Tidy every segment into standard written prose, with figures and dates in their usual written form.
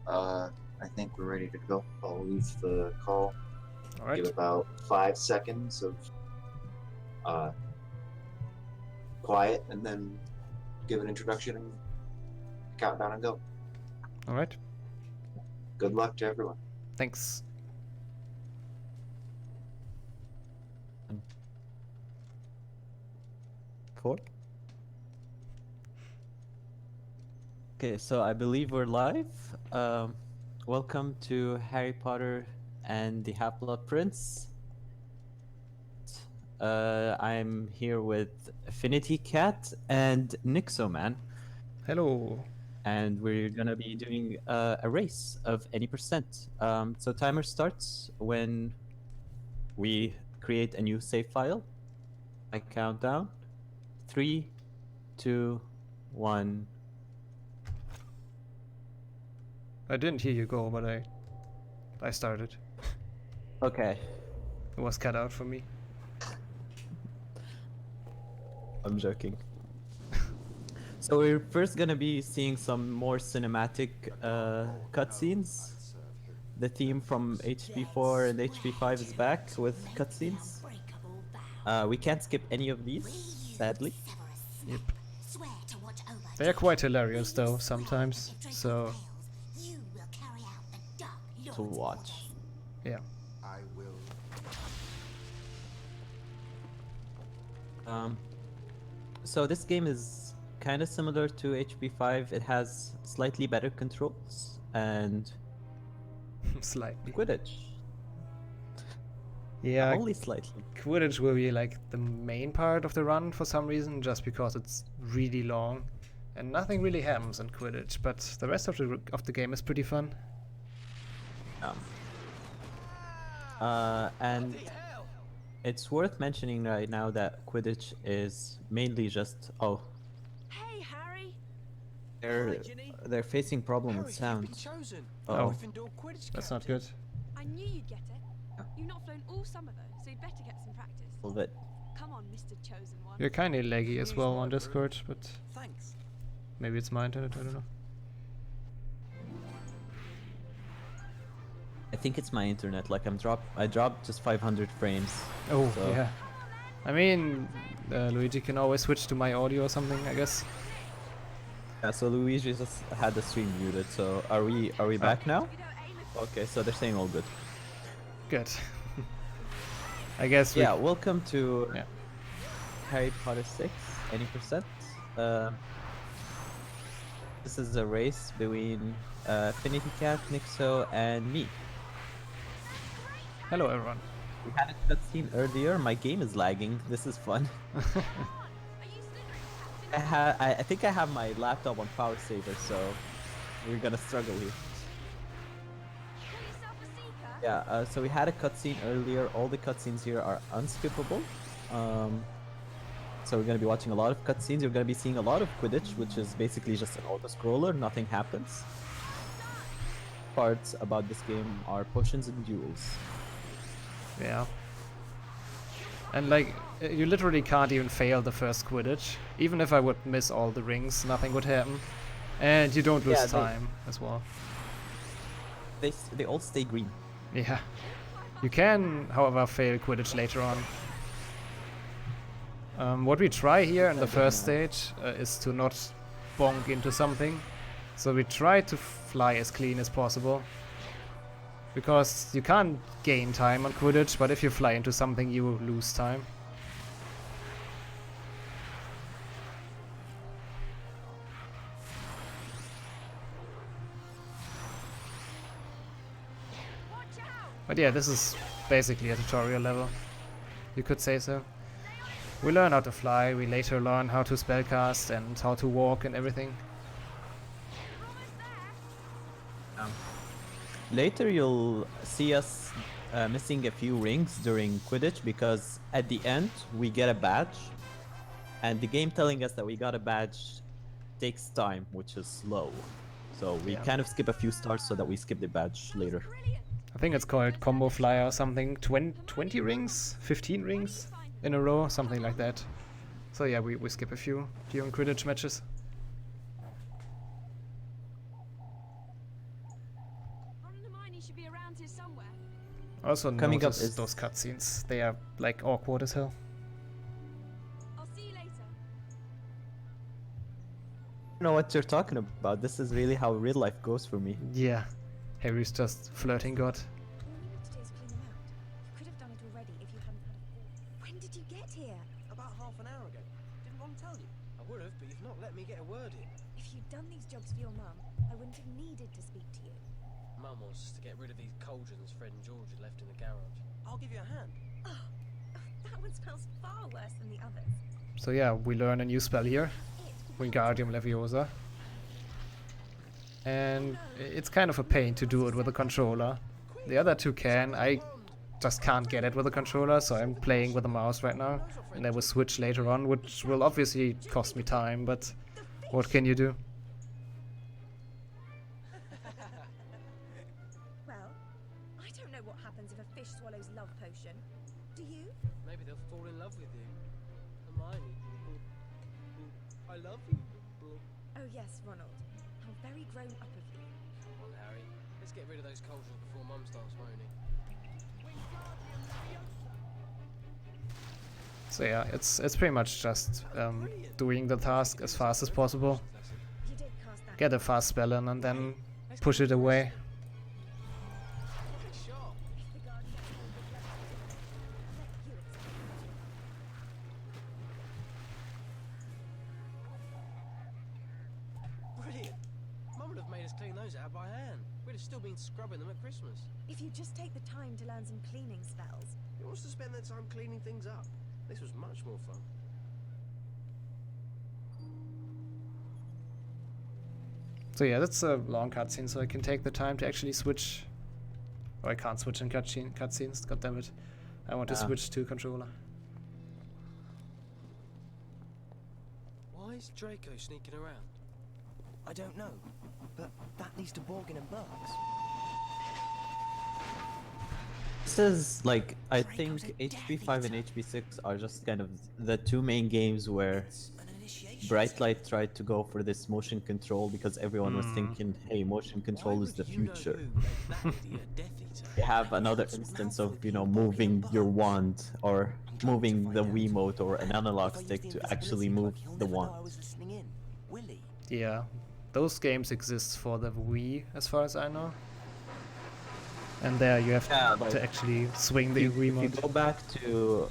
I think we're ready to go. I'll leave the call. All Give right. about 5 seconds of uh, quiet, and then give an introduction and countdown and go. All right. Good luck to everyone. Thanks. Four. Okay, so I believe we're live. Welcome to Harry Potter and the Half-Blood Prince. I'm here with AffinityCat and Nixoman, Hello. and we're gonna be doing a race of any percent. So timer starts when we create a new save file. I count down. 3, 2, 1. I didn't hear you go, but I started. Okay. It was cut out for me. I'm joking. So we're first gonna be seeing some more cinematic cutscenes. The theme from HP4 and HP5 is back with cutscenes. We can't skip any of these, sadly. Yep. They are quite hilarious though sometimes. So To watch. yeah. So this game is kind of similar to HP5. It has slightly better controls and Slightly. Quidditch. Yeah. Only slightly. Quidditch will be like the main part of the run for some reason, just because it's really long, and nothing really happens in Quidditch. But the rest of the game is pretty fun. And it's worth mentioning right now that Quidditch is mainly just Hey, Harry! they're facing problem with sound. Oh, that's not good. I knew you'd get it. You've not flown all summer though, so you'd better get some practice. A little bit. Come on, Mr. Chosen One. You're kind of laggy as well on Discord, but Thanks. maybe it's my internet. I don't know. I think it's my internet. Like I dropped just 500 frames. Oh So- yeah. I mean, Luigi can always switch to my audio or something, I guess. Yeah, so Luigi just had the stream muted. So are we back now? You don't aim at Okay, so they're saying all good. Good. I guess we... Yeah, welcome to Yeah. Harry Potter 6, any percent. This is a race between AffinityCat, Nixo, and me. Hello everyone. We had a cutscene earlier. My game is lagging. This is fun. I think I have my laptop on power saver, so we're gonna struggle here. yourself a seeker. Yeah. So we had a cutscene earlier. All the cutscenes here are unskippable. So we're gonna be watching a lot of cutscenes. You're gonna be seeing a lot of Quidditch, which is basically just an auto-scroller. Nothing happens. Parts about this game are potions and duels. Yeah. And like, you literally can't even fail the first Quidditch. Even if I would miss all the rings, nothing would happen. And you don't lose Yeah, time as well. They all stay green. Yeah. You can, however, fail Quidditch later on. What we try here in the first stage is to not bonk into something. So we try to fly as clean as possible. Because you can't gain time on Quidditch, but if you fly into something, you lose time. But yeah, this is basically a tutorial level. You could say so. We learn how to fly, we later learn how to spellcast and how to walk and everything. Later, you'll see us missing a few rings during Quidditch because at the end we get a badge, and the game telling us that we got a badge takes time, which is slow. So we Yeah. kind of skip a few stars so that we skip the badge later. I think it's called Combo Flyer or something. 20 rings? 15 rings in a row? Something like that. So yeah, we skip a few during Quidditch matches. should be around here somewhere. Also Coming up notice is- those cutscenes. They are like awkward as hell. I'll see you later. I don't know what you're talking about. This is really how real life goes for me. Yeah. Harry's just flirting God. All we need to do is clean them out. You could have done it already if you hadn't had a fall. When did you get here? About half an hour ago. Didn't Ron tell you? I would have, but you've not let me get a word in. If you'd done these jobs for your mum, I wouldn't have needed to speak to you. Mum wants us to get rid of these cauldrons Fred and George had left in the garage. I'll give you a hand. Oh, that one smells far worse than the others. So yeah, we learn a new spell here. Wingardium Leviosa. And it's kind of a pain to do it with a controller. The other two can. I just can't get it with a controller, so I'm playing with a mouse right now. And I will switch later on, which will obviously cost me time, but what can you do? Well, I don't know what happens if a fish swallows love potion. Do you? Maybe they'll fall in love with you. Hermione. I love you. Oh yes, Ronald. How very grown up of you. Come on, Harry. Let's get rid of those cauldrons before Mum starts moaning. So yeah, it's pretty much just doing the task as fast as possible. You did cast that. Get a fast spell in and then push it away. Get sharp. If the guardian had told the love potion, I'll let you explain. Brilliant. Mum would have made us clean those out by hand. We'd have still been scrubbing them at Christmas. If you just take the time to learn some cleaning spells. Who wants to spend their time cleaning things up? This was much more fun. So yeah, that's a long cutscene, so I can take the time to actually switch. Oh, I can't switch in cutscenes. God damn it! I want to switch to controller. Why is Draco sneaking around? I don't know, but that leads to Borgin and Burks. This is like, I think HP5 and HP6 are just kind of the two main games where An initiation. Brightlight tried to go for this motion control because everyone was thinking, hey, motion control is the future. You have another instance of, you know, moving your wand or moving the Wiimote or an analog stick to actually move the wand. I was listening in. Willie. Yeah, those games exist for the Wii, as far as I know. And there you have Yeah, like, to actually swing the If you remote. go back to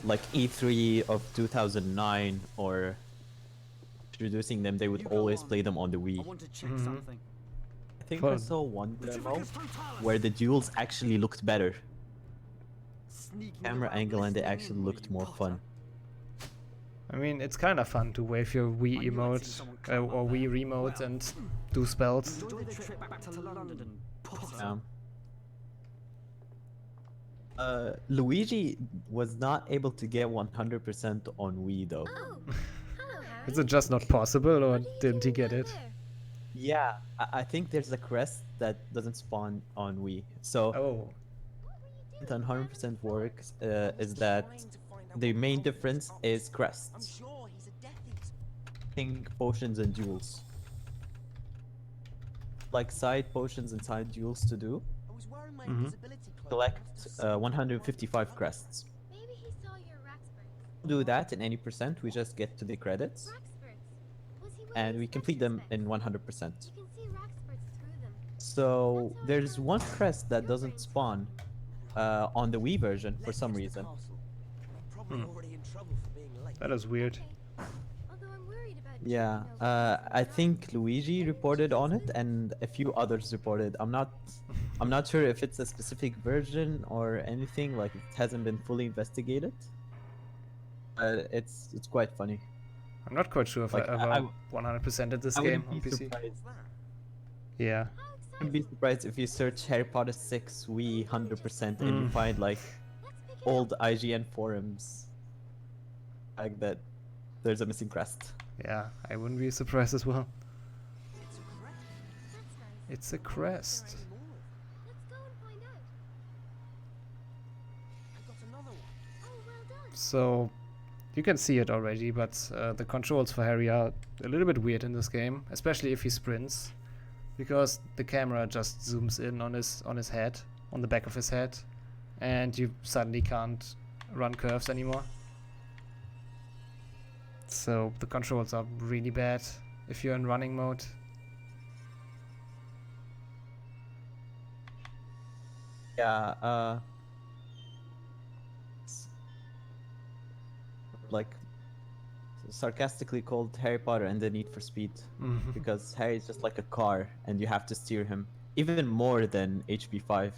like E3 of 2009 or introducing them, they would always play them on the Wii. I want to check Mhm. something. I think Fun. I saw one demo where the duels actually looked better. Sneaking Camera around angle and they listening actually in, were looked you, more Potter? fun. I mean, it's kind of fun to wave your Wii I knew I'd emote seen someone climb or up Wii there. remote Well, and do spells. Enjoy the trip back to London, Potter. Luigi was not able to get 100% on Wii though. Oh, hello, Harry. Is it just not possible, or didn't he get it? Yeah, I think there's a crest that doesn't spawn on Wii. So Oh, it 100% works is that the main difference is crests, Sure, he's a Death Eater. pink potions and duels. Like side potions and side duels to do. I was wearing my Mhm. invisibility cloak. Collect 155 crests. Maybe he saw your Raxburns. Do that in any percent, we just get to the credits. Raxburns. Was he wearing And we complete them inspection in specs? 100%. You can see Raxburns through them. So there's one crest that doesn't spawn on the Wii version for some reason. Probably already in trouble for being late. that is weird. Okay. Although I'm worried about Yeah, Gino versus I think Luigi reported on it and a few others reported. I'm not sure if it's a specific version or anything, like it hasn't been fully investigated. It's quite funny. I'm not quite sure if Like, I ever 100%ed this I game wouldn't on be PC. surprised. Yeah. How I'd exciting. be surprised if you search Harry Potter 6 Wii 100% and you Mm. find like Let's pick it old up. IGN forums like that there's a missing crest. Yeah, I wouldn't be surprised as well. It's a crest. That's nice. It's a crest. Let's go and find out. I got another one. Oh, well done. So, you can see it already, but the controls for Harry are a little bit weird in this game, especially if he sprints. because the camera just zooms in on his head, on the back of his head, and you suddenly can't run curves anymore. So the controls are really bad if you're in running mode. Yeah, like sarcastically called Harry Potter and the Need for Speed, because Harry is just like a car and you have to steer him even more than HP5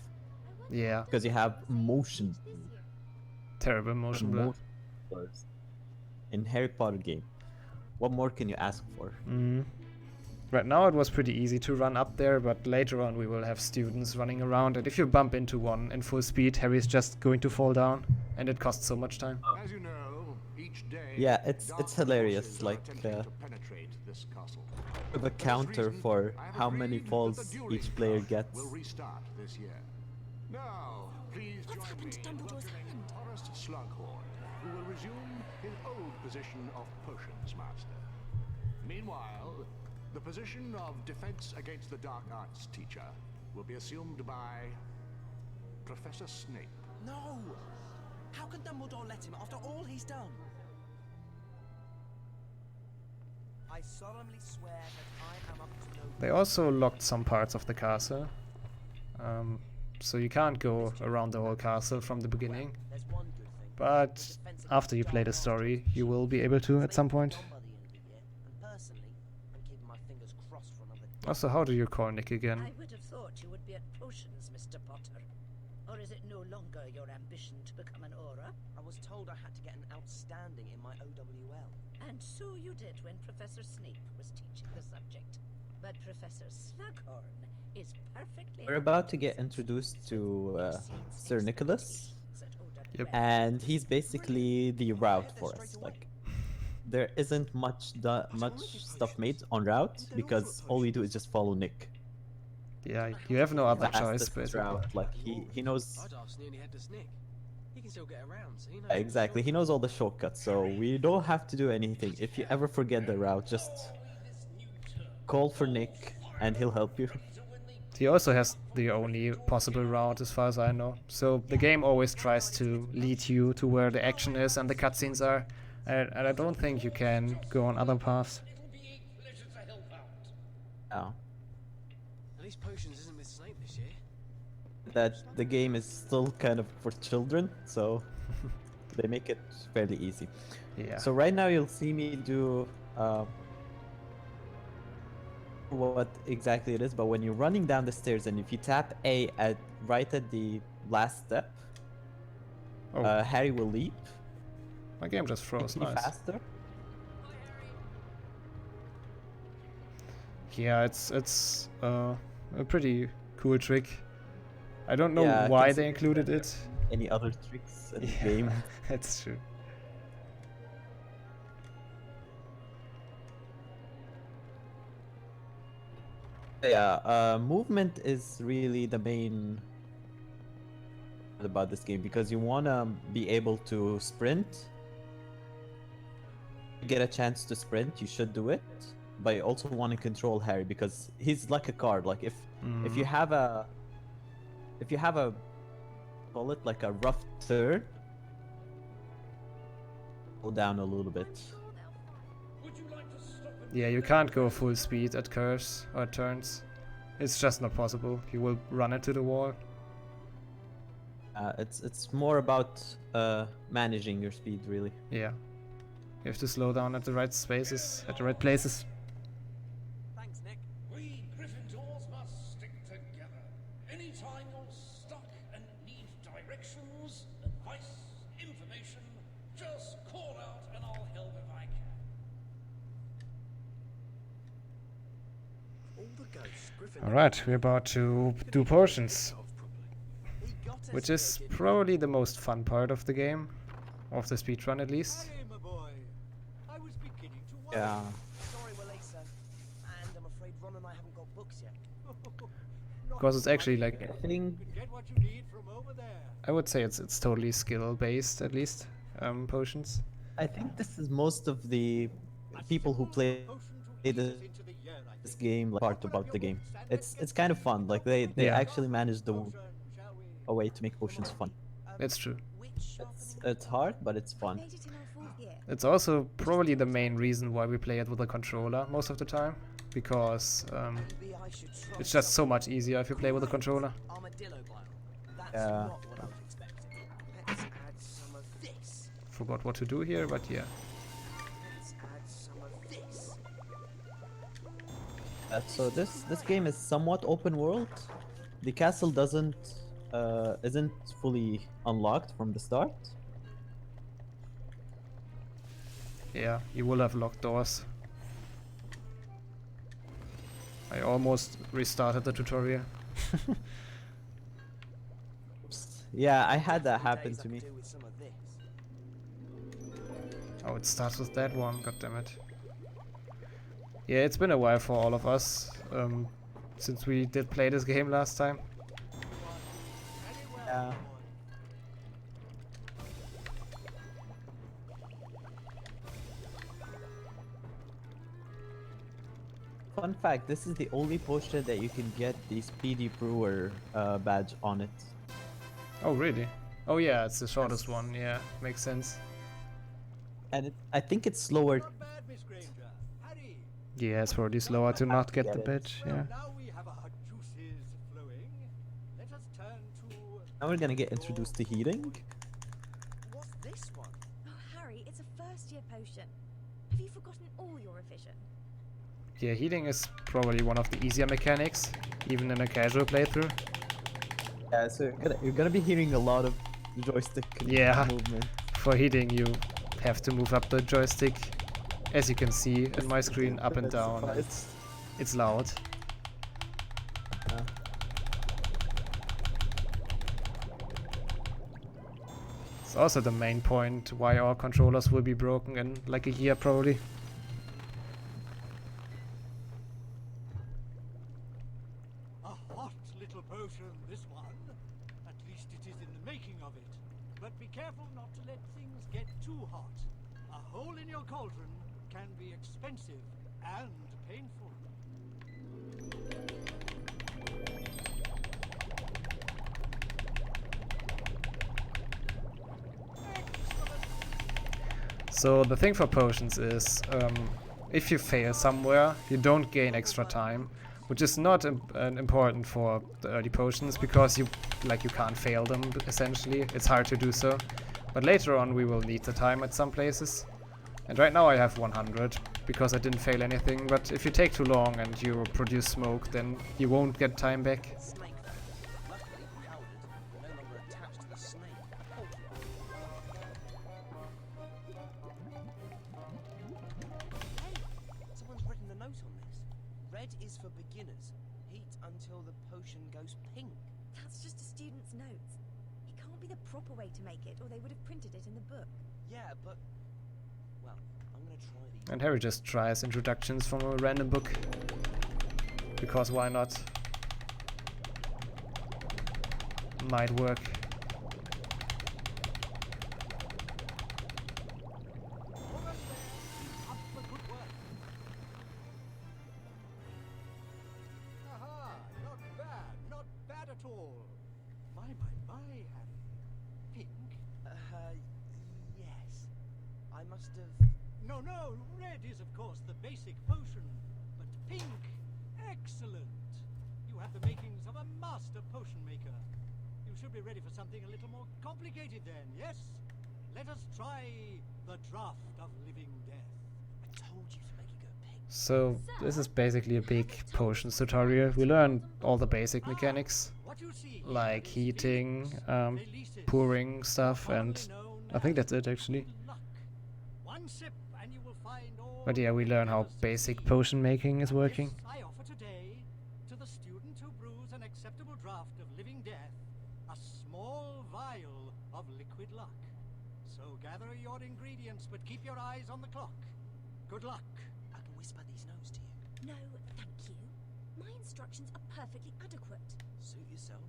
Yeah, because you have motion terrible motion blur. blurs in Harry Potter game. What more can you ask for? Right now it was pretty easy to run up there, but later on we will have students running around, and if you bump into one in full speed, Harry's just going to fall down, and it costs so much time. As you know, each day Yeah, it's hilarious, like with a counter for how many falls each player gets. Will restart this year. Now, please What's join happened me to in Dumbledore's welcoming hand? Horace Slughorn, who will resume his old position of potions master. Meanwhile, the position of defense against the dark arts teacher will be assumed by Professor Snape. No! How can Dumbledore let him after all he's done? I solemnly swear that I am up to no They also locked some parts of the castle, so you can't go around the whole castle from the beginning, There's one good thing. but after you play the story, you will be able to at some point. Also, how do you call Nick again? I would have thought you would be at potions, Mr. Potter. Or is it no longer your ambition to become an aura? I was told I had to get an outstanding in my OWL. And so you did when Professor Snape was teaching the subject. But Professor Slughorn is perfectly... We're about to get introduced to Sir Nicholas, Yep. and he's basically the route for us. Like, there isn't much stuff made on route because all we do is just follow Nick. Yeah, you have no other choice, Fastest basically. route. Like he knows I'd ask nearly head to Snick. He can still get around, so he knows. exactly. He knows all the shortcuts, so we don't have to do anything. If you ever forget the route, just call for Nick, and he'll help you. He also has the only possible route as far as I know. So the game always tries to lead you to where the action is and the cutscenes are. And I don't think you can go on other paths. Oh. At least potions isn't with Snape this year. That the game is still kind of for children, so they make it fairly easy. Yeah. So right now you'll see me do what exactly it is, but when you're running down the stairs and if you tap A right at the last step, Harry will leap. My game just froze. Be Nice. faster. Yeah, it's a pretty cool trick. I don't know Yeah, why they considering included that it. Any other tricks in the Yeah, game? that's true. Yeah, movement is really the main about this game because you wanna be able to sprint. You get a chance to sprint, you should do it, but you also want to control Harry because he's like a car. Like if you have a call it like a rough turn, go down a little bit. Yeah, you can't go full speed at curves or turns. It's just not possible. You will run into the wall. It's more about managing your speed, really. Yeah. You have to slow down at the right spaces, at the right places. Thanks, Nick. We Gryffindors must stick together. Anytime you're stuck and need directions, advice, information, just call out and I'll help if I can. All the ghosts, Gryffindor. Alright, we're about to do potions, He got us which is there, didn't he? probably the most fun part of the game, of the speedrun at least. Hey, my boy. I was beginning to worry. Yeah. Sorry, we're late, sir. And I'm afraid Ron and I haven't got books yet. Because it's actually like, I think You can get what you need from over there. I would say it's totally skill based at least, potions. this is most of the people who play Potion to the ease us into the year like this game like, part about the game. It's kind of fun. Like they Yeah. actually managed a way to make potions fun. It's true. It's hard, but it's We fun. made it in our fourth year. It's also probably the main reason why we play it with a controller most of the time, because Maybe I should try it's just so much easier if you play with a controller. armadillo bile. That's Yeah. not what I was expecting. Let's add some of this. Forgot what to do here, but yeah. Let's add some of this. So this game is somewhat open world. The castle isn't fully unlocked from the start. Yeah, you will have locked doors. I almost restarted the tutorial. Yeah, I had that happen Days I to me. could do with some of this. Oh, it starts with that one, god damn it. Yeah, it's been a while for all of us, since we did play this game last time. Yeah. Fun fact, this is the only potion that you can get the Speedy Brewer badge on it. Oh, really? Oh yeah, it's the shortest one, yeah, makes sense. And I think it's slower. Not bad, Miss Granger. Harry. Yeah, it's probably slower to not get the Get it. badge, yeah. Now we have our juices flowing. Let us turn to. Now we're gonna get introduced to healing. What's this one? Oh, Harry, it's a first year potion. Have you forgotten all your revision? Yeah, healing is probably one of the easier mechanics, even in a casual playthrough. Yeah, so you're gonna be hearing a lot of joystick Yeah. movement. For healing, you have to move up the joystick, as you can see in my screen, up and down. And it's loud. Yeah. It's also the main point why our controllers will be broken in like a year probably. A hot little potion, this one. At least it is in the making of it. But be careful not to let things get too hot. A hole in your cauldron can be expensive and painful. So the thing for potions is, if you fail somewhere, you don't gain extra time, which is not important for the early potions because you can't fail them essentially. It's hard to do so, but later on we will need the time at some places. And right now I have 100 because I didn't fail anything. But if you take too long and you produce smoke, then you won't get time back. Snake though. Luckily powdered, but no longer attached to the snake. Hey, someone's written a note on this. Red is for beginners. Heat until the potion goes pink. That's just a student's notes. It can't be the proper way to make it, or they would have printed it in the book. Yeah, but well, I'm gonna try these. And Harry just tries introductions from a random book. Because why not? Might work. Up for good work. Aha, not bad at all. My, Harry. Pink? Yes. I must have. No, red is of course the basic potion, but pink, excellent. You have the makings of a master potion maker. You should be ready for something a little more complicated then, yes? Let us try the draft of living death. I told you to make it go pink. So this is basically a big potions tutorial. We learn all the basic mechanics, What you see like is heating, Releases, pouring stuff, and commonly known I think that's as it actually. luck. One sip and you will find all But yeah, we learn how the basic succeed. potion making is working. This I offer today to the student who brews an acceptable draught of living death, a small vial of liquid luck. So gather your ingredients, but keep your eyes on the clock. Good luck. I can whisper these notes to you. No, thank you. My instructions are perfectly adequate. Suit yourself.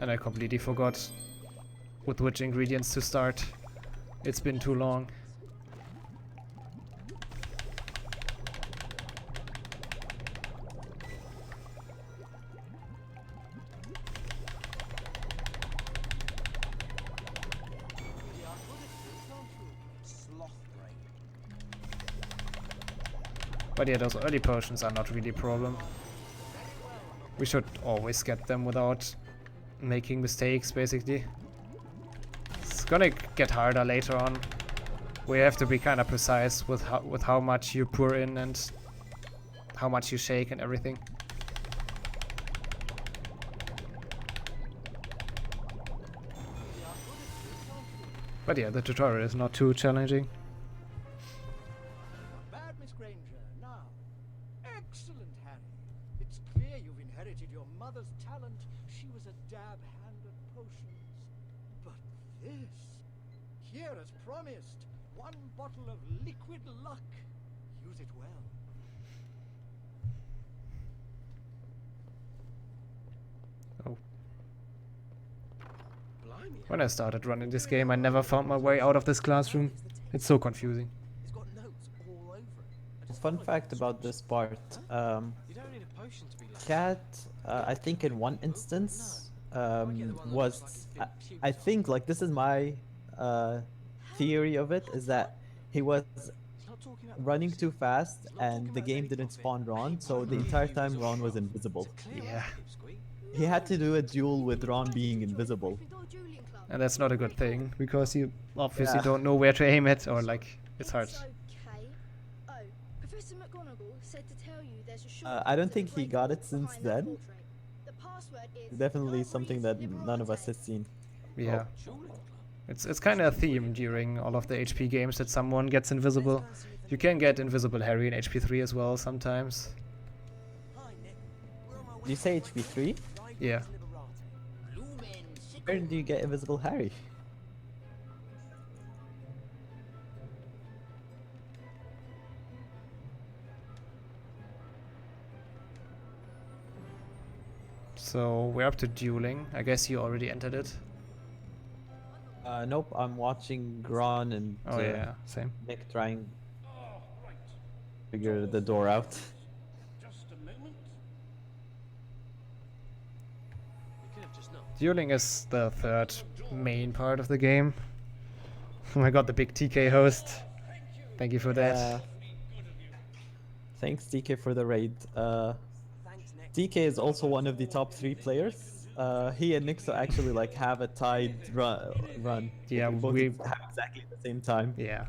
And I completely forgot with which ingredients to start. It's been too long. But yeah, those early potions are not really a problem. We should always get them without making mistakes, basically. It's gonna get harder later on. We have to be kind of precise with how much you pour in and how much you shake and everything. But yeah, the tutorial is not too challenging. Bad, Miss Granger. Now, excellent, Harry. It's clear you've inherited your mother's talent. She was a dab hand at potions. But this, here as promised, one bottle of liquid luck. Use it well. Oh. Blimey. When I started running this game, I never found my way out of this classroom. It's so confusing. It's got notes all over it. Fun fact about this part. You don't need a potion to be like Cat, I think in one instance, was... I think, like, this is my theory of it, is that he was running too fast and the game didn't spawn Ron, so the entire time Ron was invisible. Yeah. He had to do a duel with Ron being invisible. And that's not a good thing, because you obviously Yeah. don't know where to aim it, or like, it's hard. Okay. Oh, Professor McGonagall said to tell you there's a I don't think he got it since then. The password is Definitely something that none of us has seen. Yeah. It's kind of a theme during all of the HP games that someone gets invisible. You can get invisible Harry in HP 3 as well sometimes. Do you say HP 3? Yeah. Where do you get invisible Harry? So we're up to dueling. I guess you already entered it. Nope, I'm watching Gron and Oh yeah, same. Nick trying to figure the door out. Just a moment. We could have just not. Dueling is the third main part of the game. Oh my god, the big TK host. Thank you for that. Thanks TK for the raid. TK is also one of the top 3 players. He and Nixo actually like have a tied run. Yeah, both we have exactly the same time. Yeah.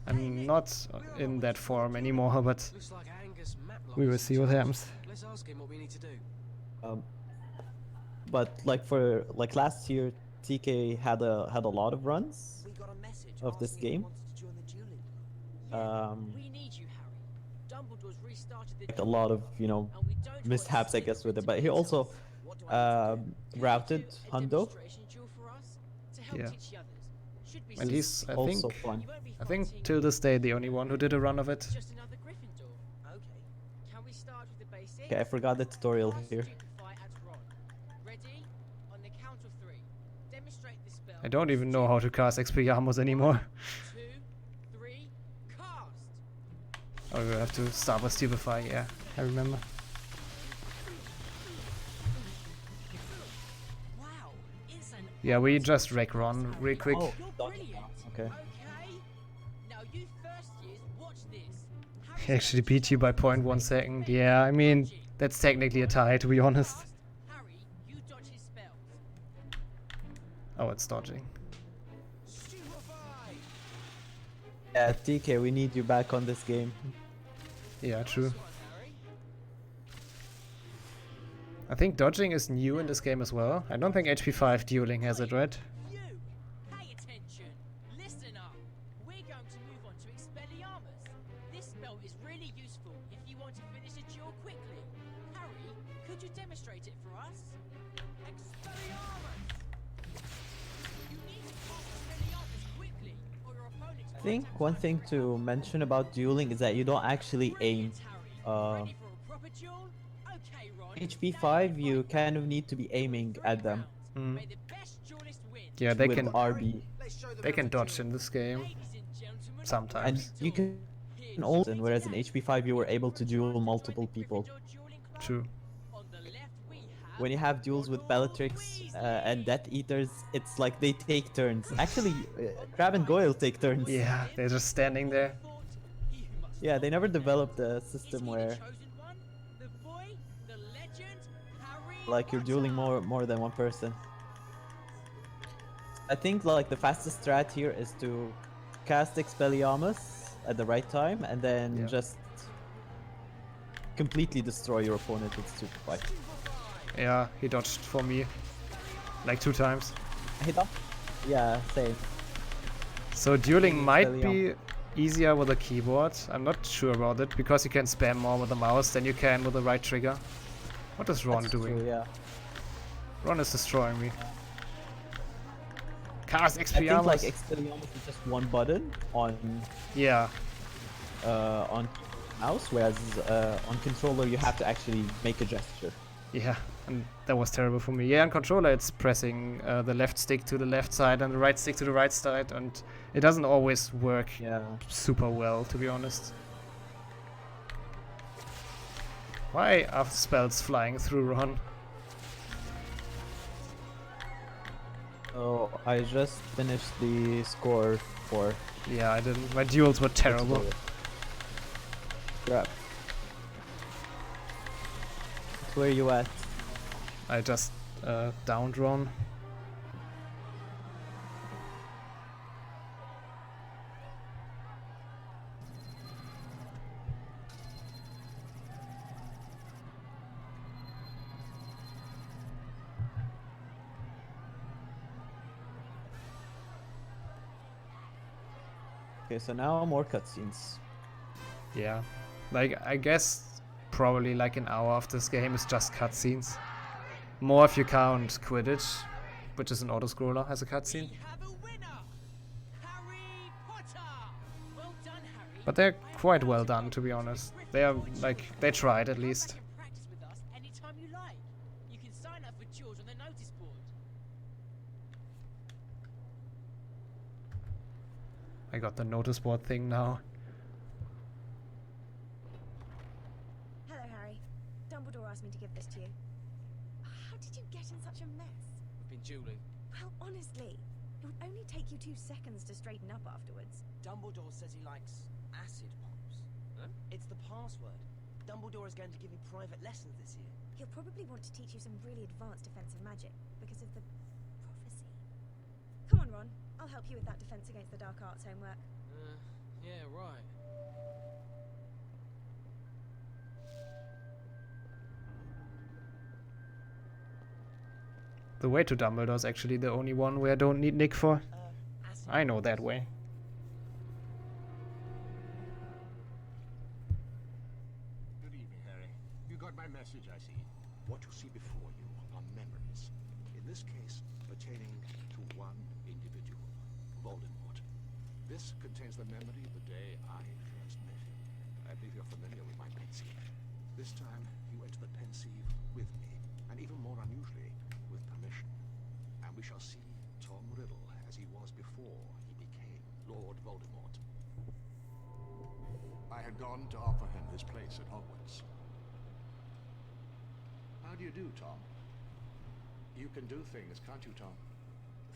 I'm not in that form anymore, but Looks like Angus Matlock. we will see what happens. Let's ask him what we need to do. But like for like last year, TK had a lot of runs of this game. We need you, Harry. Dumbledore's restarted the Like a lot of mishaps I guess with it, but he also routed Hundo. Yeah. And he's Also fun. I think till this day the only one who did a run of it. Just another Gryffindor. Okay. Can we start with the basics? Okay, I forgot the tutorial here. Ready? On the count of 3. Demonstrate the spell. I don't even know how to cast Expelliarmus anymore. 2, 3, cast. Oh, we have to start with Stupefy, yeah, I remember. Wow, it's an Yeah, we just wreck Ron real quick. Oh, brilliant. okay. Now you first years, watch this. He actually beat you by 0.1 second. Yeah, I mean, that's technically a tie, to be honest. Harry, you dodge his spells. Oh, it's dodging. Yeah, TK, we need you back on this game. Yeah, true. I think dodging is new in this game as well. I don't think HP 5 dueling has it, right? You, pay attention. Listen up. We're going to move on to Expelliarmus. This spell is really useful if you want to finish a duel quickly. Harry, could you demonstrate it for us? Expelliarmus! You need to cast Expelliarmus quickly, or your opponent I think one thing to mention about dueling is that you don't actually aim. ready for a proper duel? Okay, Ron. HP 5, you kind of need to be aiming at them. Mm. May the best duelist win. Yeah, they with can RB. they can dodge in this game Ladies and gentlemen, And sometimes. you can also, whereas in HP 5 you were able to duel multiple people. True. on the left we have When you have duels with Bellatrix and Death Eaters, it's like they take turns. Actually, Crab and Goyle take turns. Yeah, they're just standing there. he who must Yeah, they never developed a system where The boy, the legend, Harry like you're dueling more than one person. I think like the fastest strat here is to cast Expelliarmus at the right time and then just completely destroy your opponent with Super Fight. Yeah, he dodged for me like 2 times. He dodged? Yeah, same. So dueling might be easier with a keyboard. I'm not sure about it because you can spam more with the mouse than you can with the right trigger. What is Ron doing? True, yeah. Ron is destroying me. Cast I think like Expelliarmus. Expelliarmus is just one button on on mouse, whereas on controller you have to actually make a gesture. Yeah, and that was terrible for me. Yeah, on controller it's pressing the left stick to the left side and the right stick to the right side, and it doesn't always work super well, to be honest. Why are spells flying through Ron? Oh, I just finished the score for... Yeah, I didn't. My duels were terrible. Crap. Where are you at? I just downed Ron. Okay, so now more cutscenes. Yeah, like I guess probably like an hour of this game is just cutscenes. More if you count Quidditch, which is an auto-scroller, as a cutscene. But they're quite well done, to be honest. They are like, they tried at least. practice with us anytime you like. You can sign up for chores on the notice board. I got the notice board thing now. Hello, Harry. Dumbledore asked me to give this to you. How did you get in such a mess? We've been dueling. Well, honestly, it would only take you 2 seconds to straighten up afterwards. Dumbledore says he likes acid pops. Huh? It's the password. Dumbledore is going to give me private lessons this year. He'll probably want to teach you some really advanced defensive magic because of the prophecy. Come on, Ron. I'll help you with that defense against the dark arts homework. Yeah, right. The way to Dumbledore is actually the only one where I don't need Nick for. I know that way. Good evening, Harry. You got my message, I see. What you see before you are memories. In this case, pertaining to one individual, Voldemort. This contains the memory of the day I first met him. I believe you're familiar with my pensieve. This time, you enter the pensieve with me, and even more unusually, with permission. And we shall see Tom Riddle as he was before he became Lord Voldemort. I had gone to offer him his place at Hogwarts. How do you do, Tom? You can do things, can't you, Tom?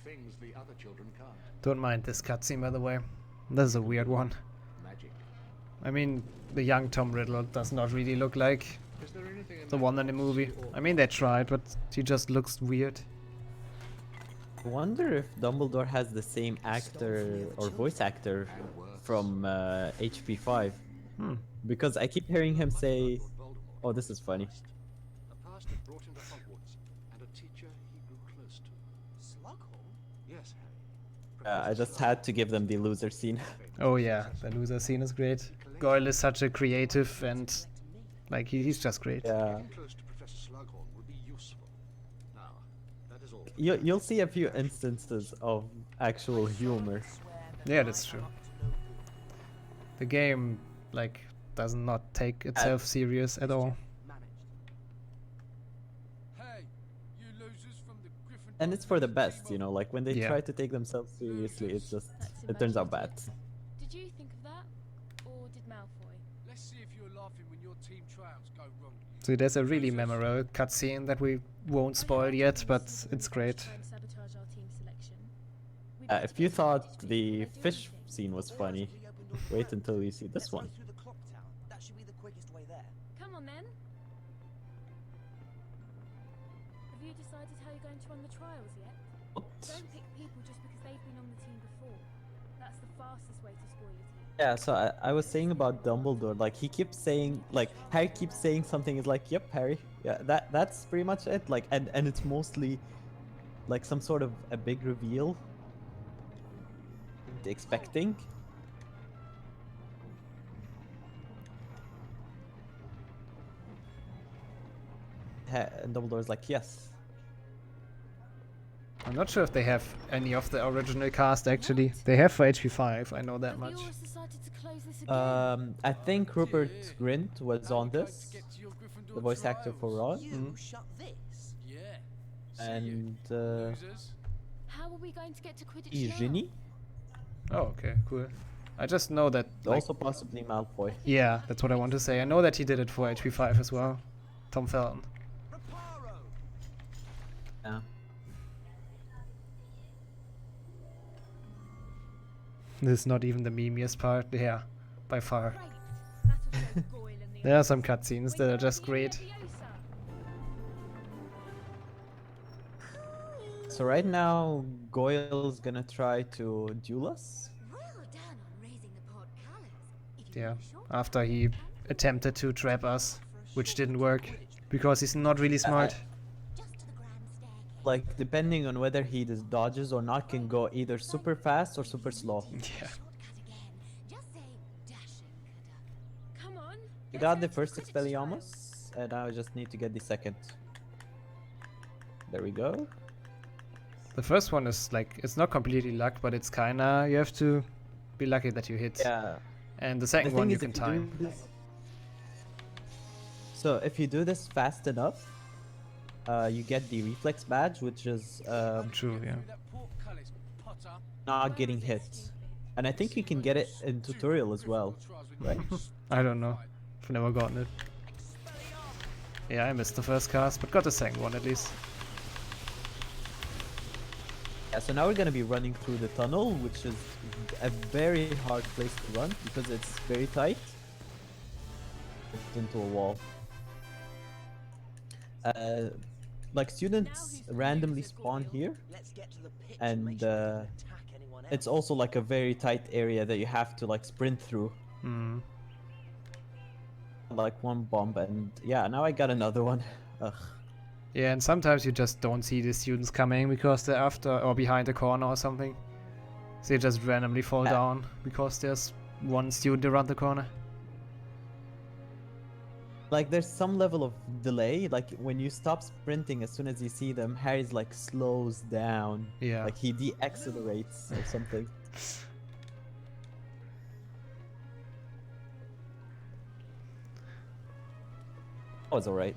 Things the other children can't. Don't mind this cutscene, by the way. This is a weird one. Magic. I mean, the young Tom Riddle does not really look like the one in the movie. I mean, they tried, but he just looks weird. I wonder if Dumbledore has the same actor or voice actor from HP5. Because I keep hearing him say, oh, this is funny. A past that brought him to Hogwarts, and a teacher he grew close to. Slughorn? Yes, Harry. I just had to give them the loser scene. Oh yeah, the loser scene is great. Goyle is such a creative and like he's just great. Yeah. Getting close to Professor Slughorn would be useful. Now, that is all. You'll see a few instances of actual humor. Yeah, that's true. The game like does not take itself serious at all. Hey, you losers from the Gryffindor. And it's for the best, you know, like when they Yeah. try to take themselves seriously, it's just, it turns out bad. Did you think of that? Or did Malfoy? Let's see if you're laughing when your team trials go wrong. So there's a really memorable cutscene that we won't spoil yet, but it's great. Try and sabotage our team selection. If you thought the fish scene was funny, wait until you see this one. Through the clock there. Come on then. Have you decided how you're going to run the trials yet? Don't pick people just because they've been on the team before. That's the fastest way to spoil your team. Yeah, so I was saying about Dumbledore, like he keeps saying, like Harry keeps saying something, is like, yep, Harry, yeah, that's pretty much it, like, and it's mostly like some sort of a big reveal. Expecting. And Dumbledore's like, yes. I'm not sure if they have any of the original cast actually. They have for HP5, I know that Have much. you always decided to close this again? I think Rupert Grint was on this, the voice actor for Ron. You shut this? Yeah. And How are we going to get to Quidditch now? Eugenie, Oh, okay, cool. I just know that, like, also possibly Malfoy. yeah, that's what I want to say. I know that he did it for HP5 as well. Tom Felton. Yeah. This is not even the memeiest part, yeah, by far. Great. That'll show Goyle and the There are others. some cutscenes that are just great. So right now, Goyle's gonna try to duel us. Well done on raising the portcullis. If you Yeah, want a short after he attempted to trap us, which didn't work, because he's not really smart. just to the grand staircase. Like, depending on whether he does dodges or not, can go either super fast or super slow. Yeah. Shortcut again. Just say dash and Come on. We got the first Expelliarmus, and now I just need to get the second. There we go. The first one is like, it's not completely luck, but it's kinda, you have to be lucky that you hit. Yeah. And the The second thing one you is, can if you time. do this- So if you do this fast enough, you get the reflex badge, which is True, yeah. That portcullis, Potter. not getting hit. And I think you can get it in tutorial as well, right? I don't know. I've never gotten it. Yeah, I missed the first cast, but got the second one at least. Yeah, so now we're gonna be running through the tunnel, which is a very hard place to run because it's very tight. It's into a wall. Like students randomly spawn here, Let's get to the pitch and make sure they don't attack anyone else. it's also like a very tight area that you have to like sprint through. Hmm. Like one bomb, and yeah, now I got another one. Ugh. Yeah, and sometimes you just don't see the students coming because they're after or behind a corner or something. So you just randomly fall down because there's one student around the corner. Like there's some level of delay, like when you stop sprinting as soon as you see them, Harry's like slows down. Yeah. Like he de-accelerates or something. That was alright.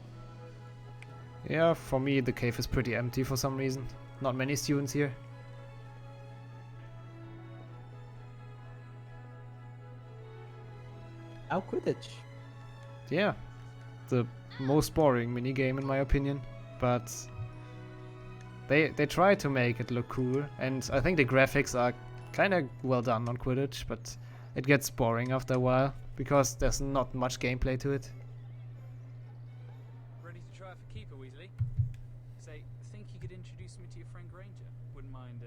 Yeah, for me the cave is pretty empty for some reason. Not many students here. Now Quidditch. Yeah. The most boring minigame in my opinion. But they try to make it look cool, and I think the graphics are kinda well done on Quidditch, but it gets boring after a while because there's not much gameplay to it. Ready to try for keeper, Weasley? Say, think you could introduce me to your friend Granger? Wouldn't mind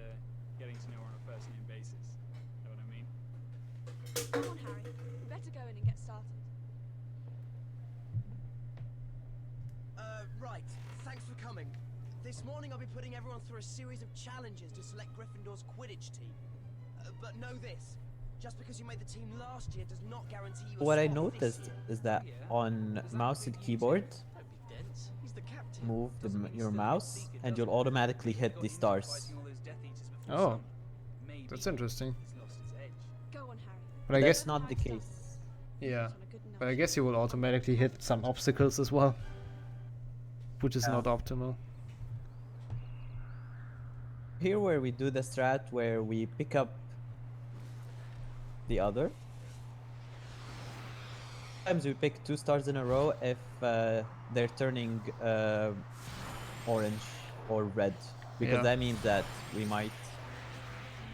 getting to know her on a first name basis. Know what I mean? Come on, Harry. We better go in and get started. Right. Thanks for coming. This morning I'll be putting everyone through a series of challenges to select Gryffindor's Quidditch team. But know this. Just because you made the team last year does not guarantee you a What I spot this noticed year. is that on mouse and keyboard, Don't be dense. He's the captain. move your mouse and you'll automatically hit the stars. Oh, that's interesting. Go on, Harry. But I That's guess not the case. yeah. But I guess you will automatically hit some obstacles as well, which is Yeah. not optimal. Here where we do the strat where we pick up the other. Sometimes we pick 2 stars in a row if they're turning orange or red, because Yeah. that means that we might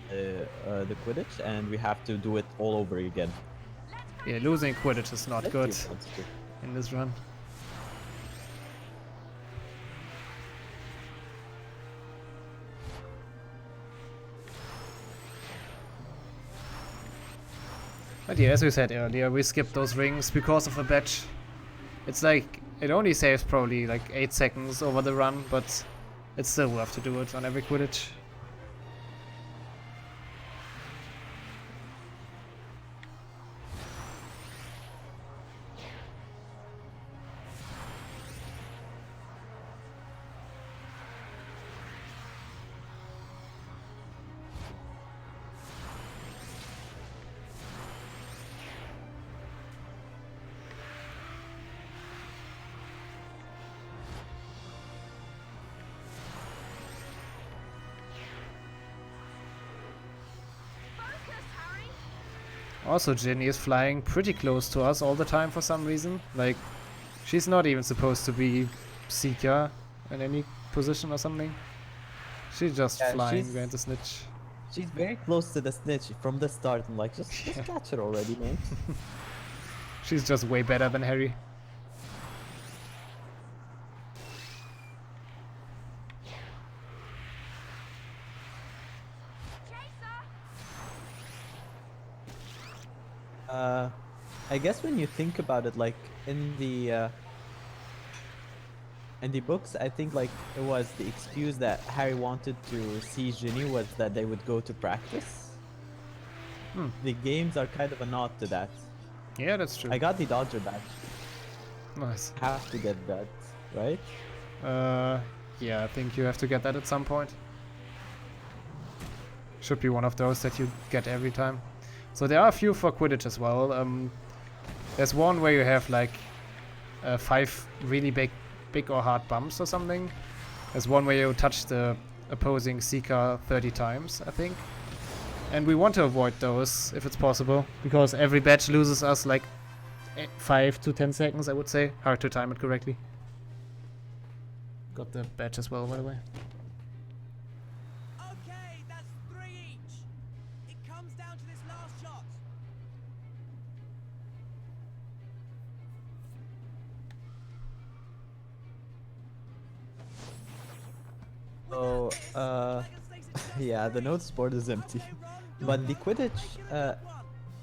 the Quidditch and we have to do it all over again. Yeah, losing Quidditch is not Let's good. do it once too. in this run. But yeah, as we said earlier, we skipped those rings because of a badge. It's like, it only saves probably like 8 seconds over the run, but it's still worth to do it on every Quidditch. Also, Ginny is flying pretty close to us all the time for some reason. Like, she's not even supposed to be Seeker in any position or something. She's just flying behind the snitch. She's very close to the snitch from the start. I'm like, just catch her already, man. She's just way better than Harry. I guess when you think about it, like in the books, I think like it was the excuse that Harry wanted to see Ginny was that they would go to practice. The games are kind of a nod to that. Yeah, that's true. I got the Dodger badge. Nice. Have to get that, right? Yeah, I think you have to get that at some point. Should be one of those that you get every time. So there are a few for Quidditch as well. There's one where you have like 5 really big or hard bumps or something. There's one where you touch the opposing Seeker 30 times, I think. And we want to avoid those if it's possible, because every badge loses us like 5 to 10 seconds, I would say. Hard to time it correctly. Got the badge as well, by the way. Okay, that's 3 each. It comes down to this last shot. So, yeah, the notes board is empty. But the Quidditch,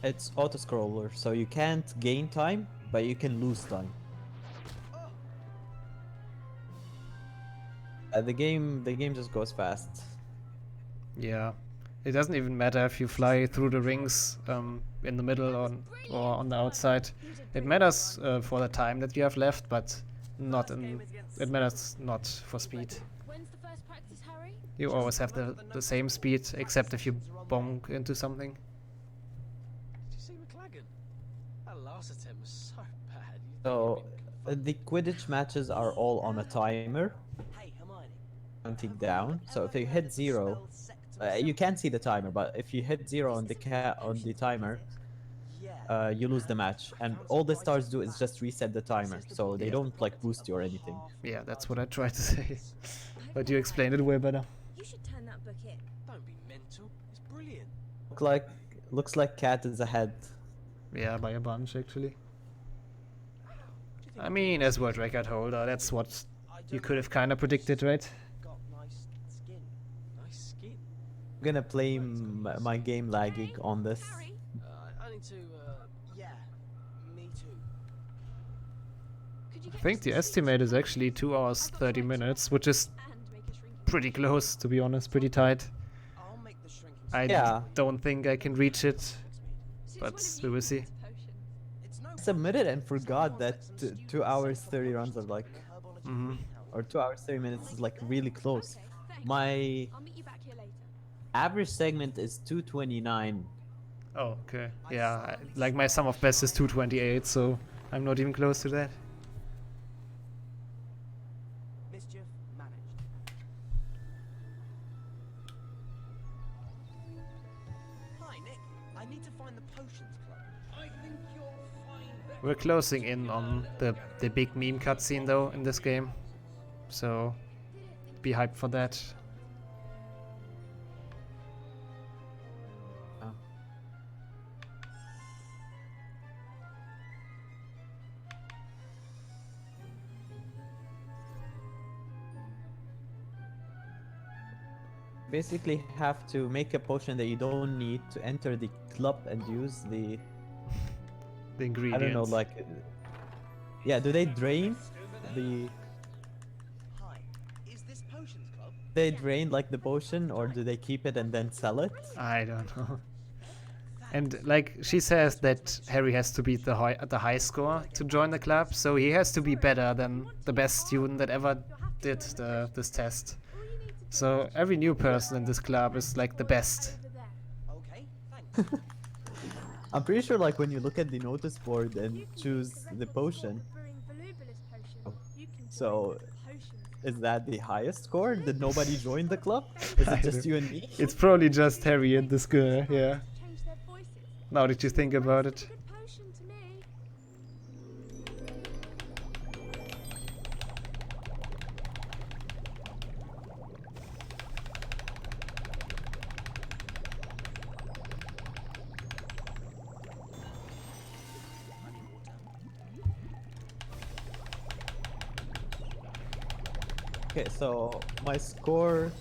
it's auto-scroller, so you can't gain time, but you can lose time. The game just goes fast. Yeah, it doesn't even matter if you fly through the rings in the middle or on the outside. It matters for the time that you have left, but not it matters not for speed. When's the first practice, Harry? You always have the same speed, except if you bonk into something. Did you see McLagan? That last attempt was so bad. So, the Quidditch matches are all on a timer. Counting down. So if you hit 0, you can't see the timer, but if you hit 0 on the timer, you lose the match. And all the stars do is just reset the timer, so they don't like boost you or anything. Yeah, that's what I tried to say. But you explained it way better. You should turn that book in. Don't be mental. It's brilliant. Looks like Cat is ahead. Yeah, by a bunch actually. I mean, as world record holder, that's what you could have kind of predicted, right? I'm gonna play my game lagging on this. I need to, yeah, me too. I think the estimate is actually 2 hours 30 minutes, which is pretty close, to be honest, pretty tight. I don't think I can reach it, but we will see. I submitted and forgot that 2 hours 30 runs are like, or 2 hours 30 minutes is like really close. My average segment is 229. Oh, okay. Yeah, like my sum of best is 228, so I'm not even close to that. Mischief managed. Hi, Nick. I need to find the potions club. I think you'll find that We're closing in on the big meme cutscene though in this game, so be hyped for that. basically have to make a potion that you don't need to enter the club and use the ingredients. I don't know, like yeah, do they drain the Hi, is this Potions Club? they drain like the potion, or do they keep it and then sell it? I don't know. And like she says that Harry has to beat the high score to join the club, so he has to be better than the best student that ever did this test. So every new person in this club is like the best. Okay, thanks. I'm pretty sure like when you look at the notice board and choose the potion. So is that the highest score? Did nobody join the club? Is it just you and me? It's probably just Harry and this girl, yeah. Now that you think about it. Okay, so my score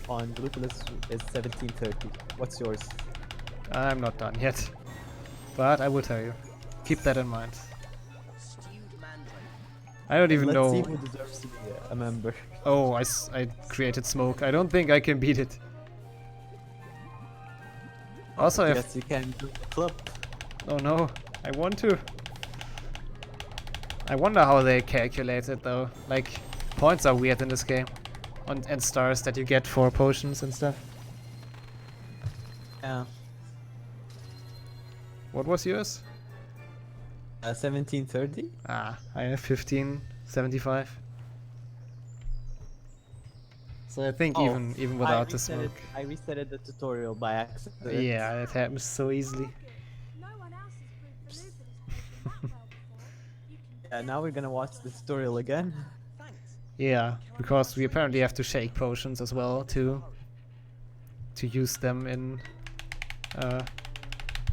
on Blue Plus is 1730. What's yours? I'm not done yet. But I will tell you. Keep that in mind. I don't even know. Let's see who deserves to be a member. Oh, I created smoke. I don't think I can beat it. Also, if... Yes, you can do the club. Oh no, I want to. I wonder how they calculate it though. Like, points are weird in this game. And stars that you get for potions and stuff. Yeah. What was yours? 1730. Ah, I have 1575. So I think even without the smoke. I resetted the tutorial by accident. Yeah, it happens so easily. Yeah, now we're gonna watch the tutorial again. Yeah, because we apparently have to shake potions as well to use them in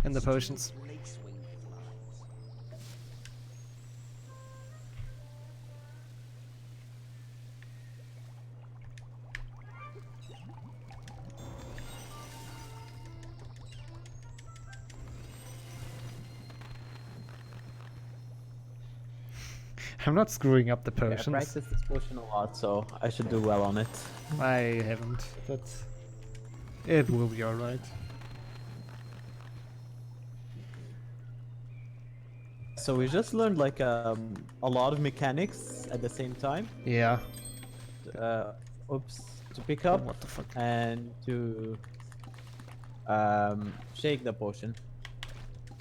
the potions. I'm not screwing up the potions. I practiced this potion a lot, so I should do well on it. I haven't, but it will be alright. So we just learned like a lot of mechanics at the same time. Yeah. Oops. To pick up what the fuck? and to shake the potion.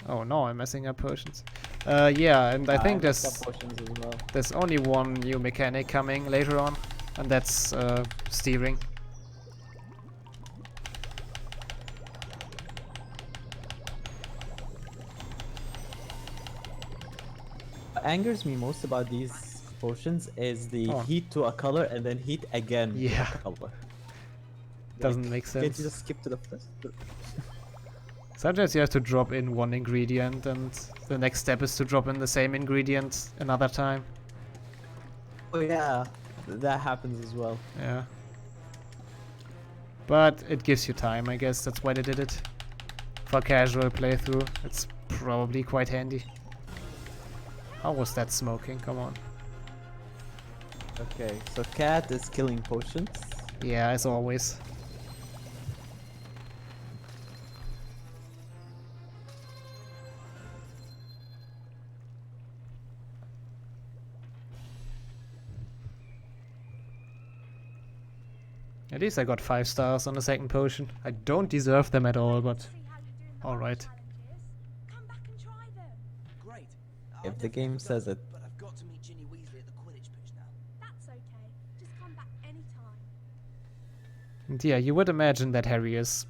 Oh no, I'm messing up potions. Yeah, and I think there's only one new mechanic coming later on, and that's steering. What angers me most about these potions is the heat to a color and then heat again to a color. Doesn't make sense. Can't you just skip to the first? Sometimes you have to drop in one ingredient and the next step is to drop in the same ingredient another time. Oh yeah, that happens as well. Yeah. But it gives you time, I guess, that's why they did it. For casual playthrough, it's probably quite handy. How was that smoking? Come on. Okay, so Cat is killing potions. Yeah, as always. At least I got 5 stars on the second potion. I don't deserve them at all, but alright. Great. If the game says it. But I've got to meet Ginny Weasley at the Quidditch pitch now. That's okay. Just come back anytime. And yeah, you would imagine that Harry is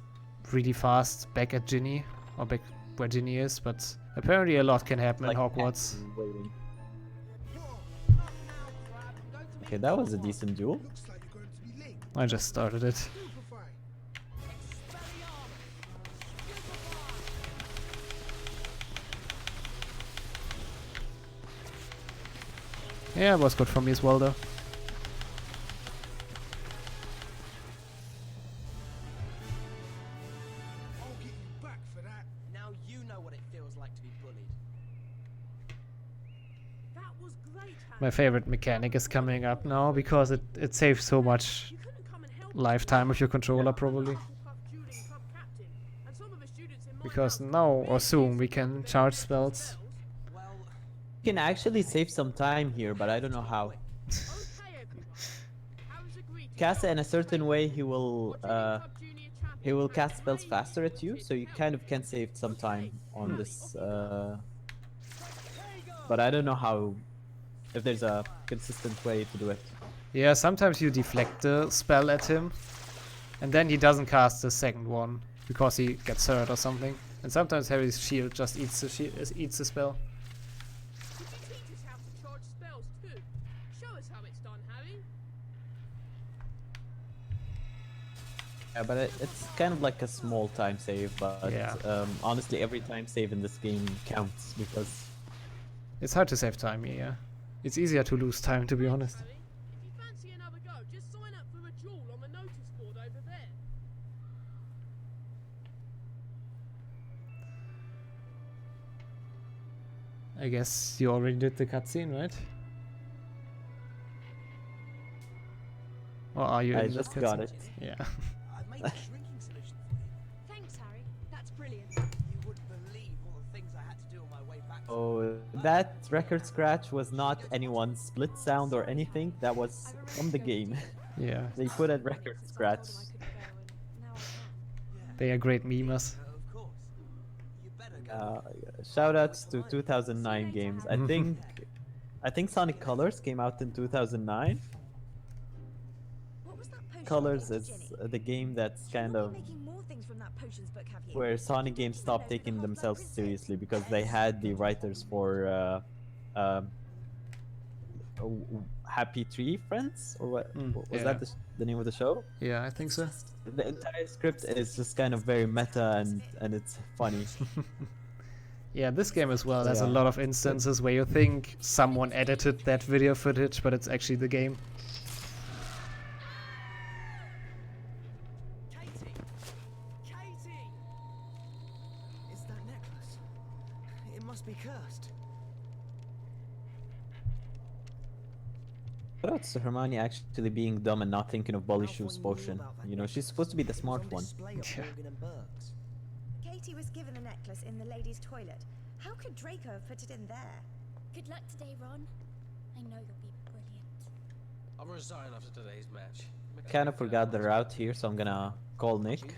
really fast back at Ginny, or back where Ginny is, but apparently a lot can happen in Hogwarts. Okay, that was a decent duel. I just started it. Yeah, it was good for me as well though. My favorite mechanic is coming up now because it saves so much lifetime of your controller probably. Because now or soon we can charge spells. You can actually save some time here, but I don't know how. Cast it in a certain way, he will cast spells faster at you, so you kind of can save some time on this. But I don't know how, if there's a consistent way to do it. Yeah, sometimes you deflect the spell at him, and then he doesn't cast the second one because he gets hurt or something. And sometimes Harry's shield just eats the spell. Yeah, but it's kind of like a small time save, but Yeah. Honestly, every time save in this game counts because It's hard to save time, yeah. It's easier to lose time, to be honest. I guess you already did the cutscene, right? Or are you I in just the got cutscene? it. Yeah. I made a shrinking solution for you. Thanks, Harry. That's brilliant. You wouldn't believe all the things I had to do on my way back. Oh, that record scratch was not anyone's split sound or anything. That was from the game. Yeah. They put a record scratch. They are great memers. Shoutouts to 2009 games. I think Sonic Colors came out in 2009. Colors is the game that's kind of where Sonic games stopped taking themselves seriously because they had the writers for Happy Tree Friends, or what was yeah. that the name of the show? Yeah, I think so. The entire script is just kind of very meta and it's funny. Yeah, this game as well has a Yeah. lot of instances where you think someone edited that video footage, but it's actually the game. Katie! Katie! It's that necklace. It must be cursed. Shoutouts to Hermione actually being dumb and not thinking of Bollyshoe's potion. You know, she's supposed to be the smart one. Yeah. Katie was given the necklace in the ladies' toilet. How could Draco have put it in there? Good luck today, Ron. I know you'll be brilliant. I'll resign after today's match. Kind of forgot the route here, so I'm gonna call Nick.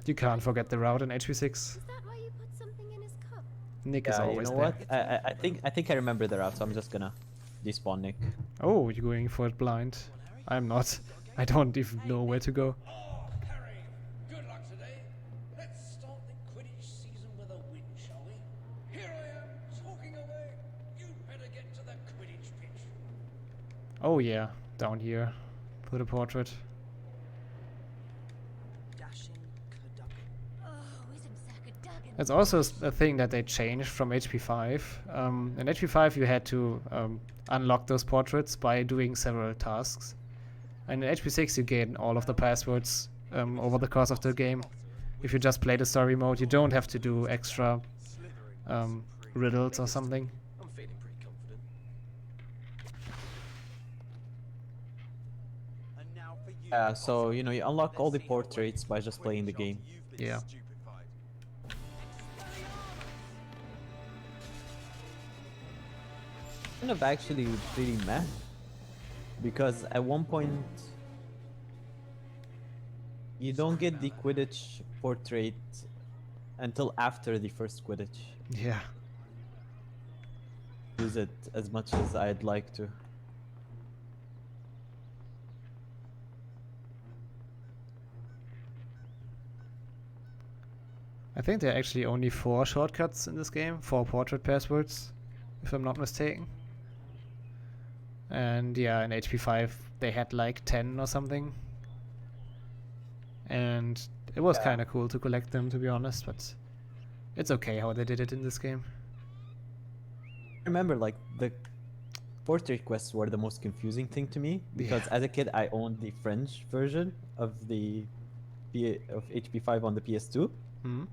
You can't forget the route in HV6. Is that why you put something in his cup? Nick is Yeah, you always know there. what? I think I remember the route, so I'm just gonna despawn Nick. Oh, you're going for it blind. I'm not. I don't even know where to go. Harry, good luck today. Let's start the Quidditch season with a win, shall we? Here I am, talking away. You better get to the Quidditch pitch. Oh yeah, down here. Put a portrait. It's also a thing that they changed from HP5. In HP5 you had to unlock those portraits by doing several tasks. And in HP6 you gain all of the passwords over the course of the game. If you just play the story mode, you don't have to do extra riddles or something. I'm feeling pretty confident. Yeah, so you know you unlock all the portraits by just playing the game. Yeah. Kind of actually pretty meh, because at one point you don't get the Quidditch portrait until after the first Quidditch. Yeah. Use it as much as I'd like to. I think there are actually only 4 shortcuts in this game, 4 portrait passwords, if I'm not mistaken. And yeah, in HP5 they had like 10 or something. And it was kind of cool to collect them, to be honest, but it's okay how they did it in this game. I remember like the portrait quests were the most confusing thing to me, because as a kid I owned the French version of the HP5 on the PS2. Hmm?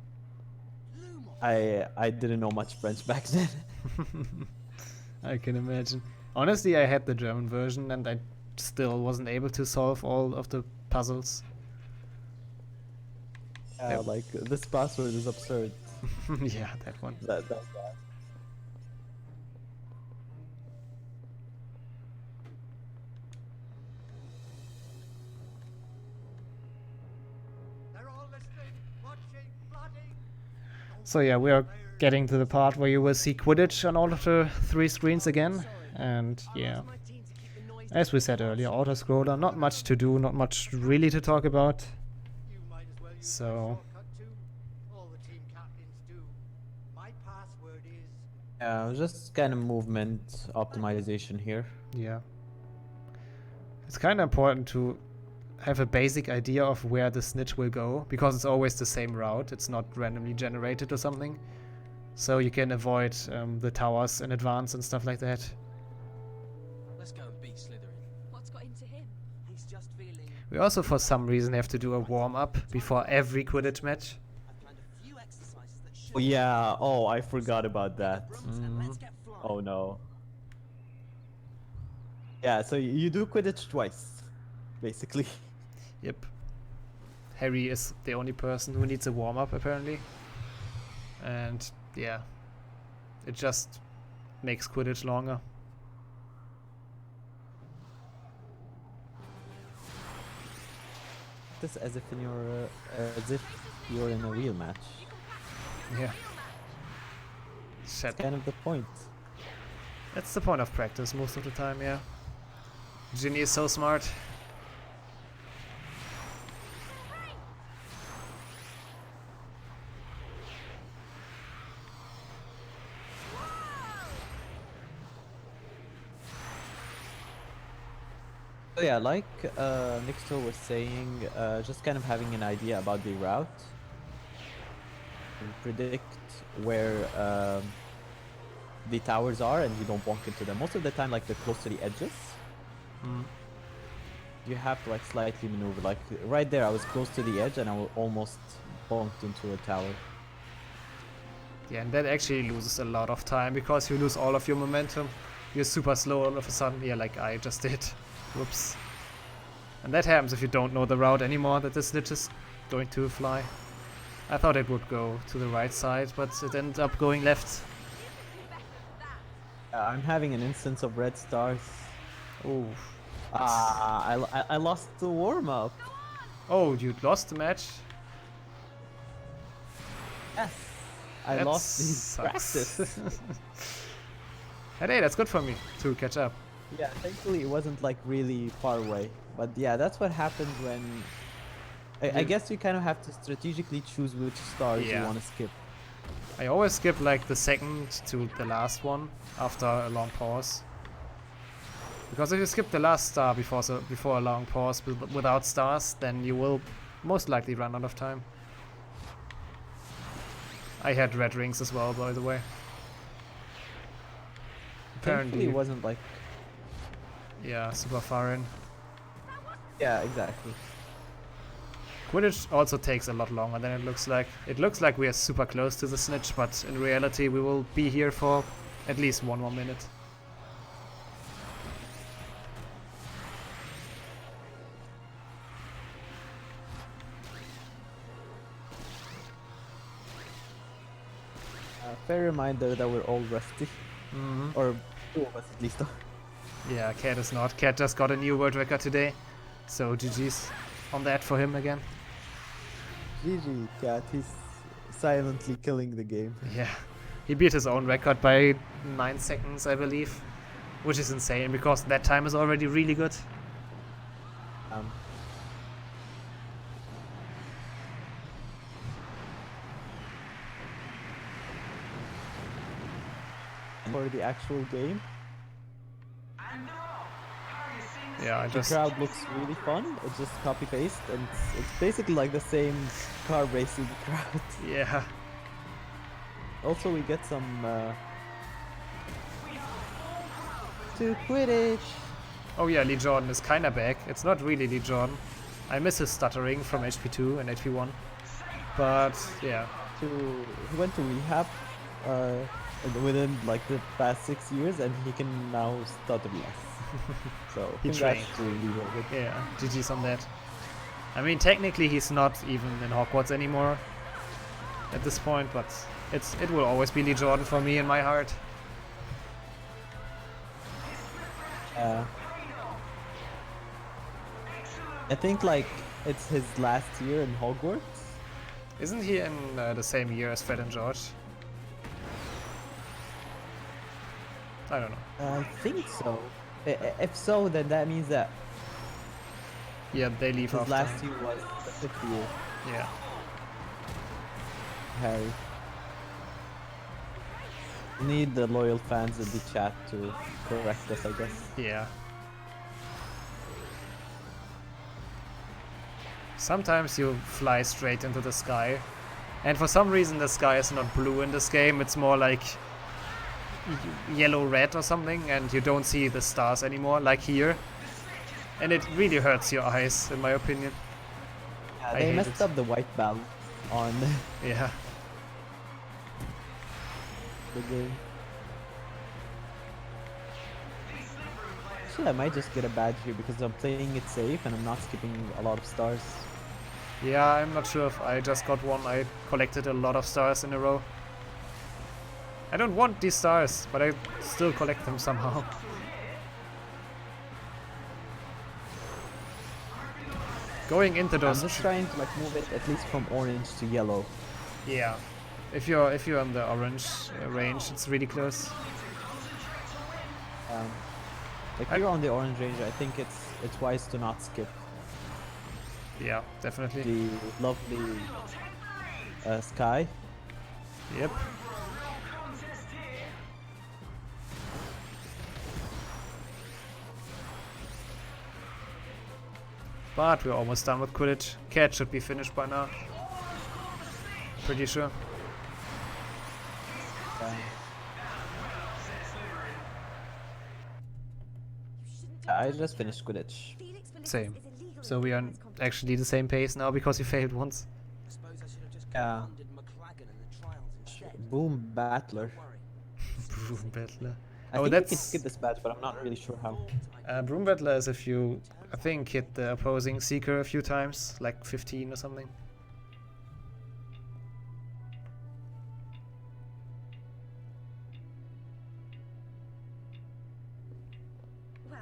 I didn't know much French back then. I can imagine. Honestly, I had the German version and I still wasn't able to solve all of the puzzles. Like this password is absurd. Yeah, that one. That So yeah, we are getting to the part where you will see Quidditch on all of the 3 screens again. And yeah, as we said earlier, auto-scroller, not much to do, not much really to talk about. So... just kind of movement optimization here. Yeah. It's kind of important to have a basic idea of where the snitch will go, because it's always the same route, it's not randomly generated or something. So you can avoid the towers in advance and stuff like that. Let's go and beat Slytherin. What's got into him? He's just feeling. We also for some reason have to do a warm-up before every Quidditch match. Oh yeah, oh I forgot about that. Oh no. Yeah, so you do Quidditch twice, basically. Yep. Harry is the only person who needs a warm-up apparently. And yeah, it just makes Quidditch longer. This as if you're in a real match. Yeah. That's kind of the point. That's the point of practice most of the time, yeah. Ginny is so smart. So yeah, like Nixto was saying, just kind of having an idea about the route. And predict where the towers are and you don't bonk into them. Most of the time, like they're close to the edges. You have to like slightly maneuver. Like right there, I was close to the edge and I almost bonked into a tower. Yeah, and that actually loses a lot of time because you lose all of your momentum. You're super slow all of a sudden, yeah, like I just did. Whoops. And that happens if you don't know the route anymore that the snitch is going to fly. I thought it would go to the right side, but it ended up going left. I'm having an instance of red stars. Oh. I lost the warm-up. Oh, you lost the match? Yes. I That lost the sucks. practice. And hey, that's good for me to catch up. Yeah, thankfully it wasn't like really far away. But yeah, that's what happens when... I guess you kind of have to strategically choose which stars you want to skip. I always skip like the second to the last one after a long pause. Because if you skip the last star before a long pause without stars, then you will most likely run out of time. I had red rings as well, by the way. Apparently it wasn't like... Yeah, super far in. Yeah, exactly. Quidditch also takes a lot longer than it looks like. It looks like we are super close to the snitch, but in reality we will be here for at least 1 more minute. Fair reminder that we're all rusty. Or 2 of us at least. Yeah, Cat is not. Cat just got a new world record today. So GG's on that for him again. GG, Cat. He's silently killing the game. Yeah. He beat his own record by 9 seconds, I believe. Which is insane, because that time is already really good. For the actual game. Yeah, the crowd looks really fun. It's just copy paste, and it's basically like the same car racing crowd. Yeah. Also, we get some to Quidditch. Oh yeah, Lee Jordan is kinda back. It's not really Lee Jordan. I miss his stuttering from HP2 and HP1. But yeah. He went to rehab. within like the past 6 years, and he can now stutter less. So He congrats trained. to Leroy. Yeah, GG's on that. I mean, technically he's not even in Hogwarts anymore at this point, but it will always be Lee Jordan for me in my heart. I think like it's his last year in Hogwarts. Isn't he in the same year as Fred and George? I don't know. I think so. If so, then that means that Yeah, they leave his after. last year was the 5th year. Yeah. Harry. We need the loyal fans in the chat to correct us, I guess. Yeah. Sometimes you fly straight into the sky, and for some reason the sky is not blue in this game, it's more like yellow-red or something, and you don't see the stars anymore, like here. And it really hurts your eyes, in my opinion. Yeah, I they hate messed it. up the white balance on Yeah. the game. Actually, I might just get a badge here because I'm playing it safe and I'm not skipping a lot of stars. Yeah, I'm not sure if I just got one. I collected a lot of stars in a row. I don't want these stars, but I still collect them somehow. Going into those. I'm just trying to like move it at least from orange to yellow. Yeah, if you're on the orange range, it's really close. If you're on the orange range, I think it's wise to not skip Yeah, definitely. the lovely sky. Yep. But we're almost done with Quidditch. Cat should be finished by now. Pretty sure. I just finished Quidditch. Same. So we are on actually the same pace now because we failed once. Yeah. Boom Battler. Broom Battler. I think we can skip this badge, but I'm not really sure how. Broom Battler is if you, I think, hit the opposing Seeker a few times, like 15 or something. Well,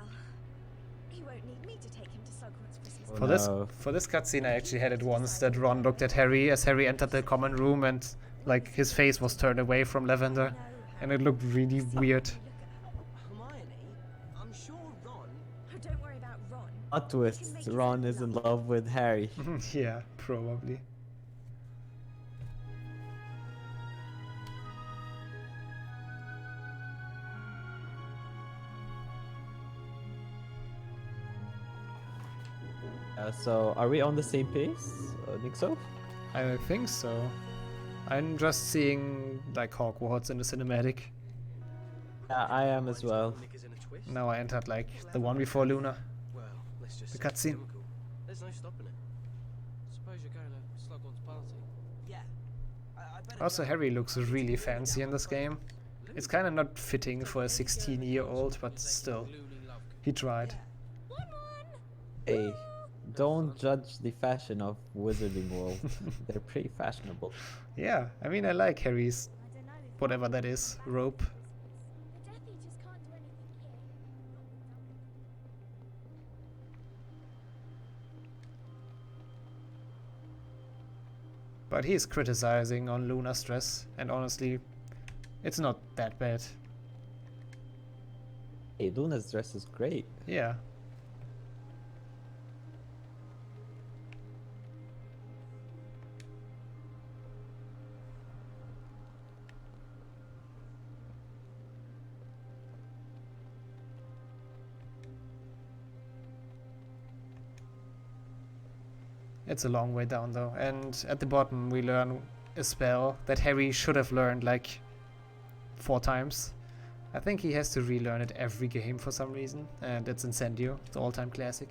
he won't need me to take him to Slughorn's Christmas For this cutscene, I actually had it once that Ron looked at Harry as Harry entered the common room, and like his face was turned away from Lavender, and it looked really weird. Oh, don't worry about Ron. A twist. Ron is in love with Harry. Yeah, probably. So, are we on the same pace, Nixo? I think so. I'm just seeing like Hogwarts in the cinematic. Yeah, I am as well. Now I entered like the one before Luna. The cutscene. There's no stopping it. Suppose you're going to Slughorn's party. Yeah. Also, Harry looks really fancy in this game. It's kind of not fitting for a 16-year-old, but still, he tried. Hey, don't judge the fashion of Wizarding World. They're pretty fashionable. Yeah, I mean, I like Harry's, whatever that is, robe. But he's criticizing on Luna's dress, and honestly, it's not that bad. Hey, Luna's dress is great. Yeah. It's a long way down though, and at the bottom we learn a spell that Harry should have learned like 4 times. I think he has to relearn it every game for some reason, and it's Incendio, the all-time classic.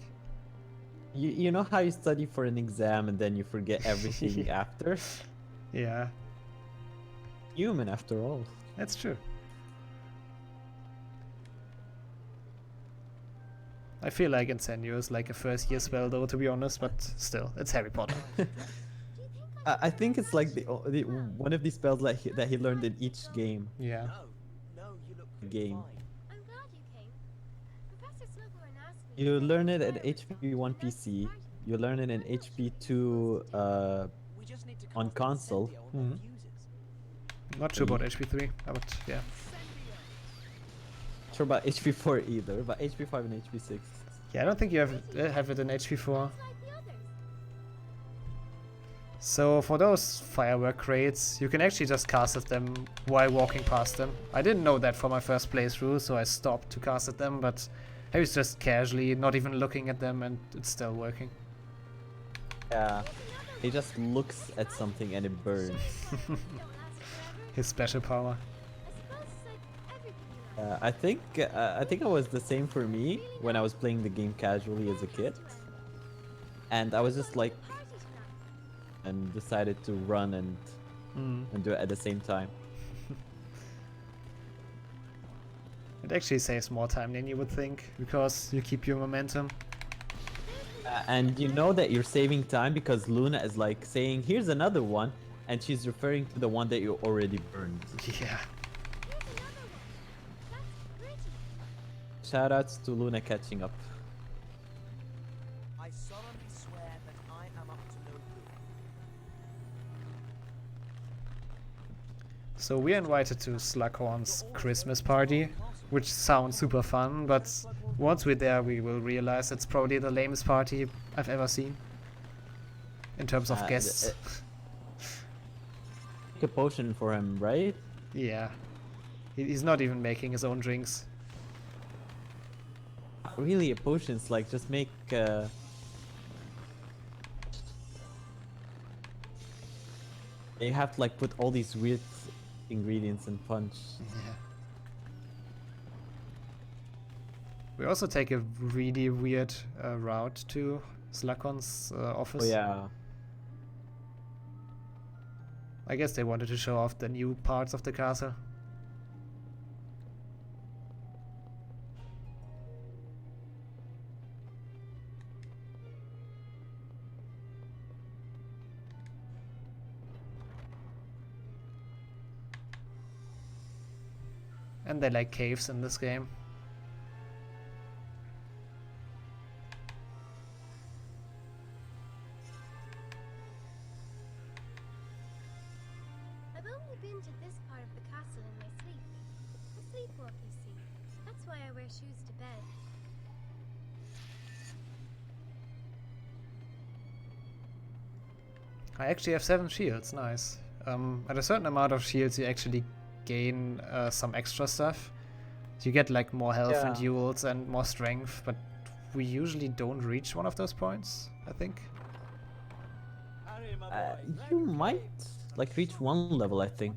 You know how you study for an exam and then you forget everything after? Yeah. Human after all. That's true. I feel like Incendio is like a first year spell though, to be honest, but still, it's Harry Potter. I think it's like the one of these spells that he learned in each game. Yeah. No, you look Game. I'm glad you came. Professor Slughorn asked me. You learn it at HP 1 PC. You learn it in HP 2 on console. Not sure about HP 3, but yeah. Sure about HP 4 either, but HP 5 and HP 6. Yeah, I don't think you have it in HP 4. So for those firework crates, you can actually just cast at them while walking past them. I didn't know that for my first playthrough, so I stopped to cast at them, but I was just casually, not even looking at them, and it's still working. Yeah, he just looks at something and it burns. His special power. I think it was the same for me when I was playing the game casually as a kid, and I was just like, and decided to run and do it at the same time. It actually saves more time than you would think, because you keep your momentum. And you know that you're saving time because Luna is like saying, here's another one, and she's referring to the one that you already burned. Yeah. Shoutouts to Luna catching up. I solemnly swear that I am up to no good. So we're invited to Slughorn's Christmas party, which sounds super fun, but once we're there we will realize it's probably the lamest party I've ever seen. In terms of guests. Make a potion for him, right? Yeah. He's not even making his own drinks. Really, a potion's like just make you have to like put all these weird ingredients and punch. Yeah. We also take a really weird route to Slughorn's office. Oh yeah. I guess they wanted to show off the new parts of the castle. And they like caves in this game. I've only been to this part of the castle in my sleep. I sleepwalk, you see. That's why I wear shoes to bed. I actually have 7 shields, nice. At a certain amount of shields you actually gain some extra stuff. You get like more health and duels and more strength, but we usually don't reach one of those points, I think. You might like reach one level, I think.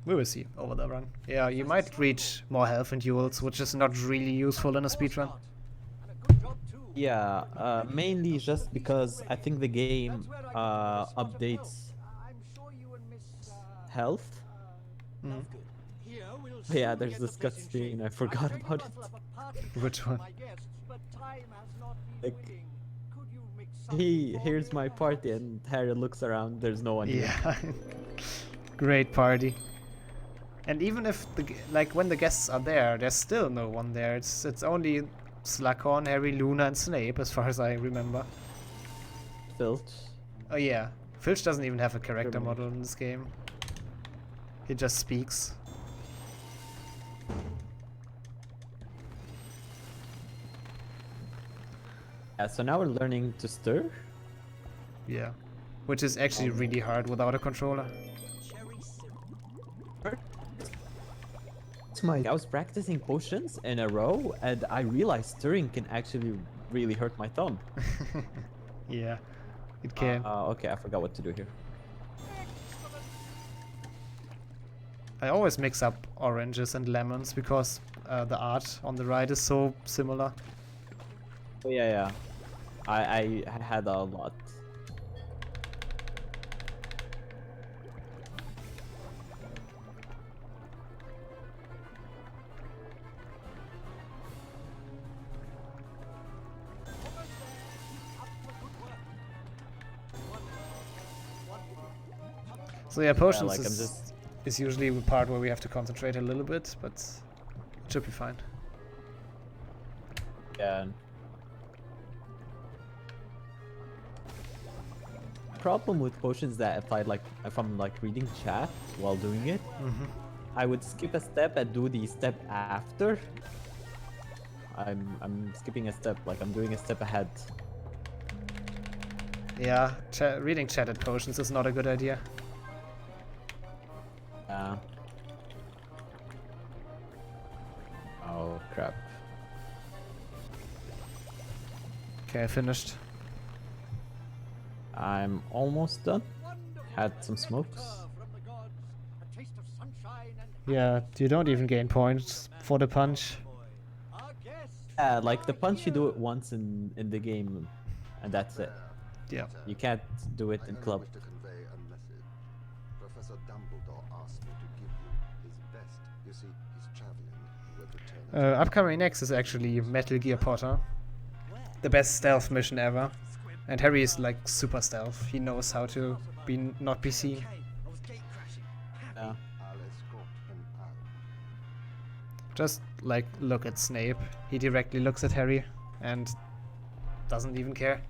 We will see over the run. Yeah, you might reach more health and duels, which is not really useful in a speedrun. Yeah, mainly just because I think the game updates health. Mm. Yeah, there's this cutscene, I forgot about it. Which one? Like, here's my party, and Harry looks around, there's no one here. Yeah. Great party. And even if like when the guests are there, there's still no one there. It's only Slughorn, Harry, Luna, and Snape, as far as I remember. Filch. Oh yeah, Filch doesn't even have a character model in this game. He just speaks. Yeah, so now we're learning to stir. Yeah, which is actually really hard without a controller. I was practicing potions in a row, and I realized stirring can actually really hurt my thumb. Yeah, it can. Okay, I forgot what to do here. I always mix up oranges and lemons because the art on the right is so similar. Oh yeah. I had a lot. So yeah, potions like, I'm just... is usually the part where we have to concentrate a little bit, but it should be fine. Yeah. Problem with potions that if I'm like reading chat while doing it, I would skip a step and do the step after. I'm skipping a step, like I'm doing a step ahead. Yeah, reading chatted potions is not a good idea. Oh crap. Okay, finished. I'm almost done. Had some smokes. Yeah, you don't even gain points for the punch. Yeah, like the punch you do it once in the game, and that's it. Yeah. You can't do it in club. Professor Dumbledore asked me to give you his best. You see, he's traveling. He will return. Upcoming next is actually Metal Gear Potter. The best stealth mission ever. And Harry is like super stealth. He knows how to not be seen. Yeah. Just like look at Snape. He directly looks at Harry and doesn't even care.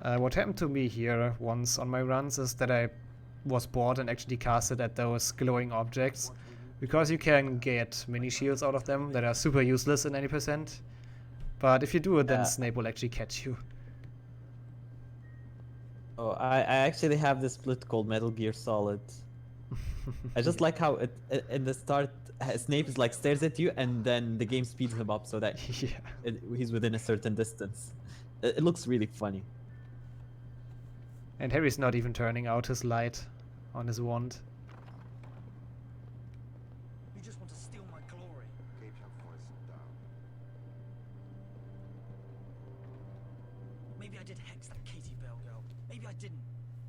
What happened to me here once on my runs is that I was bored and actually casted at those glowing objects. Because you can get mini shields out of them that are super useless in any percent. But if you do it, then Snape will actually catch you. Oh, I actually have this split called Metal Gear Solid. I just like how in the start Snape is like stares at you and then the game speeds him up so that he's within a certain distance. It looks really funny. And Harry's not even turning out his light on his wand. You just want to steal my glory. Keep your voice down. Maybe I did hex that Katie Bell girl. Maybe I didn't.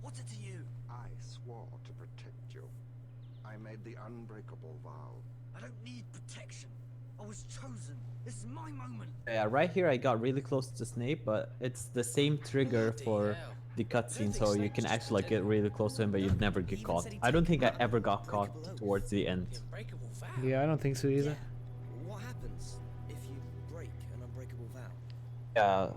What's it to you? I swore to protect you. I made the unbreakable vow. I don't need protection. I was chosen. This is my moment. Yeah, right here I got really close to Snape, but it's the same trigger for the cutscene, so you can actually like get really close to him, but you'd never get caught. I don't think I ever got caught towards the end. Yeah, I don't think so either. What happens if you break an unbreakable vow? Yeah.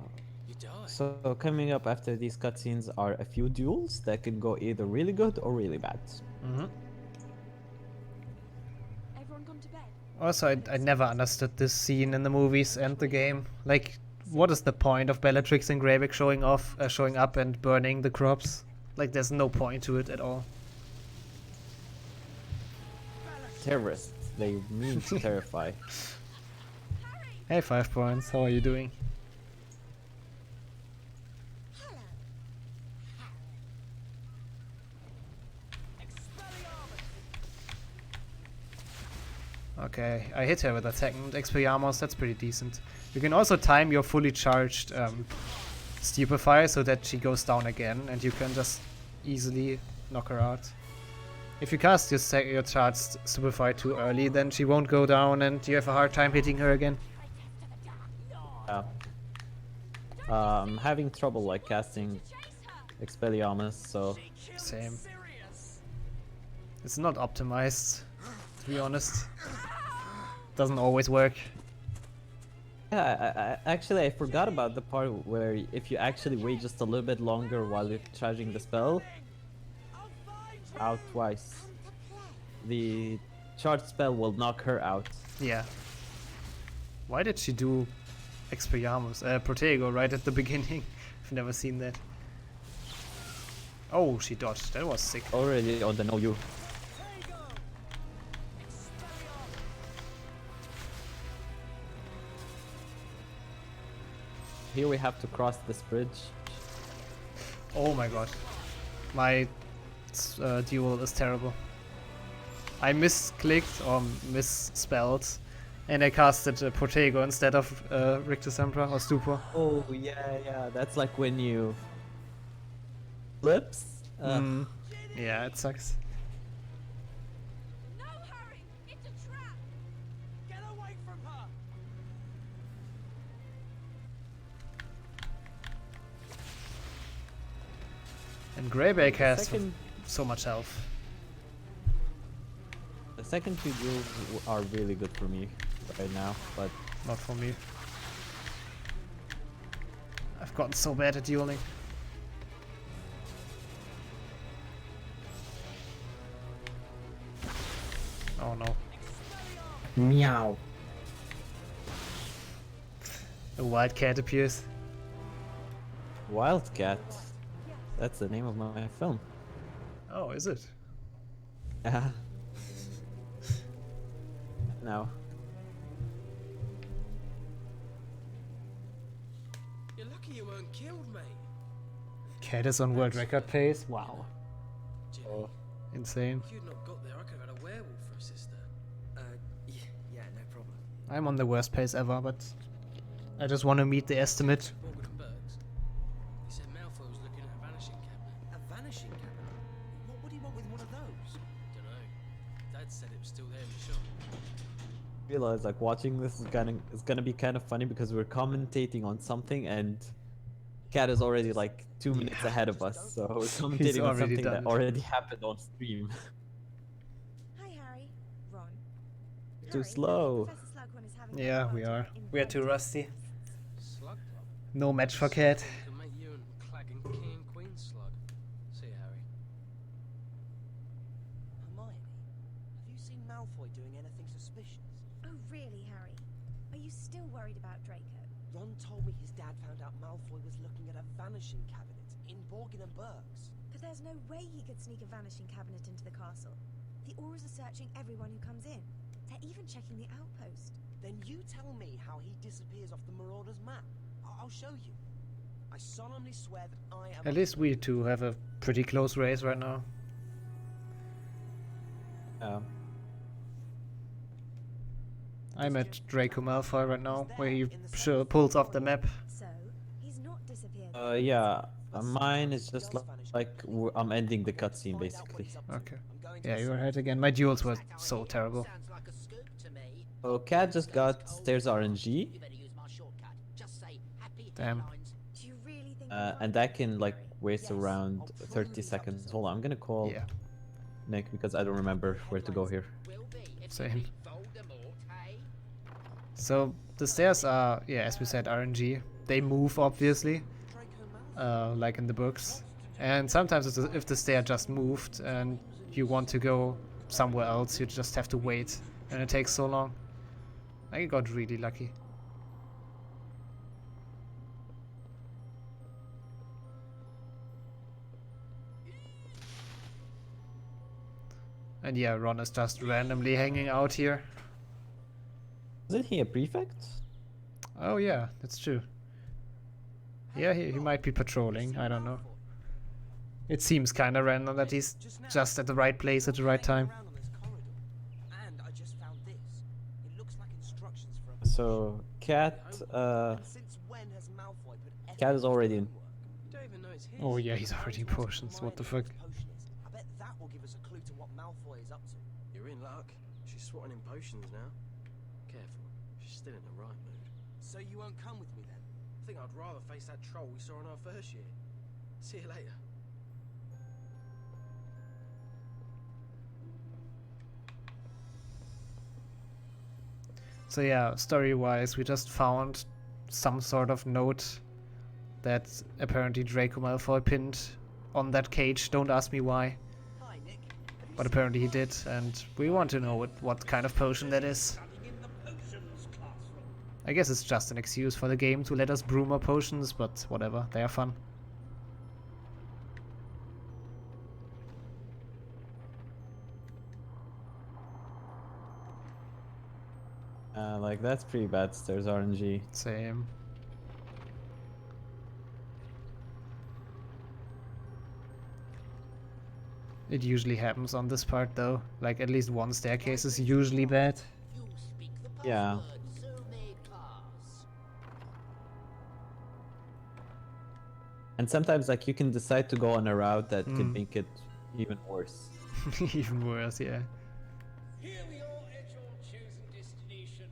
You die. So coming up after these cutscenes are a few duels that can go either really good or really bad. Everyone gone to bed? Also, I never understood this scene in the movies and the game. Like, what is the point of Bellatrix and Greyback showing up and burning the crops? Like, there's no point to it at all. Terrorists. They mean to terrify. Hey, 5 points. How are you doing? Okay, I hit her with a second Expelliarmus, that's pretty decent. You can also time your fully charged Stupefy so that she goes down again and you can just easily knock her out. If you cast your charged Stupefy too early, then she won't go down and you have a hard time hitting her again. Yeah. I'm having trouble like casting Expelliarmus, so... Same. It's not optimized, to be honest. Doesn't always work. Yeah, actually I forgot about the part where if you actually wait just a little bit longer while you're charging the spell, out twice, the charged spell will knock her out. Yeah. Why did she do Expelliarmus, Protego right at the beginning? I've never seen that. Oh, she dodged. That was sick. Already on the no you. Here we have to cross this bridge. Oh my god. My duel is terrible. I misclicked or misspelled and I casted Protego instead of Rictus Sempra or Stupor. Oh yeah, that's like when you flips. Yeah, it sucks. No, hurry! It's a trap! Get away from her! And Greyback has second- so much health. The second two duels are really good for me right now, but not for me. I've gotten so bad at dueling. Oh no. Meow. A wild cat appears. Wildcat. That's the name of my film. Oh, is it? Yeah. No. You're lucky you weren't killed, mate. Cat is on world record pace. Wow. Jimmy, Insane. if you'd not got there, I could have had a werewolf for a sister. Yeah, no problem. I'm on the worst pace ever, but I just want to meet the estimate. Morgan and Burks. He said Malfoy was looking at a vanishing cabinet. A vanishing cabinet? What would he want with one of those? Dunno. Dad said it was still there in the shop. Realize like watching this is gonna be kind of funny because we're commentating on something and Cat is already like 2 minutes ahead of us, so we're commentating on already something done that it. already happened on stream. Hi, Harry. Ron. Too Harry, slow. Professor Slughorn is having Yeah, a we are. party in We are too Brighton. rusty. Slug Club. No match for Cat. Can make you and Clag and King and Queen slug. See you, Harry. Hermione, have you seen Malfoy doing anything suspicious? Oh, really, Harry? Are you still worried about Draco? Ron told me his dad found out Malfoy was looking at a vanishing cabinet in Borgin and Burke's. But there's no way he could sneak a vanishing cabinet into the castle. The Aurors are searching everyone who comes in. They're even checking the outpost. Then you tell me how he disappears off the Marauder's map. I'll show you. I solemnly swear that I am... At least we two have a pretty close race right now. I'm at Draco Malfoy right now, where he pulls off the map. So, he's not disappeared. Yeah. Mine is just I'm ending the cutscene basically. Okay. Yeah, you're ahead again. My duels were so terrible. So Cat just got stairs RNG. Damn. Do you really think And that can like waste around 30 seconds. Hold on, I'm gonna call Nick because I don't remember where to go here. Same. So the stairs are, yeah, as we said, RNG. They move obviously, like in the books. And sometimes if the stair just moved and you want to go somewhere else, you just have to wait, and it takes so long. I got really lucky. And yeah, Ron is just randomly hanging out here. Isn't he a prefect? Oh yeah, that's true. Yeah, he might be patrolling, I don't know. It seems kinda random that he's just at the right place at the right time. And I just found this. It looks like instructions for a... So Cat Since when has Malfoy put Cat is already in. Don't even know it's his. Oh yeah, he's already in potions, what the fuck. I bet that will give us a clue to what Malfoy is up to. You're in luck. She's swatting in potions now. Careful. She's still in the right mood. So you won't come with me then? I think I'd rather face that troll we saw in our first year. See you later. So yeah, story-wise, we just found some sort of note that apparently Draco Malfoy pinned on that cage. Don't ask me why. But apparently he did, and we want to know what kind of potion that is. I guess it's just an excuse for the game to let us brew more potions, but whatever, they are fun. Like that's pretty bad stairs RNG. Same. It usually happens on this part though. Like at least one staircase is usually bad. Yeah. And sometimes like you can decide to go on a route that could make it even worse. Even worse, yeah. Here we are at your chosen destination.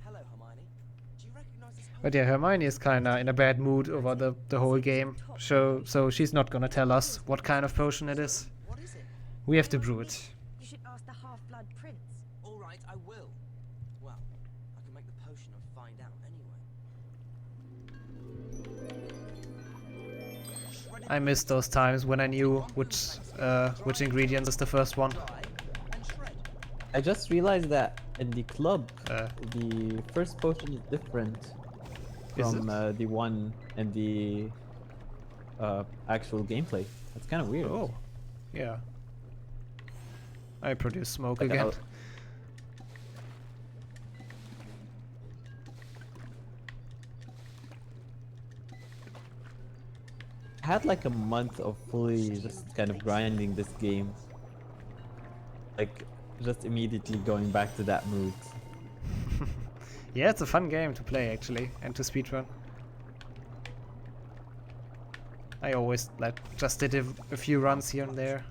Hello, Hermione. Do you recognize But yeah, Hermione is kinda in a bad mood over the whole game. So she's not gonna tell us what kind of potion it is. We have to brew it. You should ask the Half-Blood Prince. All right, I will. Well, I can make the potion and find out anyway. I miss those times when I knew which ingredients is the first one. I just realized that in the club, the first potion is different from the one in the actual gameplay. That's kind of weird. Oh, yeah. I produce smoke Like, again. I had like a month of fully just kind of grinding this game. Like, just immediately going back to that mood. Yeah, it's a fun game to play actually, and to speedrun. I always like just did a few runs here and there.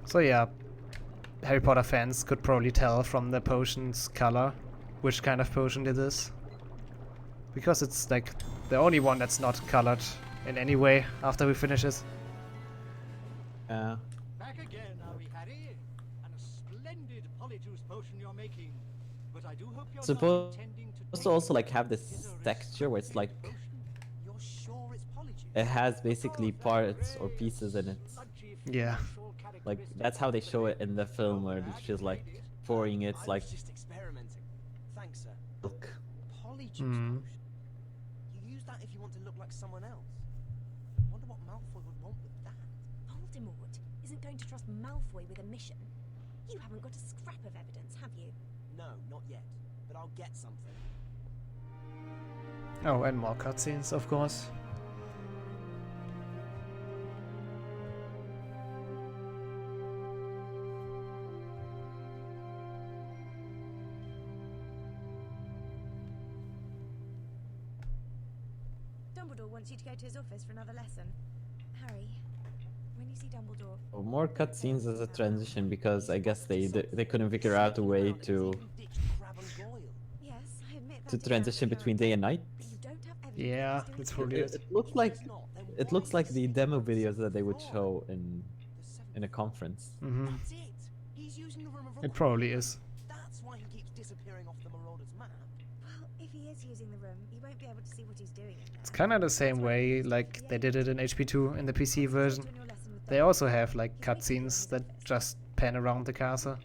So yeah, Harry Potter fans could probably tell from the potion's color which kind of potion it is. Because it's like the only one that's not colored in any way after we finish it. Back again, are we, Harry? And a splendid polyjuice potion you're making. But I do hope you're Supposed to also like have this texture where it's like it has basically parts or pieces in it. Yeah. Like that's how they show it in the film where she's like pouring it like just experimenting. Thanks, sir. milk. Polyjuice Mm. potion. You use that if you want to look like someone else. Wonder what Malfoy would want with that. Voldemort isn't going to trust Malfoy with a mission. You haven't got a scrap of evidence, have you? No, not yet. But I'll get something. Oh, and more cutscenes, of course. Dumbledore wants you to go to his office for another lesson. Harry, when you see Dumbledore... Oh, more cutscenes as a transition because I guess they couldn't figure out a way to Yes, I admit to transition between day and night. Yeah, it's probably it. It looks like the demo videos that they would show in a conference. Mm-hmm. That's it. He's using the room of It probably is. That's why he keeps disappearing off the Marauders map. Well, if he is using the room, he won't be able to see what he's doing in there. It's kind of the same way like they did it in HP2 in the PC version. They also have like cutscenes that just pan around the castle.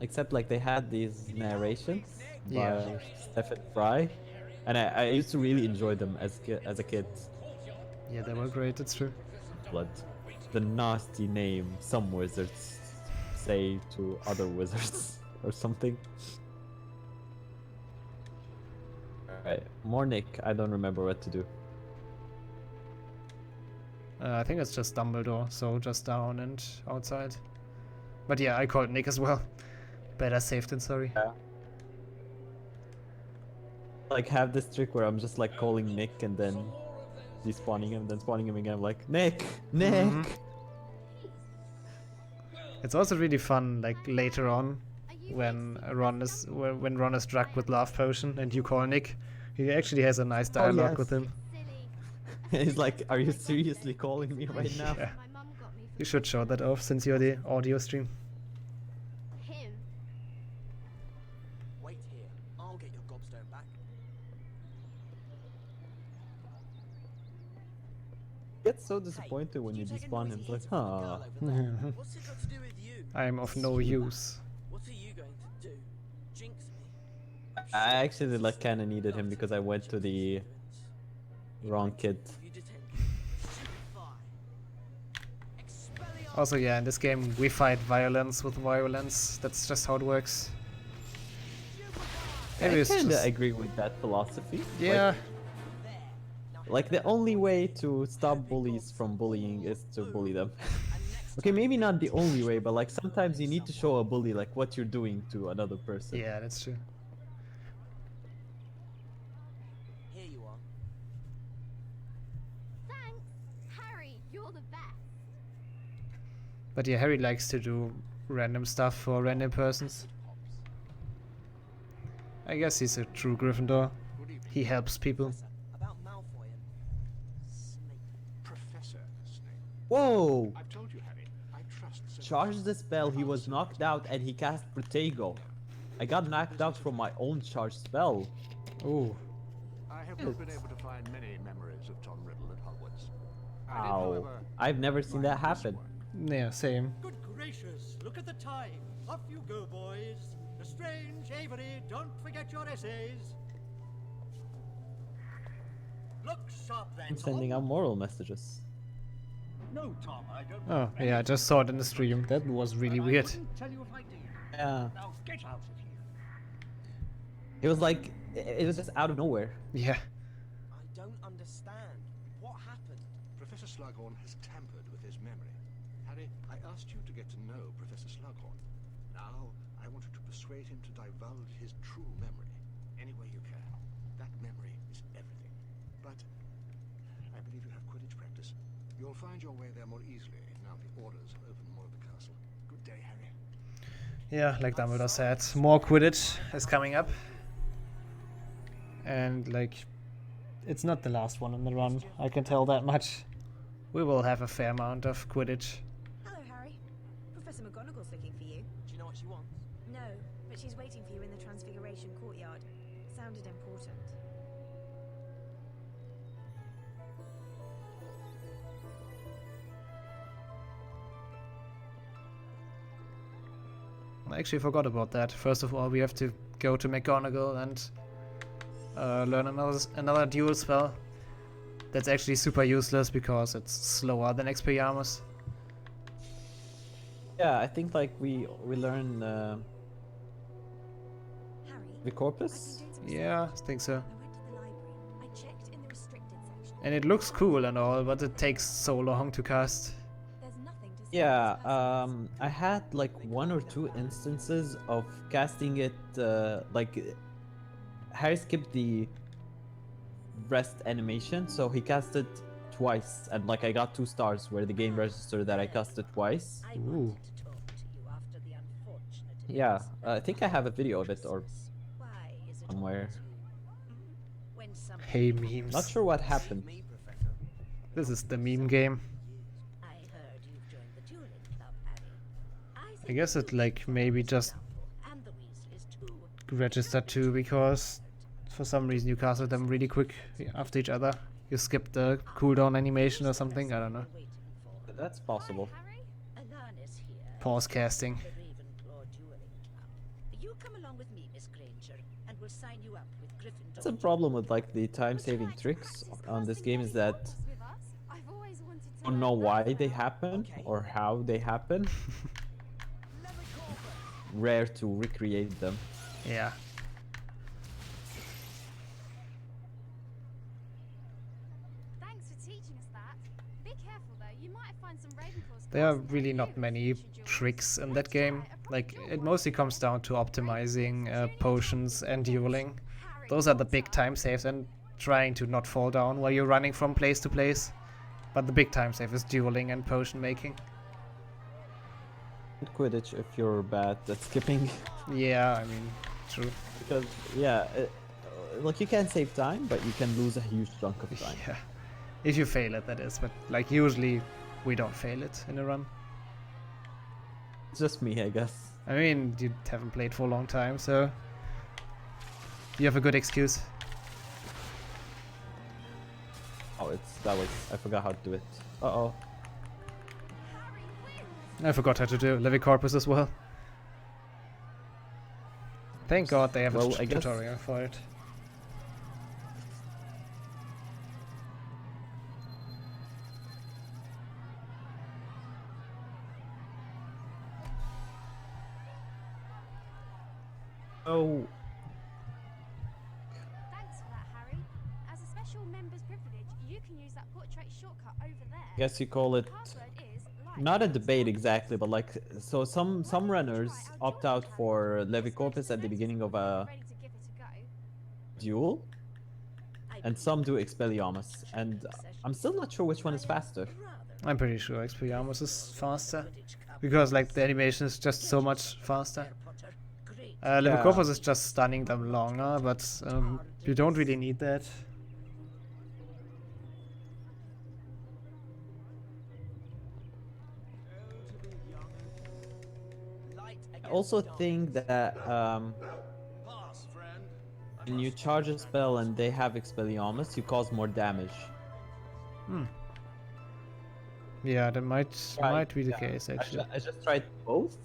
Except like they had these narrations Yeah. by Stephen Fry, and I used to really enjoy them as a kid. Yeah, they were great, it's true. Blood, the nasty name some wizards say to other wizards or something. Alright, more Nick. I don't remember what to do. I think it's just Dumbledore, so just down and outside. But yeah, I called Nick as well. Better safe than sorry. Yeah. Like have this trick where I'm just like calling Nick and then despawning him, then spawning him again. I'm like Nick. Mhm. It's also really fun, like later on, when Ron is drugged with love potion and you call Nick. He actually has a nice dialogue yes. with him. He's like, "Are you seriously calling me right now?" Yeah. You should show that off since you're the audio stream. Wait here. I'll get your gobstone back. Gets so disappointed when you despawn him. It's like, huh. What's it got to do with you? I am of no use. What are you going to do? Jinx me? I actually like kind of needed him because I went to the wrong kid. Also, yeah, in this game we fight violence with violence. That's just how it works. Maybe I it's kind of just... agree with that philosophy. Yeah. Like the only way to stop bullies from bullying is to bully them. Okay, maybe not the only way, but like sometimes you need to show a bully like what you're doing to another person. Yeah, that's true. Here you are. Thanks, Harry. You're the best. But yeah, Harry likes to do random stuff for random persons. I guess he's a true Gryffindor. He helps people. About Malfoy and Snape. Professor Snape. Whoa! I've told you, Harry. I trust Sir Charged the spell, he was knocked out and he cast Protego. I got knocked out from my own charged spell. Ooh. I have not been able to find many memories of Tom Riddle at Hogwarts. Ow. I've never seen that happen. Yeah, same. Good gracious, look at the time. Off you go, boys. Lestrange, Avery, don't forget your essays. Look sharp then, I'm sending out moral messages. No, Tom, I don't. Oh, yeah, I just saw it in the stream. That was really weird. Tell you if I did. Yeah. Now get out of here. It was like, it was just out of nowhere. Yeah. I don't understand. What happened? Professor Slughorn has tampered with his memory. Harry, I asked you to get to know Professor Slughorn. Now, I want you to persuade him to divulge his true memory. Any way you can. That memory is everything. But I believe you have Quidditch practice. You'll find your way there more easily now the orders have opened more of the castle. Good day, Harry. Yeah, like Dumbledore said, more Quidditch is coming up. And like, it's not the last one in the run, I can tell that much. We will have a fair amount of Quidditch. Hello, Harry. Professor McGonagall's looking for you. Do you know what she wants? No, but she's waiting for you in the Transfiguration courtyard. Sounded important. I actually forgot about that. First of all, we have to go to McGonagall and learn another duel spell. That's actually super useless because it's slower than Expelliarmus. Yeah, I think like we learn the corpus. Yeah, I think so. I checked in the restricted section. And it looks cool and all, but it takes so long to cast. There's nothing to Yeah, I had like 1 or 2 instances of casting it, like Harry skipped the rest animation, so he cast it twice, and like I got 2 stars where the game registered that I cast it twice. Ooh. Yeah, I think I have a video of it or somewhere. Hey, memes. Not sure what happened. This is the meme game. I guess it like maybe just registered 2 because for some reason you casted them really quick after each other. You skipped the cooldown animation or something, I don't know. That's possible. Pause casting. You come along with me, Miss Granger, and we'll sign you up with Gryffindor. That's a problem with like the time-saving tricks on this game is that I don't know why they happen or how they happen. Rare to recreate them. Yeah. Thanks for teaching us that. Be careful though, you might find some Ravenclaws. There are really not many tricks in that game. Like, it mostly comes down to optimizing potions and dueling. Those are the big time saves, and trying to not fall down while you're running from place to place. But the big time save is dueling and potion making. Quidditch if you're bad at skipping. Yeah, I mean, true. Because, yeah, like you can save time, but you can lose a huge chunk of time. Yeah. If you fail it, that is. But, like, usually we don't fail it in a run. It's just me, I guess. I mean, you haven't played for a long time, so you have a good excuse. Oh, I forgot how to do it. Uh-oh. I forgot how to do Levicorpus as well. Thank God they have a tutorial for it. Oh. Thanks for that, Harry. As a special member's privilege, you can use that portrait shortcut over there. Guess you call it Password is not a debate exactly, but like, so some runners opt out for Levicorpus at the beginning of a duel, and some do Expelliarmus, and I'm still not sure which one is faster. I'm pretty sure Expelliarmus is faster. Because like the animation is just so much faster. Levicorpus is just stunning them longer, but you don't really need that. I also think that when you charge a spell and they have Expelliarmus, you cause more damage. Yeah, that might be the case actually. I just tried both.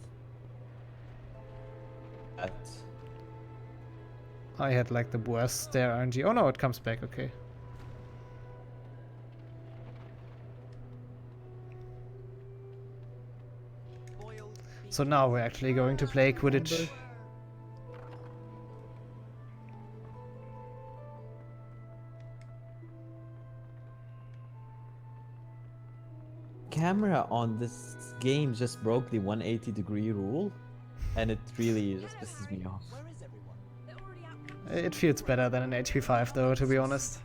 I had like the worst there RNG. Oh no, it comes back, okay. So now we're actually going to play Quidditch. Camera on this game just broke the 180-degree rule, and it really just pisses me off. It feels better than an HP5 though, to be honest.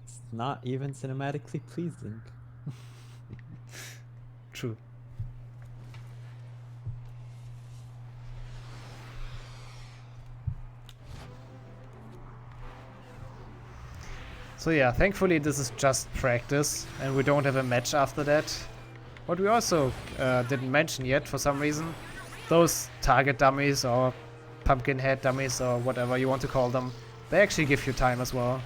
It's not even cinematically pleasing. True. So yeah, thankfully this is just practice and we don't have a match after that. What we also didn't mention yet for some reason, those target dummies or pumpkin head dummies or whatever you want to call them, they actually give you time as well.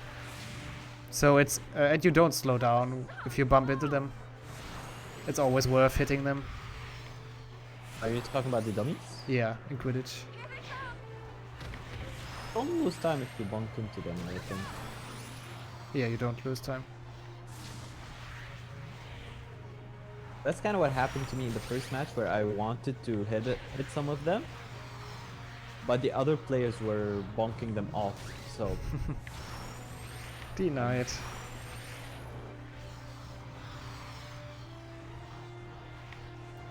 So it's and you don't slow down if you bump into them. It's always worth hitting them. Are you talking about the dummies? Yeah, in Quidditch. Don't lose time if you bump into them, I think. Yeah, you don't lose time. That's kind of what happened to me in the first match, where I wanted to hit some of them, but the other players were bonking them off, so... Denied.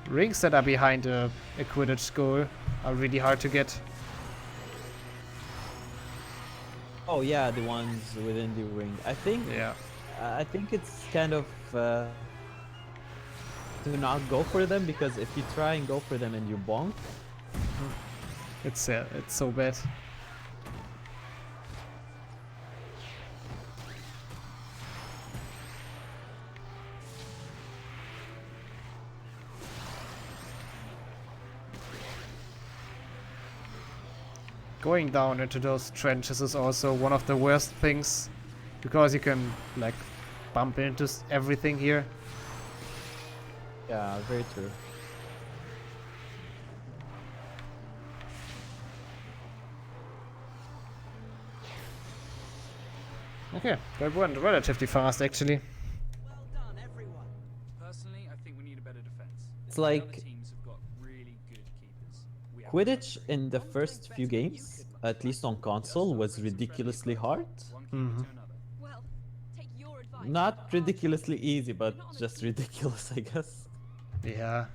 Rings that are behind a Quidditch goal are really hard to get. Oh yeah, the ones within the ring. I think it's kind of to not go for them, because if you try and go for them and you bonk, it's so bad. Going down into those trenches is also one of the worst things, because you can like bump into everything here. Yeah, very true. Okay, that went relatively fast actually. Personally, I think we need a better defense. It's like Other teams have got really good keepers. We have Quidditch in the first few games, at least on console, was ridiculously hard. Well, take your advice. Not ridiculously easy, but just ridiculous, I guess. Yeah,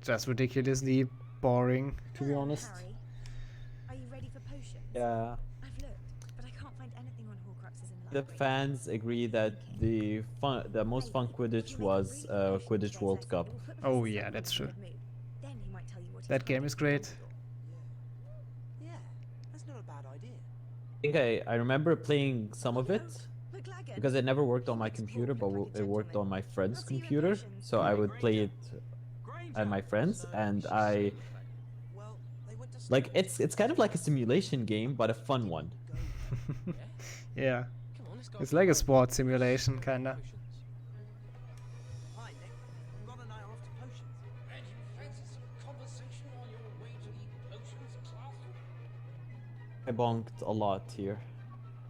just ridiculously boring, to be honest. Harry, are you ready for potions? Yeah. I've looked, but I can't find anything on Horcruxes in The fans agree that the most fun Quidditch was Quidditch World Cup. Oh yeah, that's true. Then he might tell you what That game is great. Yeah, that's not a bad idea. I think I remember playing some of it, because it never worked on my computer, but it worked on my friend's computer, so I would play it at my friend's, and like it's kind of like a simulation game, but a fun one. Yeah, it's like a sports simulation kinda. Hi, Nick. Ron and I are off to potions. And you fancy some conversation on your way to the potions class? I bonked a lot here.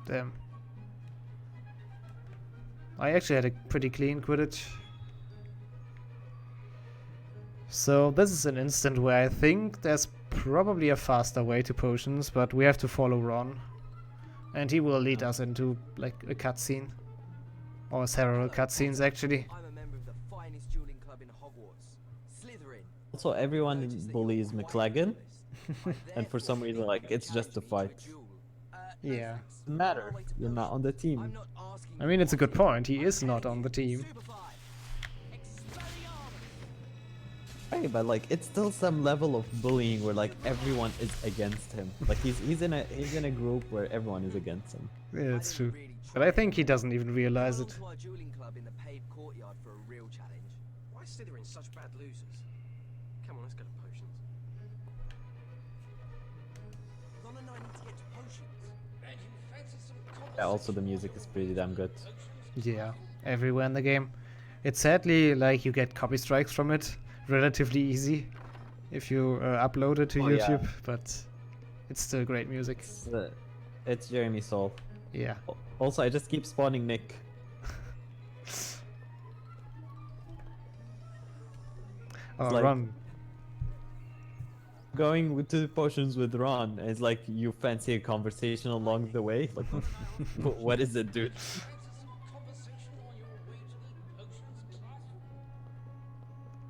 Damn. I actually had a pretty clean Quidditch. So this is an instant where I think there's probably a faster way to potions, but we have to follow Ron. And he will lead us into like a cutscene. Or several cutscenes actually. I'm a member of the club in Hogwarts. Slytherin. Also, everyone bullies McLagan, and for some reason, like, it's just a fight. Yeah. Doesn't matter. You're not on the team. I mean, it's a good point. He is not on the team. Right, but like, it's still some level of bullying where like everyone is against him. Like he's in a group where everyone is against him. Yeah, it's true. But I think he doesn't even realize it. To our dueling club in the paved courtyard for a real challenge. Why is Slytherin such bad losers? Come on, let's go to potions. Ron and I need to get to potions. And you fancy some Yeah, also the music is pretty damn good. Yeah, everywhere in the game. It's sadly like you get copy strikes from it relatively easy if you upload it to YouTube, yeah. but it's still great music. It's Jeremy Soule. Yeah. Also, I just keep spawning Nick. Oh, like, Ron. Going to potions with Ron is like you fancy a conversation along the way. Like, what is it, dude?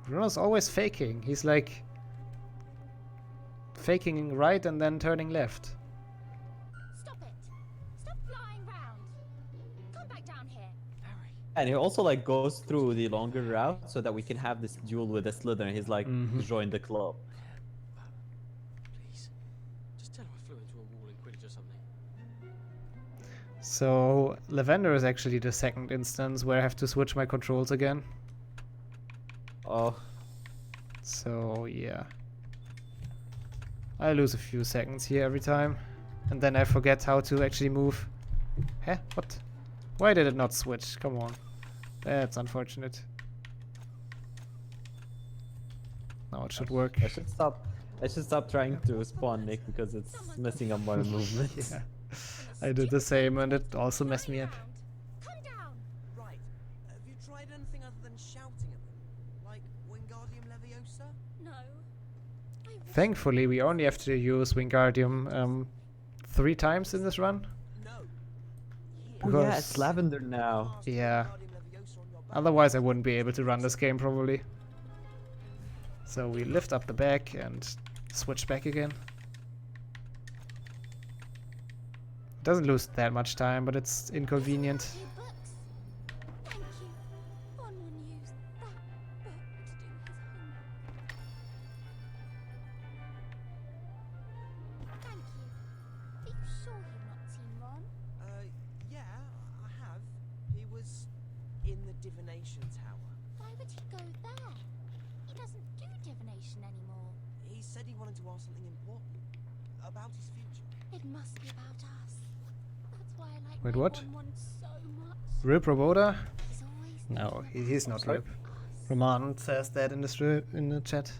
Ron's always faking. He's like faking right and then turning left. Stop it! Stop flying round! Come back down here! And he also like goes through the longer route so that we can have this duel with a Slytherin. He's like, join the club. Please, just tell him I flew into a wall in Quidditch or something. So Lavender is actually the second instance where I have to switch my controls again. Oh. So yeah. I lose a few seconds here every time. And then I forget how to actually move. Huh? What? Why did it not switch? Come on. That's unfortunate. Now it should work. I should stop trying to spawn Nick because it's messing up my movement. Yeah. I did the same and it also messed me up. Right. Have you tried anything other than shouting at them? Like Wingardium Leviosa? No. Thankfully, we only have to use Wingardium 3 times in this run. Oh yeah, it's Lavender now. Yeah. Otherwise, I wouldn't be able to run this game probably. So we lift up the back and switch back again. Doesn't lose that much time, but it's inconvenient. Thank you. Ron will use that book to do his homework. Thank you. Are you sure you've not seen Ron? Yeah, I have. He was in the divination tower. Why would he go there? He doesn't do divination anymore. He said he wanted to ask something important about his future. It must be about us. That's why I like Wait, my what? Ron so much. Rip Roboda? He's always No, he's not Sorry? Rip. Roman says that in the chat.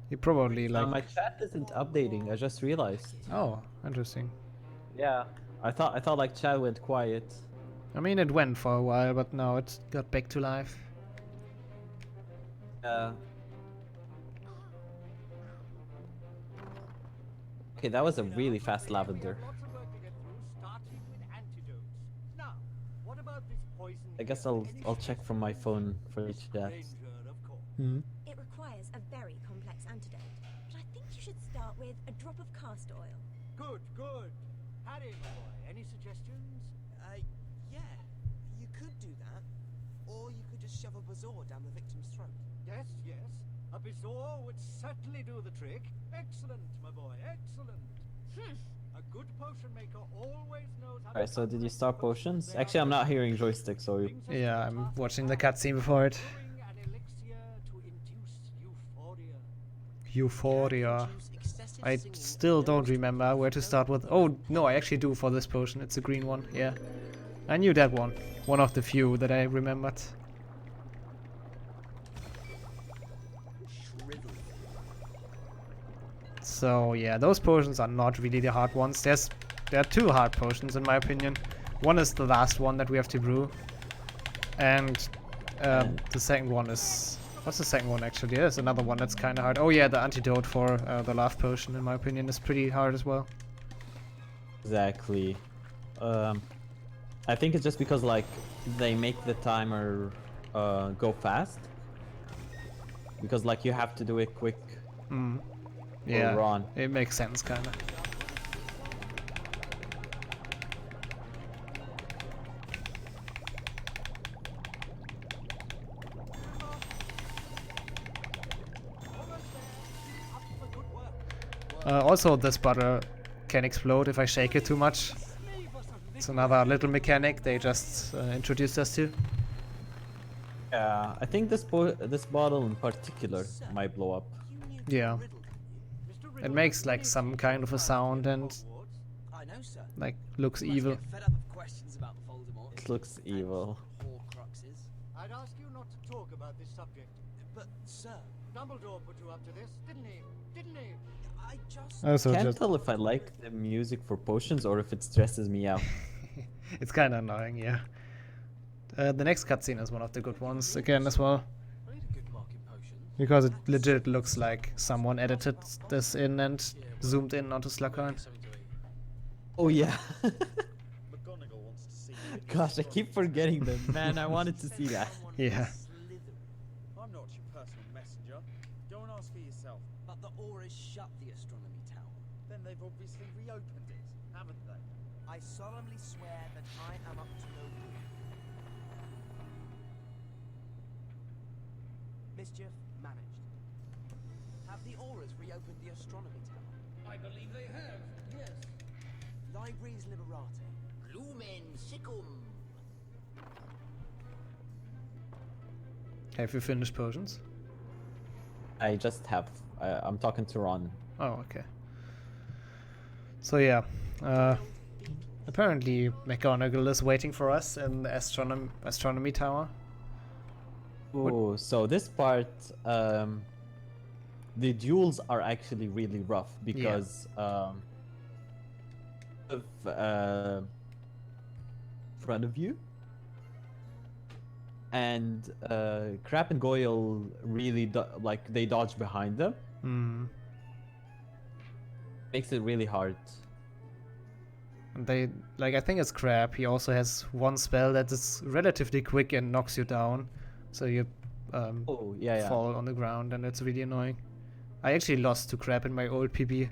He probably like. My chat isn't updating. I just realized. Oh, interesting. Yeah, I thought like chat went quiet. I mean, it went for a while, but now it got back to life. Okay, that was a really fast Lavender. I guess I'll check from my phone for the chat. It requires a very complex antidote, but I think you should start with a drop of castor oil. Good, good. Harry, my boy, any suggestions? Yeah, you could do that. Or you could just shove a bazaar down the victim's throat. Yes, yes. A bazaar would certainly do the trick. Excellent, my boy, excellent. A good potion maker always knows how Alright, so did you start potions? Actually, I'm not hearing joystick, so... Yeah, I'm watching the cutscene before it. Euphoria. I still don't remember where to start with. Oh, no, I actually do for this potion. It's a green one, yeah. I knew that one. One of the few that I remembered. So, yeah, those potions are not really the hard ones. There are 2 hard potions, in my opinion. One is the last one that we have to brew. And the second one is... What's the second one, actually? There's another one that's kind of hard. Oh, yeah, the antidote for the love potion, in my opinion, is pretty hard as well. Exactly. I think it's just because, like, they make the timer go fast. Because like you have to do it quick. Yeah, run. it makes sense kinda. Also, this butter can explode if I shake it too much. It's another little mechanic they just introduced us to. Yeah, I think this bottle in particular might blow up. Yeah. It makes like some kind of a sound and I know, sir. like looks evil. Fed up of questions about Voldemort. It looks evil. Horcruxes. I'd ask you not to talk about this subject. But, sir, Dumbledore put you up to this, didn't he? Didn't he? I just... Also Can't just tell if I like the music for potions or if it stresses me out. it's kind of annoying, yeah. The next cutscene is one of the good ones again as well. Because it legit looks like someone edited this in and zoomed in onto Slughorn. Oh yeah. Gosh, I keep forgetting them. Man, I wanted to see that. Yeah. I'm not your personal messenger. Go and ask for yourself. But the Aura's shut the astronomy tower. Then they've obviously reopened it, haven't they? I solemnly swear that I am up to no good. Mischief managed. Have the Auras reopened the astronomy tower? I believe they have, yes. Libraries Liberate. Lumen Siccum. Have you finished potions? I just have. I'm talking to Ron. Oh, okay. So yeah, apparently McGonagall is waiting for us in the astronomy tower. Oh, so this part, the duels are actually really rough because front of you, and Crab and Goyle really like they dodge behind them. Makes it really hard. And they like I think it's Crab. He also has one spell that is relatively quick and knocks you down, so you fall on the ground, and it's really annoying. I actually lost to Crab in my old PB.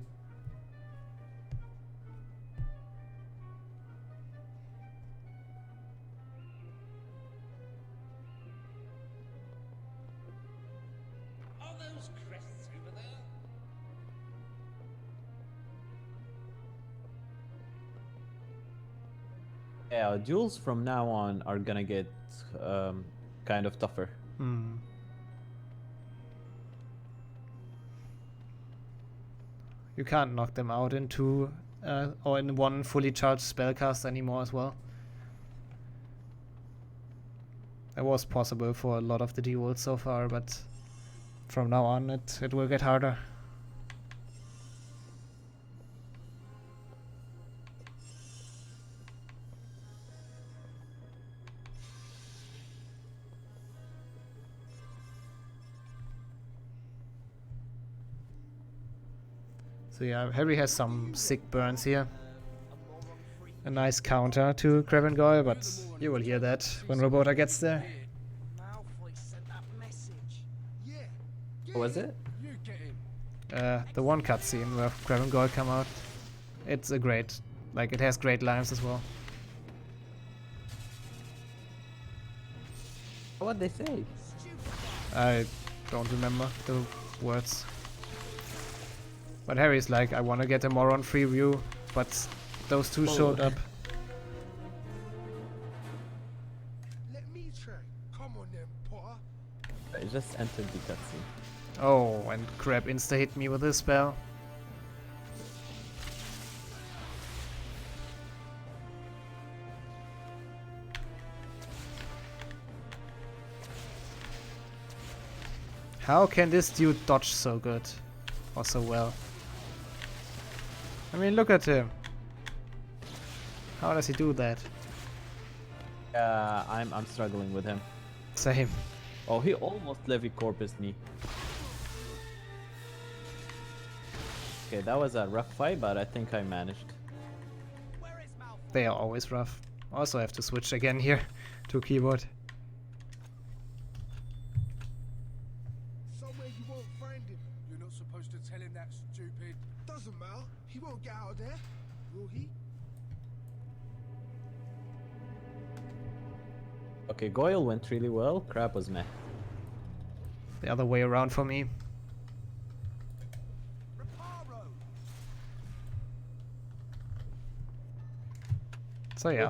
Are those crests over there? Yeah, duels from now on are gonna get kind of tougher. You can't knock them out in two or in one fully charged spellcast anymore as well. That was possible for a lot of the duels so far, but from now on it will get harder. So yeah, Harry has some sick burns here. A nice counter to Crab and Goyle, but you will hear that when Robota gets there. What was it? The one cutscene where Crab and Goyle come out. It's a great, like it has great lines as well. What'd they say? I don't remember the words. But Harry's like, I want to get a Moron free view, but those two showed up. Let me try. Come on then, Potter. I just entered the cutscene. Oh, and Crab insta-hit me with his spell. How can this dude dodge so good? Or so well? I mean, look at him. How does he do that? I'm struggling with him. Same. Oh, he almost Levi Corpus me. Okay, that was a rough fight, but I think I managed. They are always rough. Also have to switch again here to keyboard. won't get out of there, will he? Okay, Goyle went really well. Crab was meh. The other way around for me. So yeah.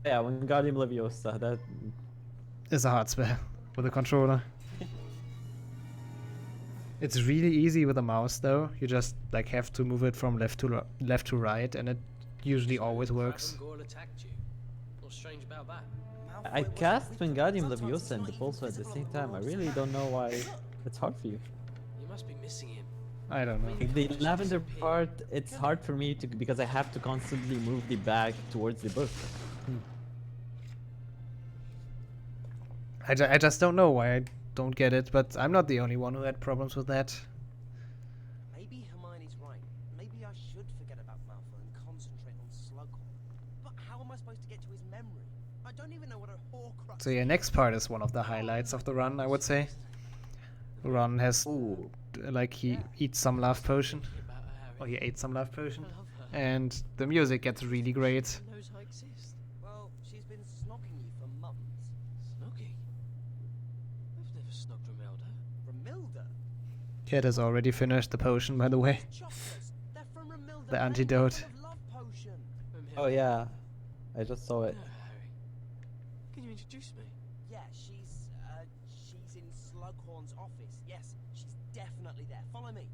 Yeah, Wingardium Leviosa, that Is a hard spell with a controller. It's really easy with a mouse though. You just like have to move it from left to right, and it usually always works. Goyle attacked you. What's strange about that? I cast Wingardium Leviosa and Depulso at the same time. I really don't know why it's hard for you. You must be missing him. I don't know. The lavender part, it's hard for me to because I have to constantly move the bag towards the book. I just don't know why I don't get it, but I'm not the only one who had problems with that. Maybe Hermione's right. Maybe I should forget about Malfoy and concentrate on Slughorn. But how am I supposed to get to his memory? I don't even know what a Horcrux. So yeah, next part is one of the highlights of the run, I would say. Ron has like he eats some love potion, or he ate some love potion, and the music gets really great. Knows I exist. Well, she's been snogging you for months. Snogging? I've never snogged Romilda. Romilda? Cat has already finished the potion, by the way. They're from Romilda. The antidote. Love potion. Oh yeah, I just saw it. Can you introduce me? Yeah, she's in Slughorn's office. Yes, she's definitely there. Follow me.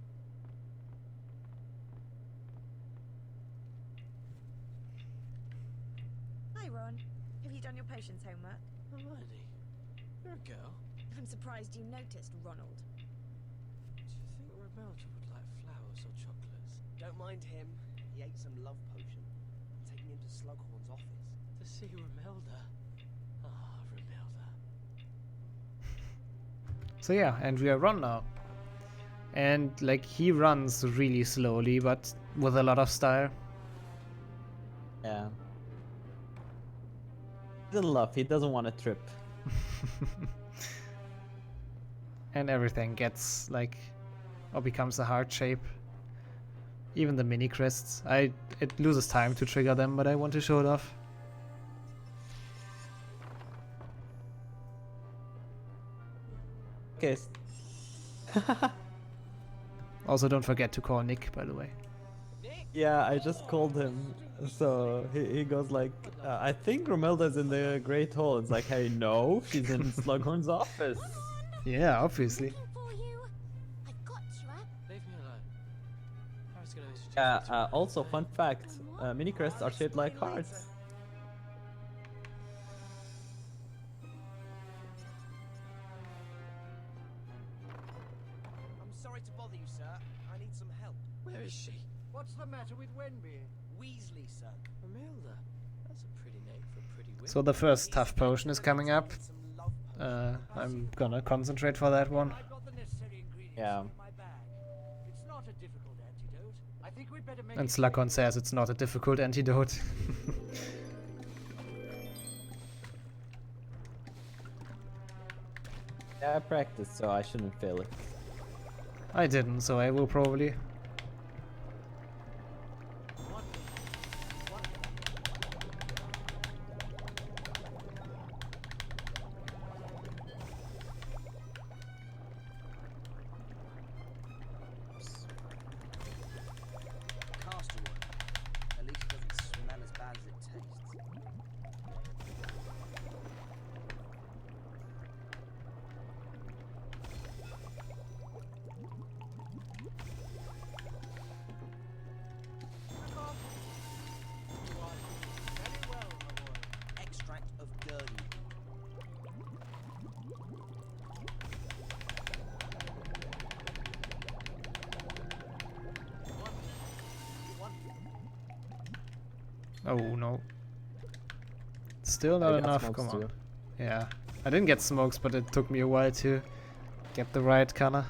Hi, Ron. Have you done your potions homework? Hermione, you're a girl. I'm surprised you noticed, Ronald. Do you think Romilda would like flowers or chocolates? Don't mind him. He ate some love potion. I'm taking him to Slughorn's office. To see Romilda? Ah, Romilda. So yeah, and we are Ron now. And like he runs really slowly, but with a lot of style. Yeah. He's in love, he doesn't want to trip. And everything gets like, or becomes a heart shape. Even the mini crests. It loses time to trigger them, but I want to show it off. Okay. Also, don't forget to call Nick, by the way. Yeah, I just called him. So he goes like, I think Romilda's in the Great Hall. It's like, hey, no, she's in Slughorn's office. Yeah, obviously. Leave me alone. Harry's gonna introduce Yeah, also, fun fact, mini crests are shaped like hearts. I'm sorry to bother you, sir. I need some help. Where is she? What's the matter with Wenby? Weasley, sir. Romilda. That's a pretty name for a pretty witch. So the first tough potion is coming up. I'm gonna concentrate for that one. Yeah. It's not a difficult antidote. I think we'd better make And Slughorn says it's not a difficult antidote. Yeah, I practiced, so I shouldn't fail it. I didn't, so I will probably. Castor one. At least it doesn't smell as bad as it tastes. Extract of Gurdy. Oh no. Still not I got enough, smokes come on. too. Yeah. I didn't get smokes, but it took me a while to get the right color.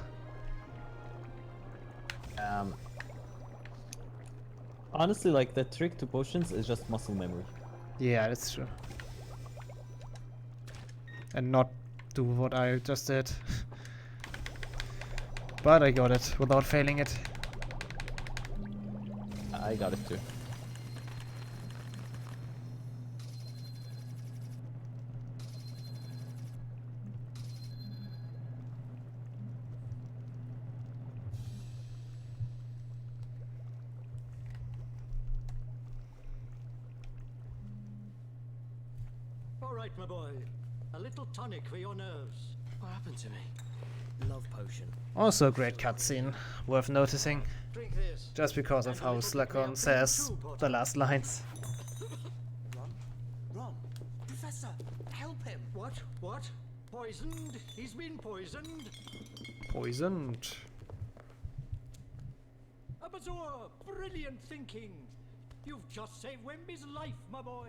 Honestly, like, the trick to potions is just muscle memory. Yeah, that's true. And not do what I just did. But I got it without failing it. I got it too. All right, my boy. A little tonic for your nerves. What happened to me? Love potion. Also a great cutscene, worth noticing. Drink this. Just because of how Slughorn says the last lines. Ron, Professor, help him. What? What? Poisoned? He's been poisoned? Poisoned. Abazor, brilliant thinking. You've just saved Wemby's life, my boy.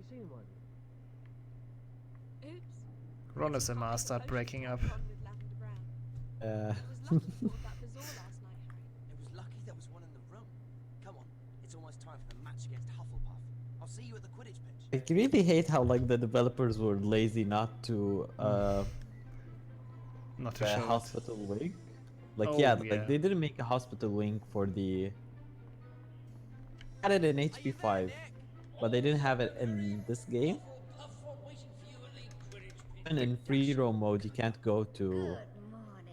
Seen one? Oops. Ron is a master at breaking up. It was lucky there was one in the room. Come on, it's almost time for the match against Hufflepuff. I'll see you at the Quidditch pitch. I really hate how like the developers were lazy not to not to the show hospital wing. Like Oh, yeah, yeah. like they didn't make a hospital wing for the. Had it in HP5, but they didn't have it in this game. And in free roam mode, you can't go to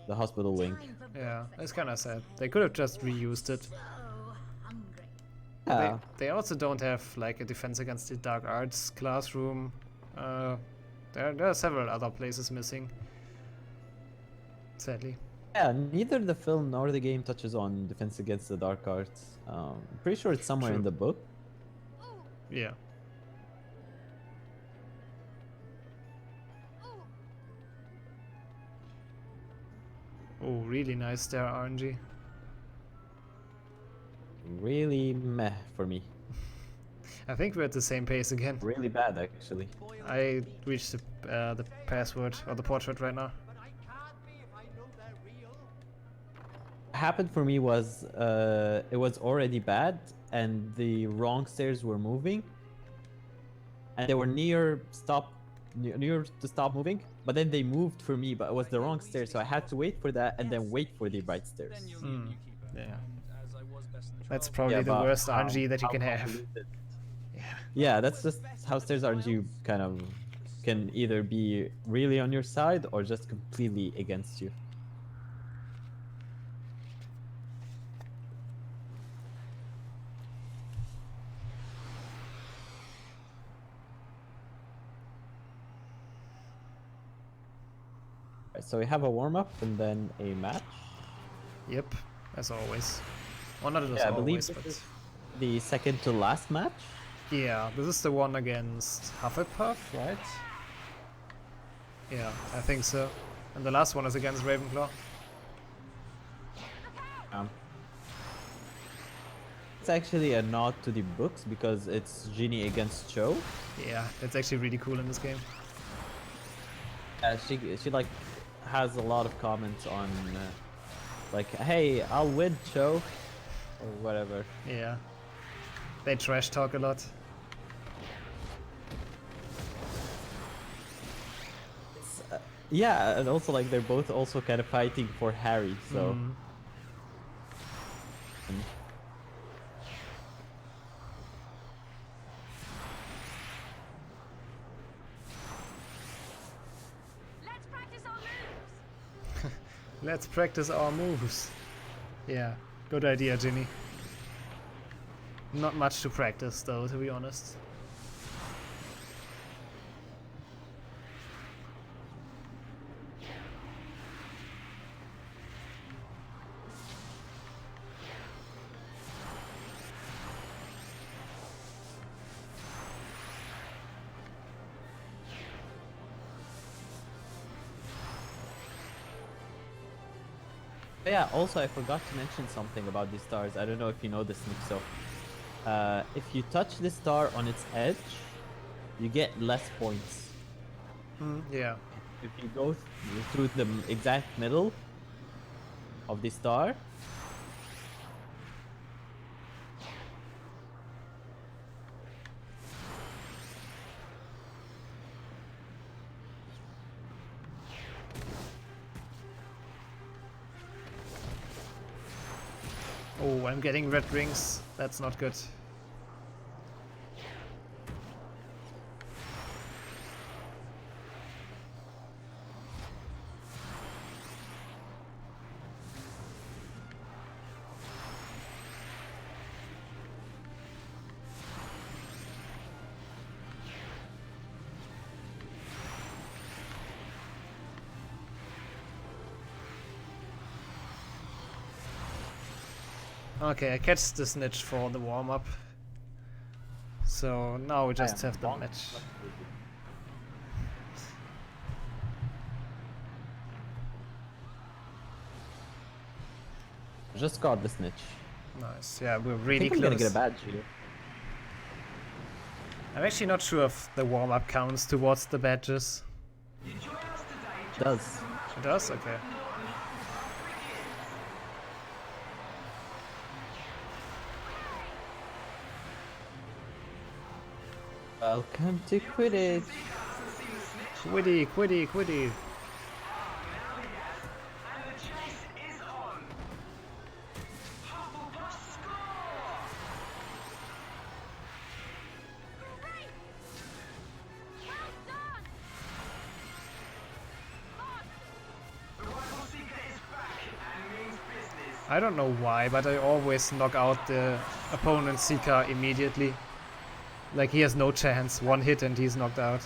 the hospital wing. Yeah, it's kind of sad. They could have just reused it. Yeah. They also don't have like a defense against the dark arts classroom. There are several other places missing. Sadly. Yeah, neither the film nor the game touches on defense against the dark arts. Pretty sure it's somewhere in the book. Yeah. Oh, really nice there, RNG. Really meh for me. I think we're at the same pace again. Really bad, actually. I reached the password or the portrait right now. What happened for me was it was already bad and the wrong stairs were moving and they were near to stop moving, but then they moved for me, but it was the wrong stairs, so I had to wait for that and then wait for the right stairs. Yeah. That's probably the worst RNG that you can have. Yeah, that's just how stairs RNG kind of can either be really on your side or just completely against you. So we have a warm-up and then a match. Yep, as always. Well, not as I believe always, this but... is the second to last match. Yeah, this is the one against Hufflepuff, right? Yeah, I think so. And the last one is against Ravenclaw. It's actually a nod to the books because it's Ginny against Cho. Yeah, that's actually really cool in this game. She like has a lot of comments on like, hey, I'll win, Cho, or whatever. Yeah, they trash talk a lot. Yeah, and also like they're both also kind of fighting for Harry, so. Let's practice our moves. Yeah, good idea, Ginny. Not much to practice though, to be honest. Yeah, also I forgot to mention something about these stars. I don't know if you know this, Nick. So, if you touch the star on its edge, you get less points. Yeah. If you go through the exact middle of the star, Oh, I'm getting red rings. That's not good. Okay, I catch the snitch for the warm-up. So now we just have the match. just got the snitch. Nice, yeah, we're I really think I'm close. gonna get a badge here. I'm actually not sure if the warm-up counts towards the badges. It does. It does? Okay. Welcome to Quidditch. Quiddy, quiddy, quiddy. I don't know why, but I always knock out the opponent's Seeker immediately. Like, he has no chance. One hit and he's knocked out.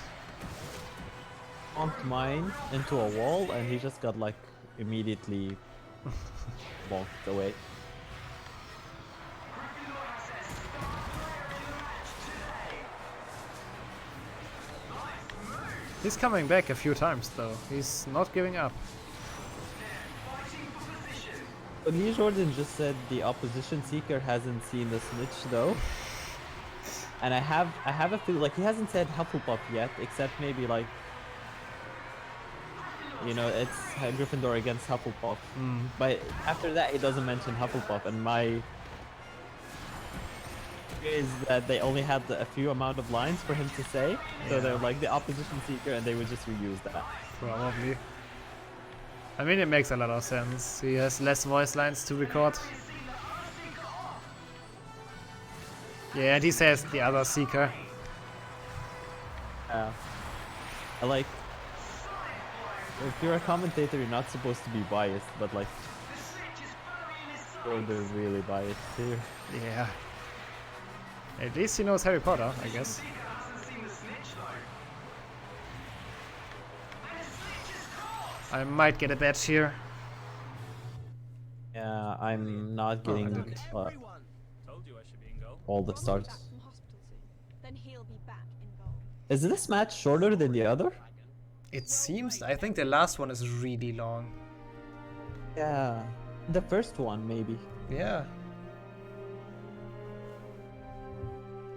Bonked mine into a wall and he just got like immediately bonked away. He's coming back a few times though. He's not giving up. But Lee Jordan just said the opposition Seeker hasn't seen the snitch though. And I have a feel like he hasn't said Hufflepuff yet, except maybe like, you know, it's Gryffindor against Hufflepuff. But after that he doesn't mention Hufflepuff, and my is that they only had a few amount of lines for him to say, so Yeah. they're like the opposition Seeker and they would just reuse that. Probably. I mean, it makes a lot of sense. He has less voice lines to record. Yeah, and he says the other Seeker. I like, if you're a commentator, you're not supposed to be biased, but like, they're really biased here. Yeah. At least he knows Harry Potter, I guess. I might get a badge here. Yeah, I'm not getting all the stars. Then he'll be back in goal. Is this match shorter than the other? It seems. I think the last one is really long. Yeah, the first one maybe. Yeah.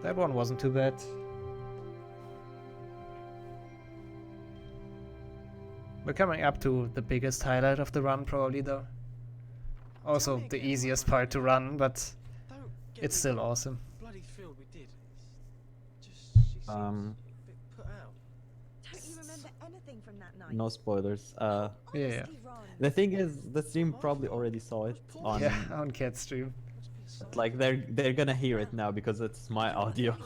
That one wasn't too bad. We're coming up to the biggest highlight of the run probably though. Also the easiest part to run, but it's still awesome. Bloody thrilled we did. Just Um, put out. Don't you remember anything from that night? no spoilers. Yeah. The thing is, the stream probably already saw it on. Yeah, on Cat stream. Like they're gonna hear it now because it's my audio.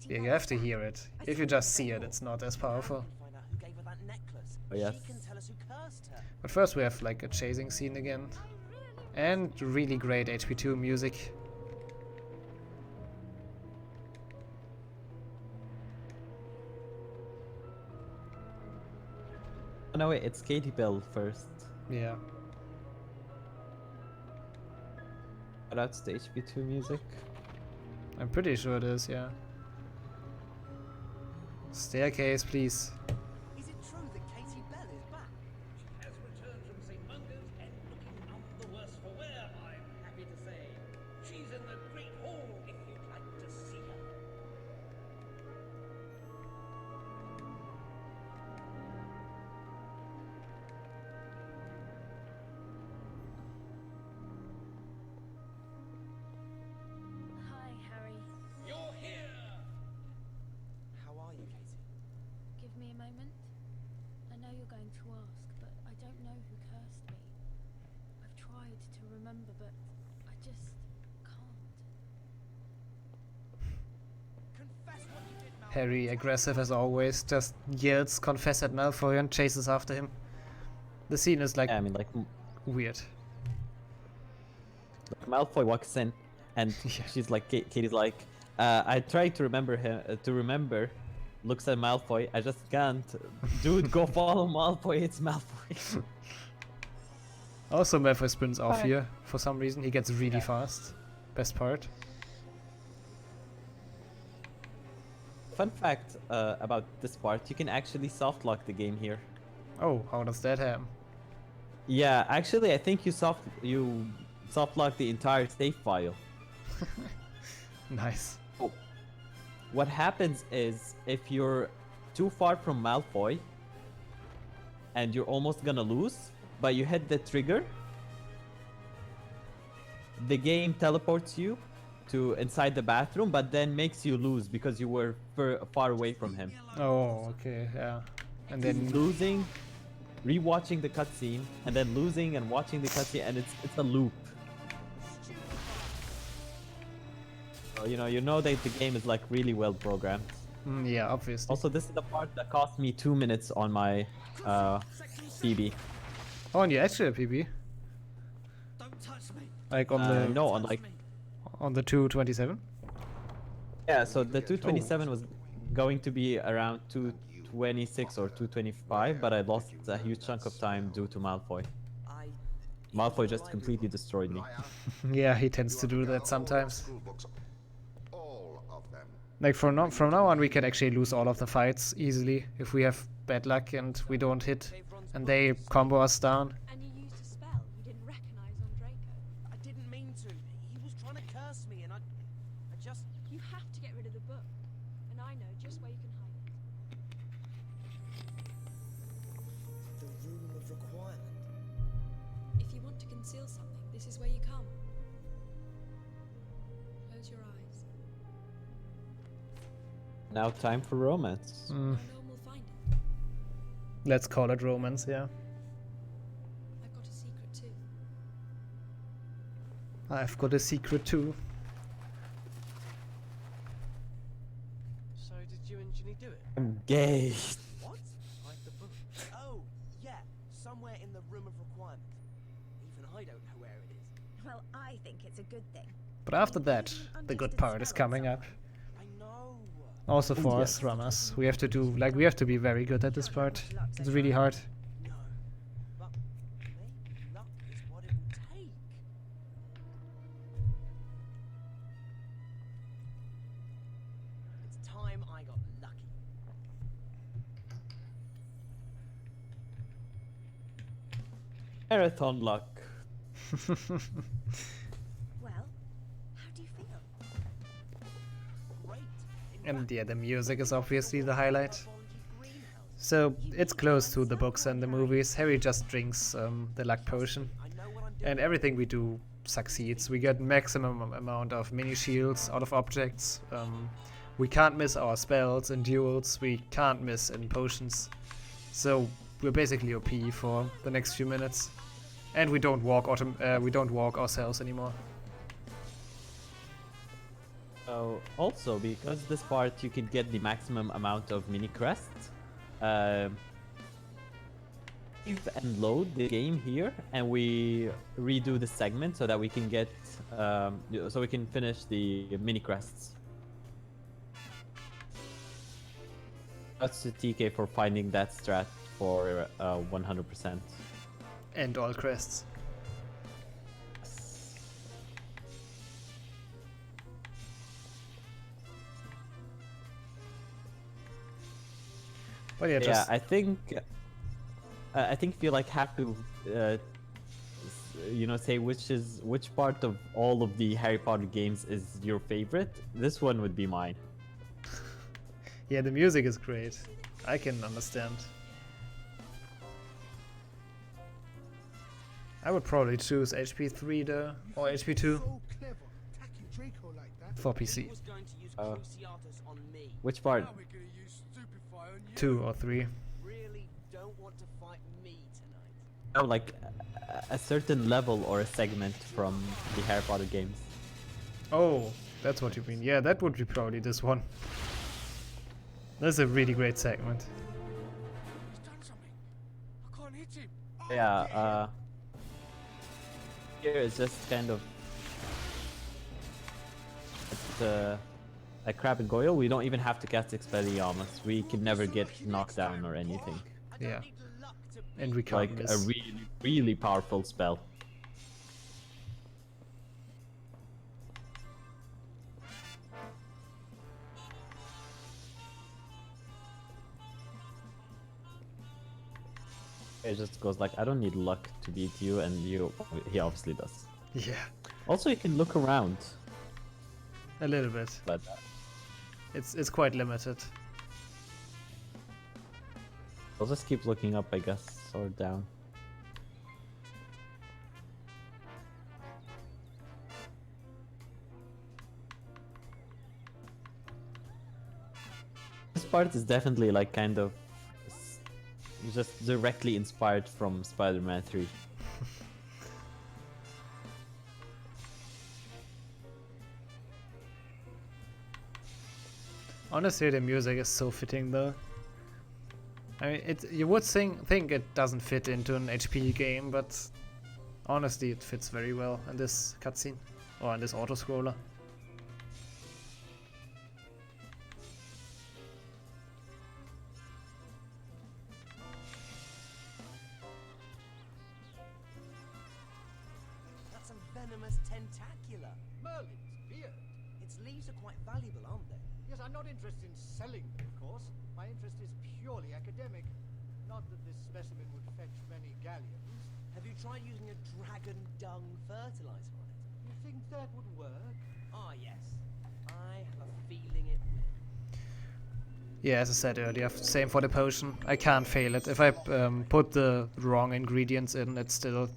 Yeah, you have to hear it. If you just see it, it's not as powerful. Oh, yes. But first we have like a chasing scene again. And really great HP2 music. Oh, no wait, it's Katie Bell first. Yeah. That's the HP2 music. I'm pretty sure it is, yeah. Staircase, please. Is it true that Katie Bell is back? She has returned from St. Mungo's and you're going to ask, but I don't know who cursed me. I've tried to remember, but I just can't. Harry, aggressive as always, just yells confess at Malfoy and chases after him. The scene is like, Yeah, I mean, like weird. Malfoy walks in, and she's like, Katie's like, I tried to remember him, looks at Malfoy, I just can't. Dude, go follow Malfoy, it's Malfoy. Also, Malfoy sprints off Hi. here for some reason. He gets really fast. Best part. Fun fact about this part, you can actually soft lock the game here. Oh, how does that happen? Yeah, actually, I think you soft lock the entire save file. Nice. Oh. What happens is, if you're too far from Malfoy and you're almost gonna lose, but you hit the trigger, the game teleports you to inside the bathroom, but then makes you lose because you were far away from him. Oh, okay, yeah. And then losing, rewatching the cutscene, and then losing and watching the cutscene, and it's a loop. So, you know that the game is like really well programmed. Yeah, obviously. Also, this is the part that cost me 2 minutes on my PB. Oh, and you actually have PB? Like on the... No, on like... On the 227? Yeah, so the 227 was going to be around 226 or 225, but I lost a huge chunk of time due to Malfoy. Malfoy just completely destroyed me. Yeah, he tends to do that sometimes. Like from now on we can actually lose all of the fights easily if we have bad luck and we don't hit and they combo us down. And you used a spell you didn't recognize on Draco. I didn't mean to. He was trying to curse me, and I just... You have to get rid of the book, and I know just where you can hide it. The room of requirement. If you want to conceal something, this is where you come. Close your eyes. Now time for romance. No one will find it. Let's call it romance, yeah. I've got a secret too. I've got a secret too. So did you and Ginny do it? I'm gay. What? Hide the book. Oh, yeah. Somewhere in the room of requirement. Even I don't know where it is. Well, I think it's a good thing. But after that, the good part is coming up. Also for us runners, we have to be very good at this part. It's really hard. But maybe luck is what it will take. It's time I got lucky. Marathon luck. Well, how do you feel? And yeah, the music is obviously the highlight. So it's close to the books and the movies. Harry just drinks the luck potion. And everything we do succeeds. We get maximum amount of mini shields out of objects. We can't miss our spells in duels. We can't miss in potions. So we're basically OP for the next few minutes. And we don't walk ourselves anymore. Also, because this part you can get the maximum amount of mini crests, save and load the game here, and we redo the segment so that we can get, so we can finish the mini crests. That's to TK for finding that strat for 100%. And all crests. But yeah, just I think you like have to say which part of all of the Harry Potter games is your favorite. This one would be mine. Yeah, the music is great. I can understand. I would probably choose HP 3 though, or HP 2 for PC. Which part? 2 or 3. don't want to fight me tonight. No, like a certain level or a segment from the Harry Potter games. Oh, that's what you mean. Yeah, that would be probably this one. That's a really great segment. He's done something. I can't hit him. Yeah, here it's just kind of like Crab and Goyle. We don't even have to cast Expelliarmus. We can never get knocked down or anything. Yeah. And we can't Like miss. a really, really powerful spell. It just goes like, I don't need luck to beat you, and he obviously does. Yeah. Also, you can look around. A little bit. But it's quite limited. I'll just keep looking up, I guess, or down. This part is definitely like kind of just directly inspired from Spider-Man 3. Honestly, the music is so fitting though. I mean, you would think it doesn't fit into an HP game, but honestly, it fits very well in this cutscene or in this auto-scroller. That's a venomous tentacula. Merlin's beard. Its leaves are quite valuable, aren't they? Yes, I'm not interested in selling them, of course. My interest is purely academic. Not that this specimen would fetch many galleons. Have you tried using a dragon dung fertilizer on it? You think that would work? Ah, yes. I have a feeling it will. Yeah, as I said earlier, same for the potion. I can't fail it. If I put the wrong ingredients in, it still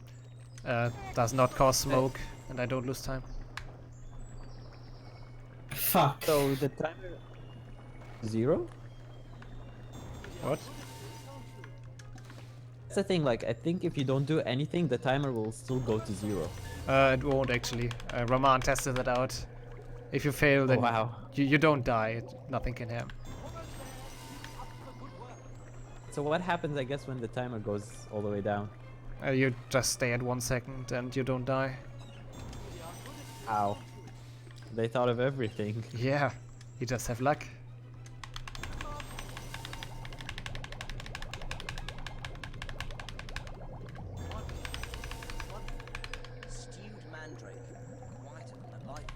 does not cause smoke, and I don't lose time. Fuck. So the timer 0? What? That's the thing, like, I think if you don't do anything, the timer will still go to 0. It won't actually. Raman tested it out. If you fail, then wow. you don't die. Nothing can happen. So what happens, I guess, when the timer goes all the way down? You just stay at 1 second and you don't die. Ow. They thought of everything. Yeah, you just have luck. Stewed mandrake. Quieter than a light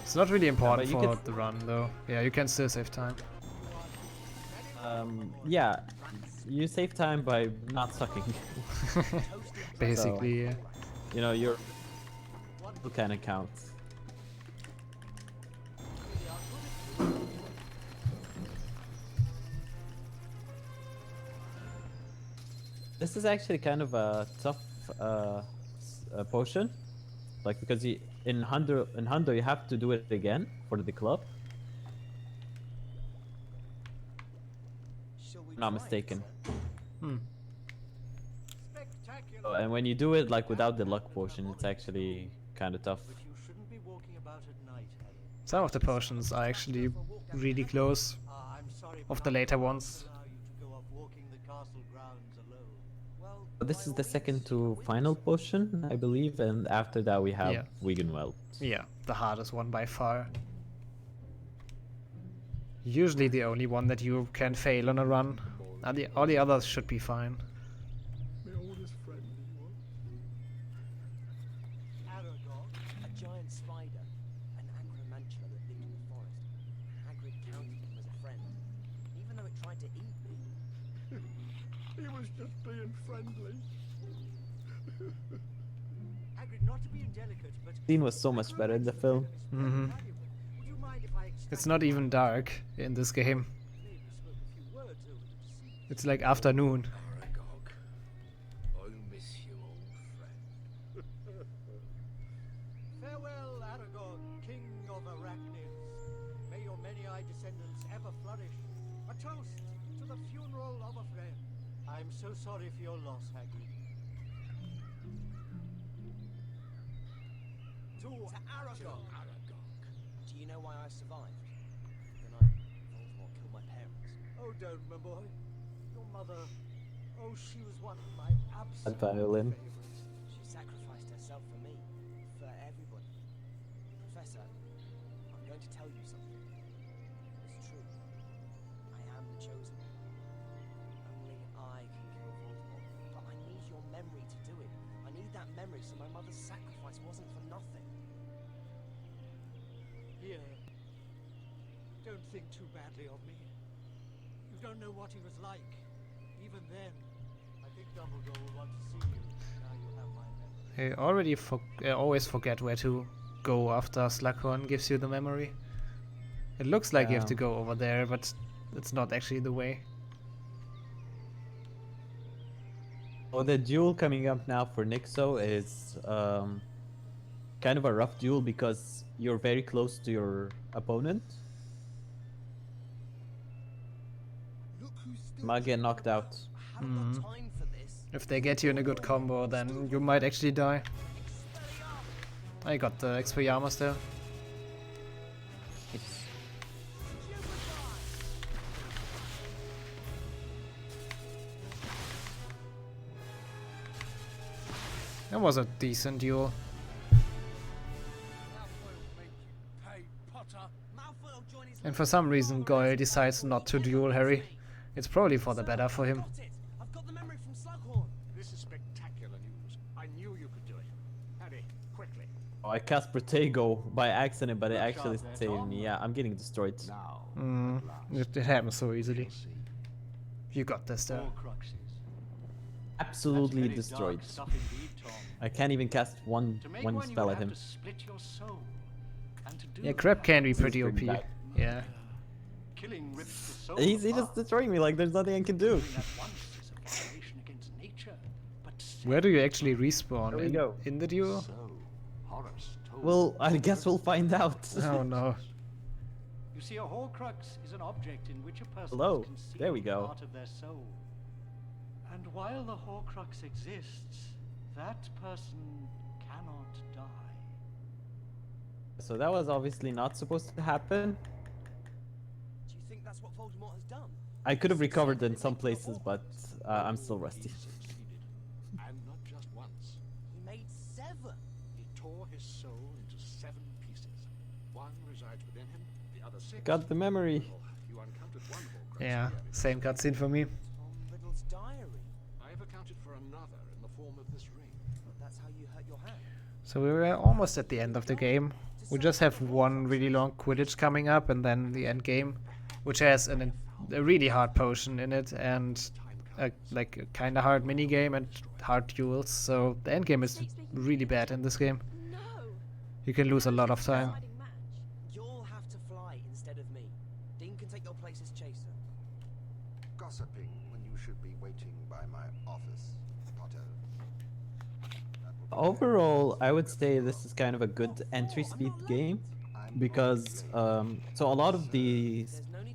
It's not really important you for the run, though. Yeah, you can still save time. Yeah, you save time by not sucking. Basically, yeah. You know, your kind of counts. This is actually kind of a tough potion, like because in Hundo you have to do it again for the club. Not mistaken. Oh, and when you do it like without the luck potion, it's actually kind of tough. Some of the potions are actually really close. Of the later ones. But this is the second to final potion, I believe, and after that we have Wiggenweld. Yeah, the hardest one by far. Usually the only one that you can fail on a run. And all the others should be fine. A giant spider, an acromantula that lived in the forest. Hagrid counted him as a friend, even though it tried to eat me. He was just being friendly. Hagrid, not to be indelicate, but Scene was so much better in the film. Mm-hmm. It's not even dark in this game. It's like afternoon. I'll miss you, old friend. Farewell, Aragorn, king of Arachnids. May your many-eyed descendants ever flourish. A toast to the funeral of a friend. I'm so sorry for your loss, Hagrid. To Aragog. Do you know why I survived? The night Voldemort killed my parents. Oh, don't, my boy. Your mother. Oh, she was one of my absolute violin. favorites. She sacrificed herself for me, for everybody. Professor, I'm going to tell you something. It's true. I am the chosen one. Only I can kill Voldemort, but I need your memory to do it. I need that memory so my mother's sacrifice wasn't for nothing. Here. Don't think too badly of me. You don't know what he was like. Even then, I think Dumbledore will want to see you. Now you have my memory. I already always forget where to go after Slughorn gives you the memory. It looks like you have to go over there, but it's not actually the way. Oh, the duel coming up now for Nixo is kind of a rough duel because you're very close to your opponent. Might get knocked out. If they get you in a good combo, then you might actually die. I got the Expelliarmus there. That was a decent duel. And for some reason Goyle decides not to duel Harry. It's probably for the better for him. I've got the memory from Slughorn. This is spectacular news. I knew you could do it. Harry, quickly. Oh, I cast Protego by accident, but it actually saved me. Yeah, I'm getting destroyed. It happens so easily. You got this there. Absolutely destroyed. I can't even cast one spell at him. Yeah, Crab can be pretty OP. Yeah. He's just destroying me like there's nothing I can do. Where do you actually respawn? There we go. In the duel? Well, I guess we'll find out. Oh no. You see, a Horcrux is an object in which a person Hello. There we go. part of their soul. And while the Horcrux exists, that person cannot die. So that was obviously not supposed to happen. Do you think that's what Voldemort has done? I could have recovered in some places, but I'm still rusty. And not just once. He made 7. He tore his soul into 7 pieces. One resides within him, the other 6. Got the memory. You uncounted one Horcrux. Yeah, same cutscene for me. Riddle's diary. I have accounted for another in the form of this ring. But that's how you hurt your hand. So we were almost at the end of the game. We just have one really long Quidditch coming up and then the end game, which has a really hard potion in it and a kind of hard mini game and hard duels. So the end game is really bad in this game. You can lose a lot of time. You'll have to fly instead of me. Dean can take your place as chaser. Gossiping when you should be waiting by my office, Potter. Overall, I would say this is kind of a good entry speed game because so a lot of the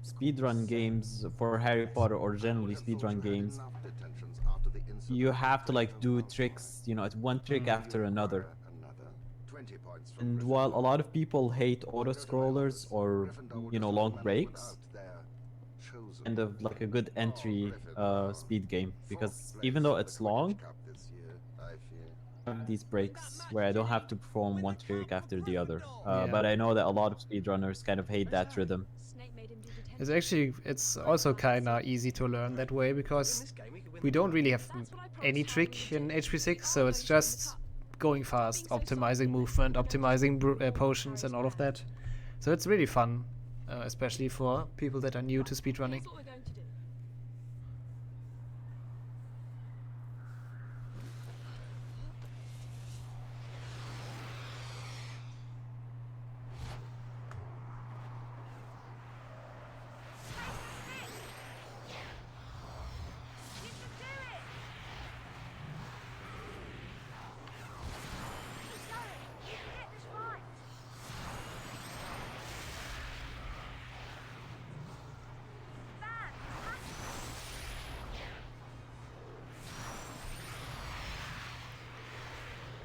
speedrun games for Harry Potter or generally speedrun games, you have to like do tricks, you know, it's one trick after another. And while a lot of people hate auto scrollers or long breaks, kind of like a good entry speed game because even though it's long, I have these breaks where I don't have to perform one trick after the other. But I know that a lot of speedrunners kind of hate that rhythm. It's also kind of easy to learn that way because we don't really have any trick in HP6, so it's just going fast, optimizing movement, optimizing potions and all of that. So it's really fun, especially for people that are new to speedrunning.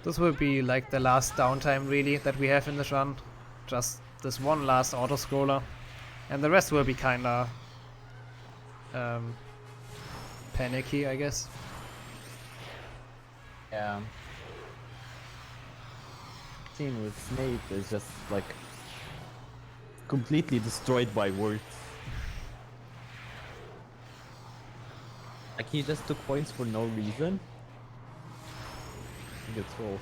This will be like the last downtime really that we have in this run. Just this one last auto-scroller. And the rest will be kinda panicky, I guess. Yeah. Scene with Snape is just like completely destroyed by words. Like he just took points for no reason. He gets rolled.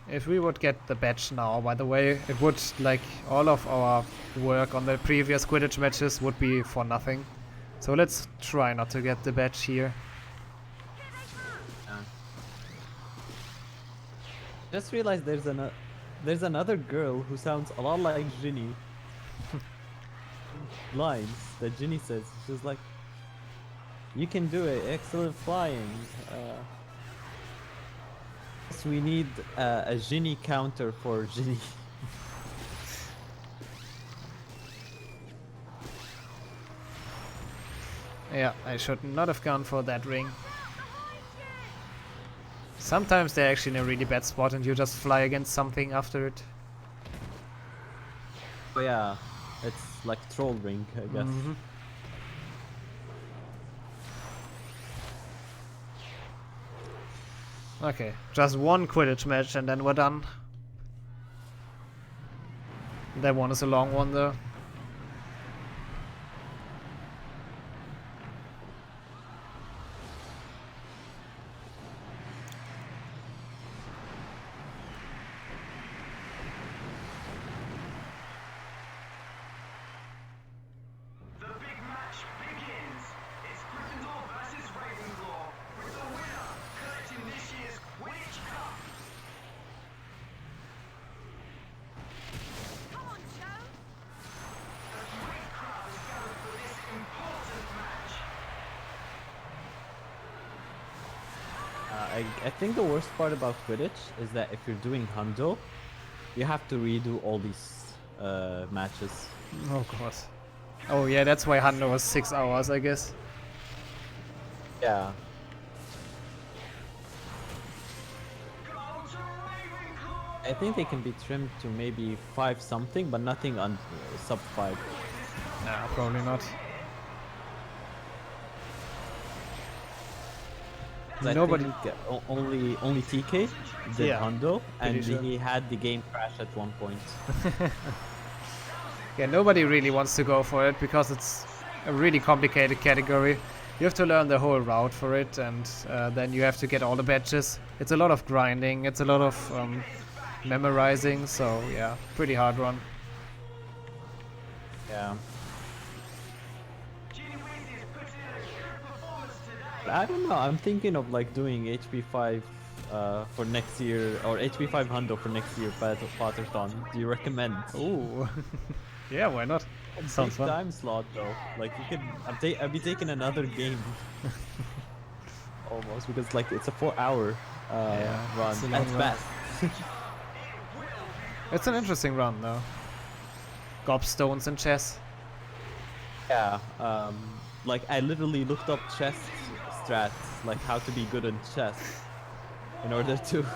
If we would get the badge now, by the way, it would, like, all of our work on the previous Quidditch matches would be for nothing. So let's try not to get the badge here. Just realized there's another girl who sounds a lot like Ginny. Lines that Ginny says. She's like, "You can do it. Excellent flying." So we need a Ginny counter for Ginny. Yeah, I should not have gone for that ring. Sometimes they're actually in a really bad spot and you just fly against something after it. Oh yeah, it's like troll ring, I guess. Okay, just one Quidditch match and then we're done. That one is a long one though. I think the worst part about Quidditch is that if you're doing Hundo, you have to redo all these matches. Oh god. Oh yeah, that's why Hundo was 6 hours, I guess. Yeah. I think they can be trimmed to maybe 5 something, but nothing on sub 5. Nah, probably not. Nobody. Only TK did Hundo, and sure. he had the game crash at one point. Yeah, nobody really wants to go for it because it's a really complicated category. You have to learn the whole route for it, and then you have to get all the badges. It's a lot of grinding, it's a lot of memorizing, so yeah, pretty hard run. Yeah. I don't know, I'm thinking of like doing HP5 for next year, or HP5 Hundo for next year Potterthon. Do you recommend? Ooh. Yeah, why not? Sounds fun. Time slot though. Like you could, I'd be taking another game. Almost, because like it's a 4-hour run at best. It's an interesting run though. Gobstones and chess. Yeah, like I literally looked up chess strats, like how to be good in chess, in order to.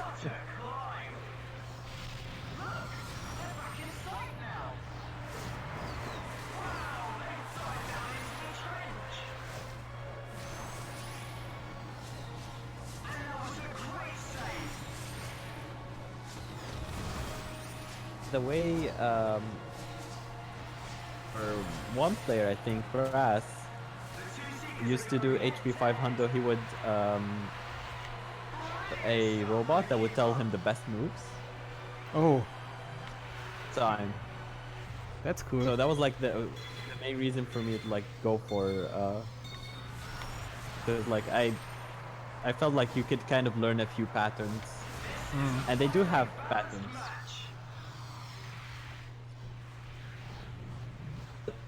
The way, for one player, I think, Brass, used to do HP 500, he would, a robot that would tell him the best moves. Oh. Time. That's cool. So that was like the main reason for me to like go for, cause like I felt like you could kind of learn a few patterns. And they do have patterns.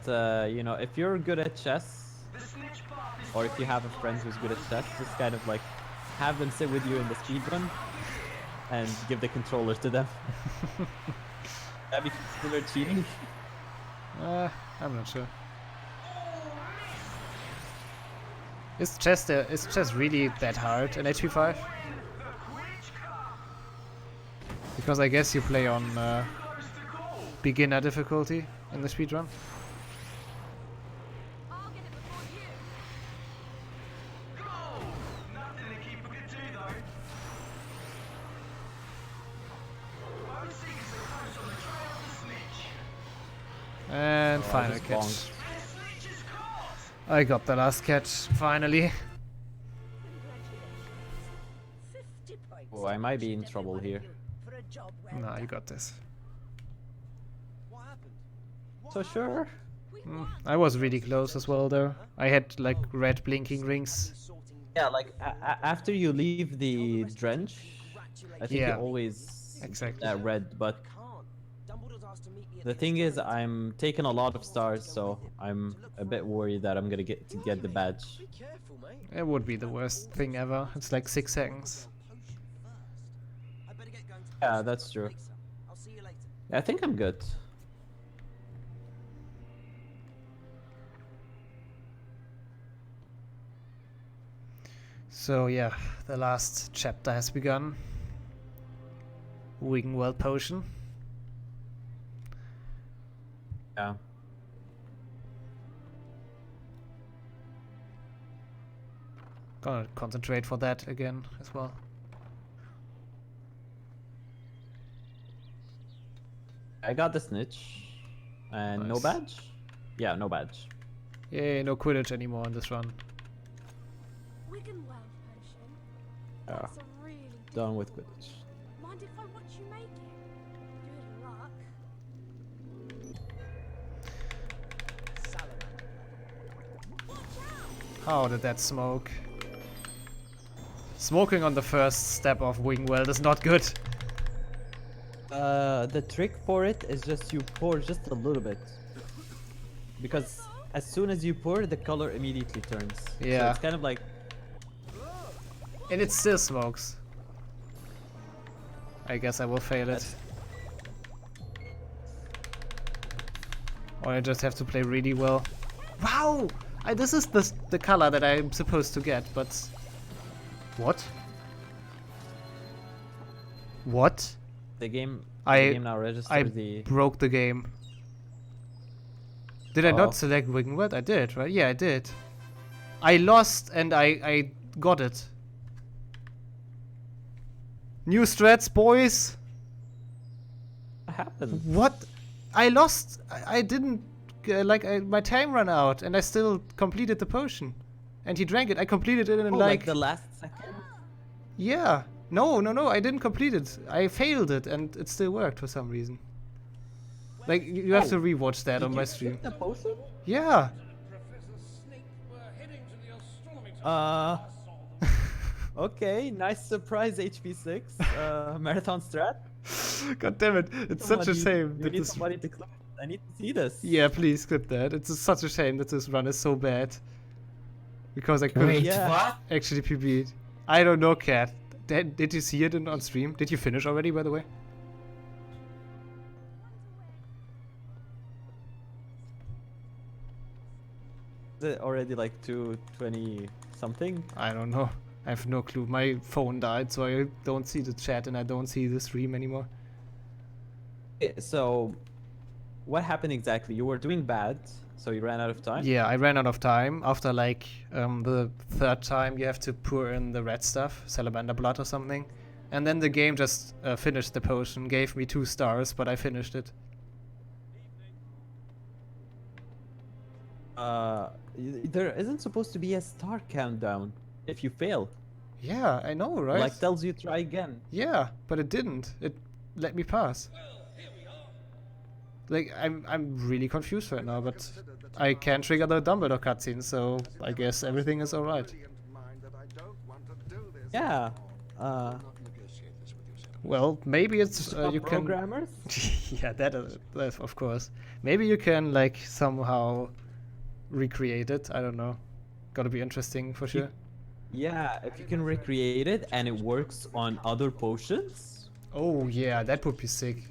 But, you know, if you're good at chess, or if you have a friend who's good at chess, just kind of like have them sit with you in the speedrun and give the controllers to them. That'd be considered cheating. I'm not sure. Is chess really that hard in HP 5? Because I guess you play on beginner difficulty in the speedrun. And final catch. I got the last catch, finally. Oh, I might be in trouble here. Nah, you got this. So sure. I was really close as well though. I had like red blinking rings. Yeah, like after you leave the drench, I think Yeah. you always Exactly. that red, but the thing is I'm taking a lot of stars, so I'm a bit worried that I'm gonna get the badge. It would be the worst thing ever. It's like 6 seconds. Yeah, that's true. I think I'm good. So yeah, the last chapter has begun. Wingwell potion. Yeah. Gonna concentrate for that again as well. I got the snitch. And no Nice. badge? Yeah, no badge. Yay, no Quidditch anymore in this run. Wiggenweld potion. Yeah. That's a really good Done with one. Quidditch. Mind if I watch you make it? Good luck. How did that smoke? Smoking on the first step of Wingweld is not good. The trick for it is just you pour just a little bit. Because as soon as you pour, the color immediately turns. Yeah. So it's kind of like... And it still smokes. I guess I will fail it. Or I just have to play really well. Wow! This is the color that I'm supposed to get, but... What? What? The game I now registers the... broke the game. Did I not select Wiggenweld? I did, right? Yeah, I did. I lost and I got it. New strats, boys! What happened? What? I lost. I didn't... my time ran out and I still completed the potion. And he drank it. I completed it in like the last second? Yeah. No, I didn't complete it. I failed it and it still worked for some reason. Like, you have to rewatch that on my stream. The potion? Yeah. Okay, nice surprise HP6 marathon strat. God damn it! It's such a shame You that need this. somebody to clip. I need to see this. Yeah, please clip that. It's such a shame that this run is so bad. Because I couldn't actually PB it. I don't know, Cat. Did you see it on stream? Did you finish already, by the way? Is it already like 2:20 something? I don't know. I have no clue. My phone died, so I don't see the chat and I don't see the stream anymore. So, what happened exactly? You were doing bad, so you ran out of time? Yeah, I ran out of time. After like the third time, you have to pour in the red stuff, salamander blood or something. And then the game just finished the potion, gave me 2 stars, but I finished it. There isn't supposed to be a star countdown if you fail. Yeah, I know, right? Like tells you try again. Yeah, but it didn't. It let me pass. Like I'm really confused right now, but I can't trigger the Dumbledore cutscene, so I guess everything is alright. Yeah. Well, maybe it's you can. Programmers? Yeah, that of course. Maybe you can like somehow recreate it. I don't know. Gotta be interesting for sure. Yeah, if you can recreate it and it works on other potions. Oh yeah, that would be sick.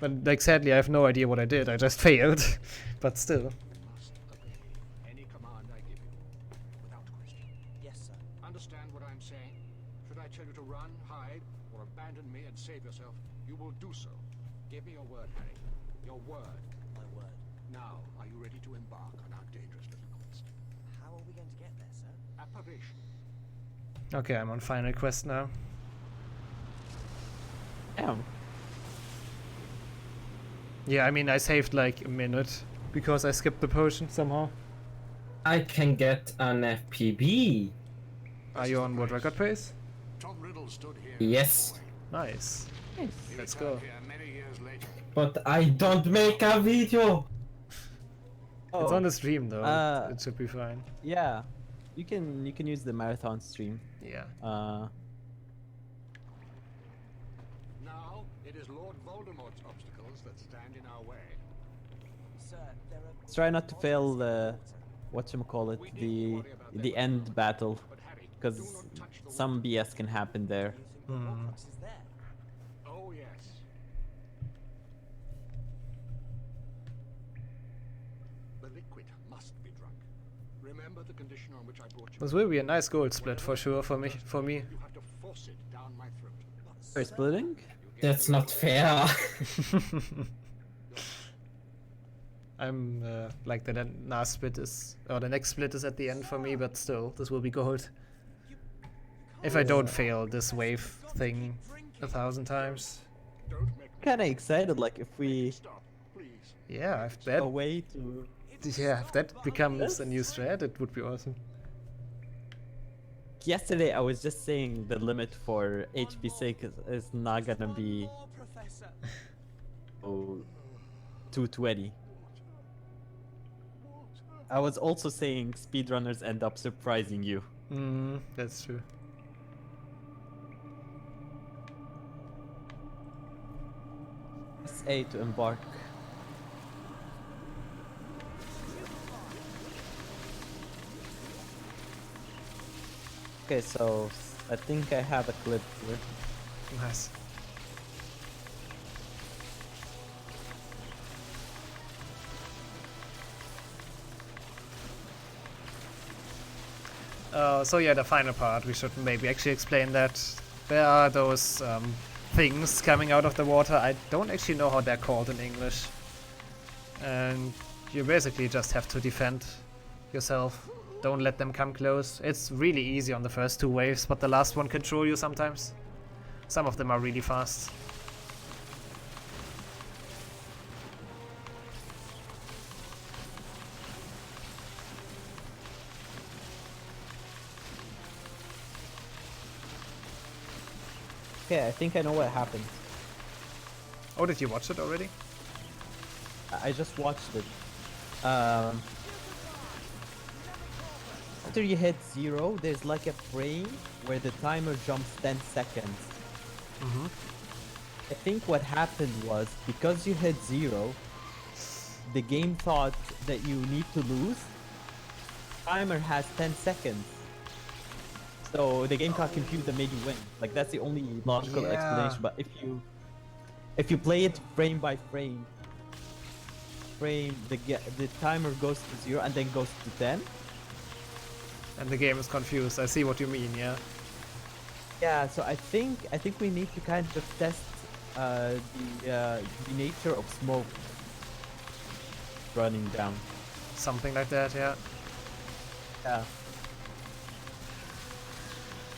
But like sadly, I have no idea what I did. I just failed. But still. save yourself, you will do so. Give me your word, Harry. Your word. My word. Now, are you ready to embark on our dangerous little quest? How are we going to get there, sir? Apparition. Okay, I'm on final quest now. Damn. Yeah, I mean, I saved like a minute because I skipped the potion somehow. I can get an FPB. Are you on what record pace? Tom Riddle stood here. Yes. Nice. Nice. Let's go. Here many years later. But I don't make a video. It's on the stream though. Uh, it should be fine. Yeah, you can use the marathon stream. Yeah. Now, it is Lord Voldemort's obstacles that stand in our way. Sir, there are... Try not to fail the whatchamacallit, the end battle, because some BS can happen there. Horcrux is there. Oh yes. The liquid must be drunk. Remember the condition on which I brought you. This will be a nice gold split for sure for me. You have to force it down my throat. Are you splitting? That's not fair. I'm like the last split is, or the next split is at the end for me, but still, this will be gold. If I don't fail this wave thing 1,000 times. Kinda excited, like if we... Yeah, if that... a way to... Yeah, if that becomes a new strat, it would be awesome. Yesterday I was just saying the limit for HP6 is not gonna be... 220. I was also saying speedrunners end up surprising you. That's true. Press A to embark. Okay, so I think I have a clip here. Nice. So yeah, the final part, we should maybe actually explain that. There are those things coming out of the water. I don't actually know how they're called in English. And you basically just have to defend yourself. Don't let them come close. It's really easy on the first 2 waves, but the last one can troll you sometimes. Some of them are really fast. Okay, I think I know what happened. Oh, did you watch it already? I just watched it. After you hit 0, there's like a frame where the timer jumps 10 seconds. I think what happened was, because you hit 0, the game thought that you need to lose. Timer has 10 seconds. So the game got confused and made you win. Like, that's the only logical explanation. But if you play it frame by frame, the timer goes to 0 and then goes to 10. And the game is confused. I see what you mean, yeah. Yeah, so I think we need to kind of test the nature of smoke running down. Something like that, yeah. Yeah.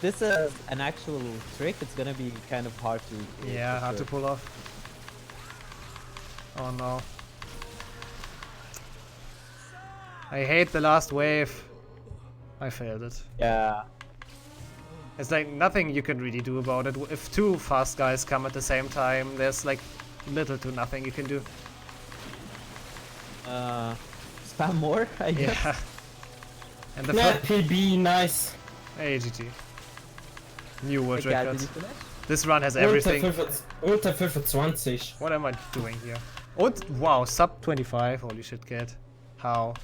This is an actual trick. It's gonna be kind of hard to... Yeah, hard to pull off. Oh no. I hate the last wave. I failed it. Yeah. It's like nothing you can really do about it. If 2 fast guys come at the same time, there's like little to nothing you can do. Spam more, I guess. Yeah. And the Let PB, nice. Hey, GG. New world Hey, record. did you finish? This run has everything. Ultra 25. What am I doing here? Oh, wow, sub 25. Holy shit, cat. How?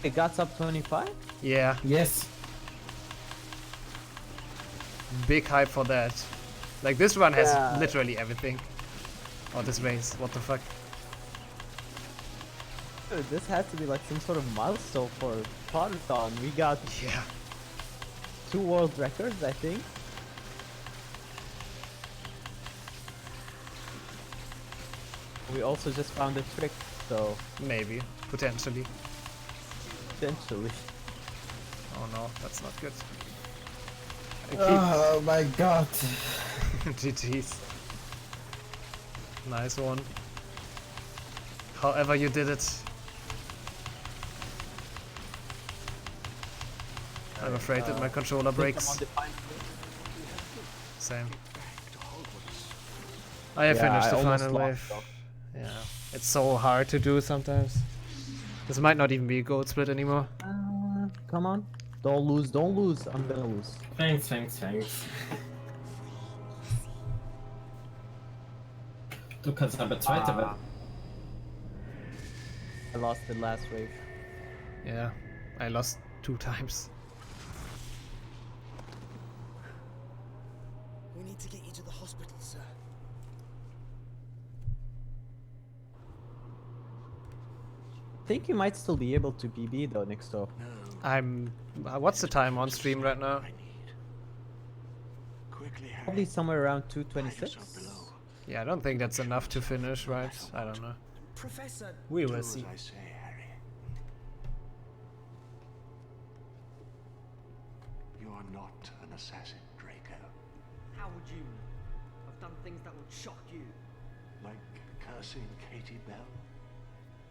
It got sub 25? Yeah. Yes. Big hype for that. Like, this run has literally everything. Oh, this race. What the fuck? Dude, this has to be like some sort of milestone for Potterthon. We got 2 world records, I think. We also just found a trick, so maybe, potentially. Potentially. Oh no, that's not good. Oh my god. GG's. Nice one. However you did it. I'm afraid that my controller breaks. Same. I have finished the final wave. Yeah, it's so hard to do sometimes. This might not even be a gold split anymore. Come on. Don't lose, don't lose. I'm gonna lose. Thanks. Du kannst aber Zweiter werden. I lost the last wave. Yeah, I lost 2 times. We need to get you to the hospital, sir. I think you might still be able to PB though, Nixto. I'm... what's the time on stream right now? Probably somewhere around 2:26. Yeah, I don't think that's enough to finish, right? I don't know. Professor, We will see. I say, Harry. You are not an assassin, Draco. How would you know? I've done things that would shock you. Like cursing Katie Bell?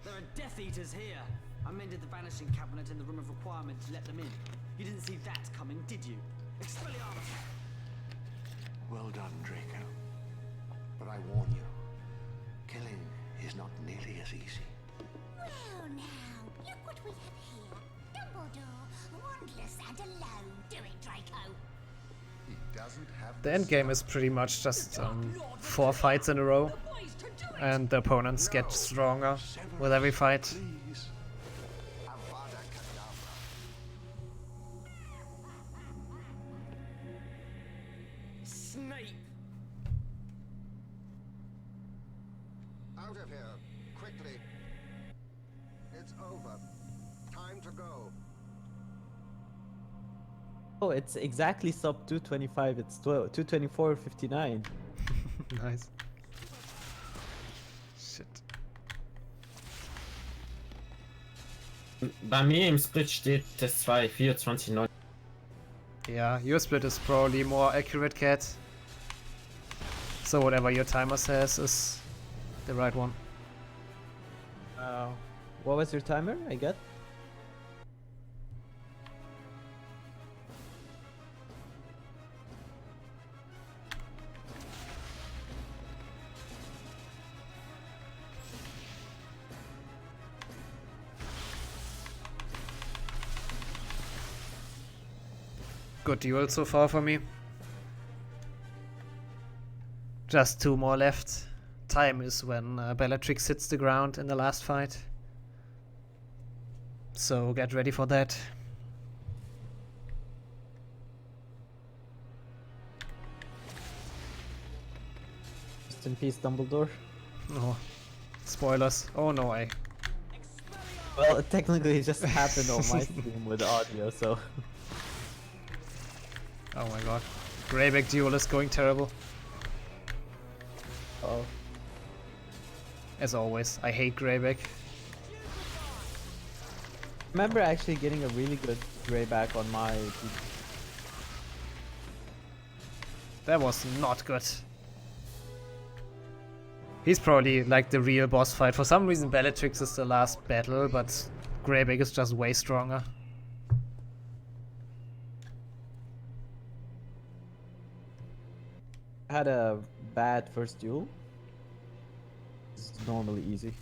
There are Death Eaters here. I mended the vanishing cabinet in the room of requirement to let them in. You didn't see that coming, did you? Expelliarmus! Well done, Draco. But I warn you, killing is not nearly as easy. Well now, look what we have here. Dumbledore, wandless and alone. Do it, Draco. He doesn't have The end game is pretty much just 4 fights in a row. And the opponents get stronger with every fight. Snape! Out of here, quickly. It's over. Time to go. Oh, it's exactly sub 225. It's 224.59. Nice. Shit. Bei mir im Split steht das 2:24:9. Yeah, your split is probably more accurate, Cat. So whatever your timer says is the right one. What was your timer? I get. Good duel so far for me. Just 2 more left. Time is when Bellatrix hits the ground in the last fight. So get ready for that. Rest in peace, Dumbledore. Oh, spoilers. Oh no, Well, it technically just happened on my stream with audio, so. Oh my god. Greyback duel is going terrible. Oh. As always, I hate Greyback. Remember actually getting a really good grayback on my. That was not good. He's probably like the real boss fight. For some reason Bellatrix is the last battle, but Greyback is just way stronger. I had a bad first duel. It's normally easy.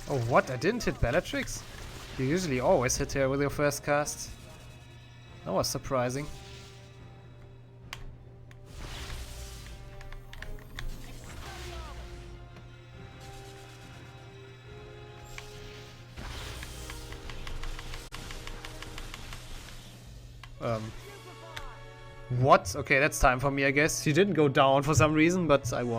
Oh what? I didn't hit Bellatrix? You usually always hit her with your first cast. That was surprising. What? Okay, that's time for me, I guess. She didn't go down for some reason, but I won.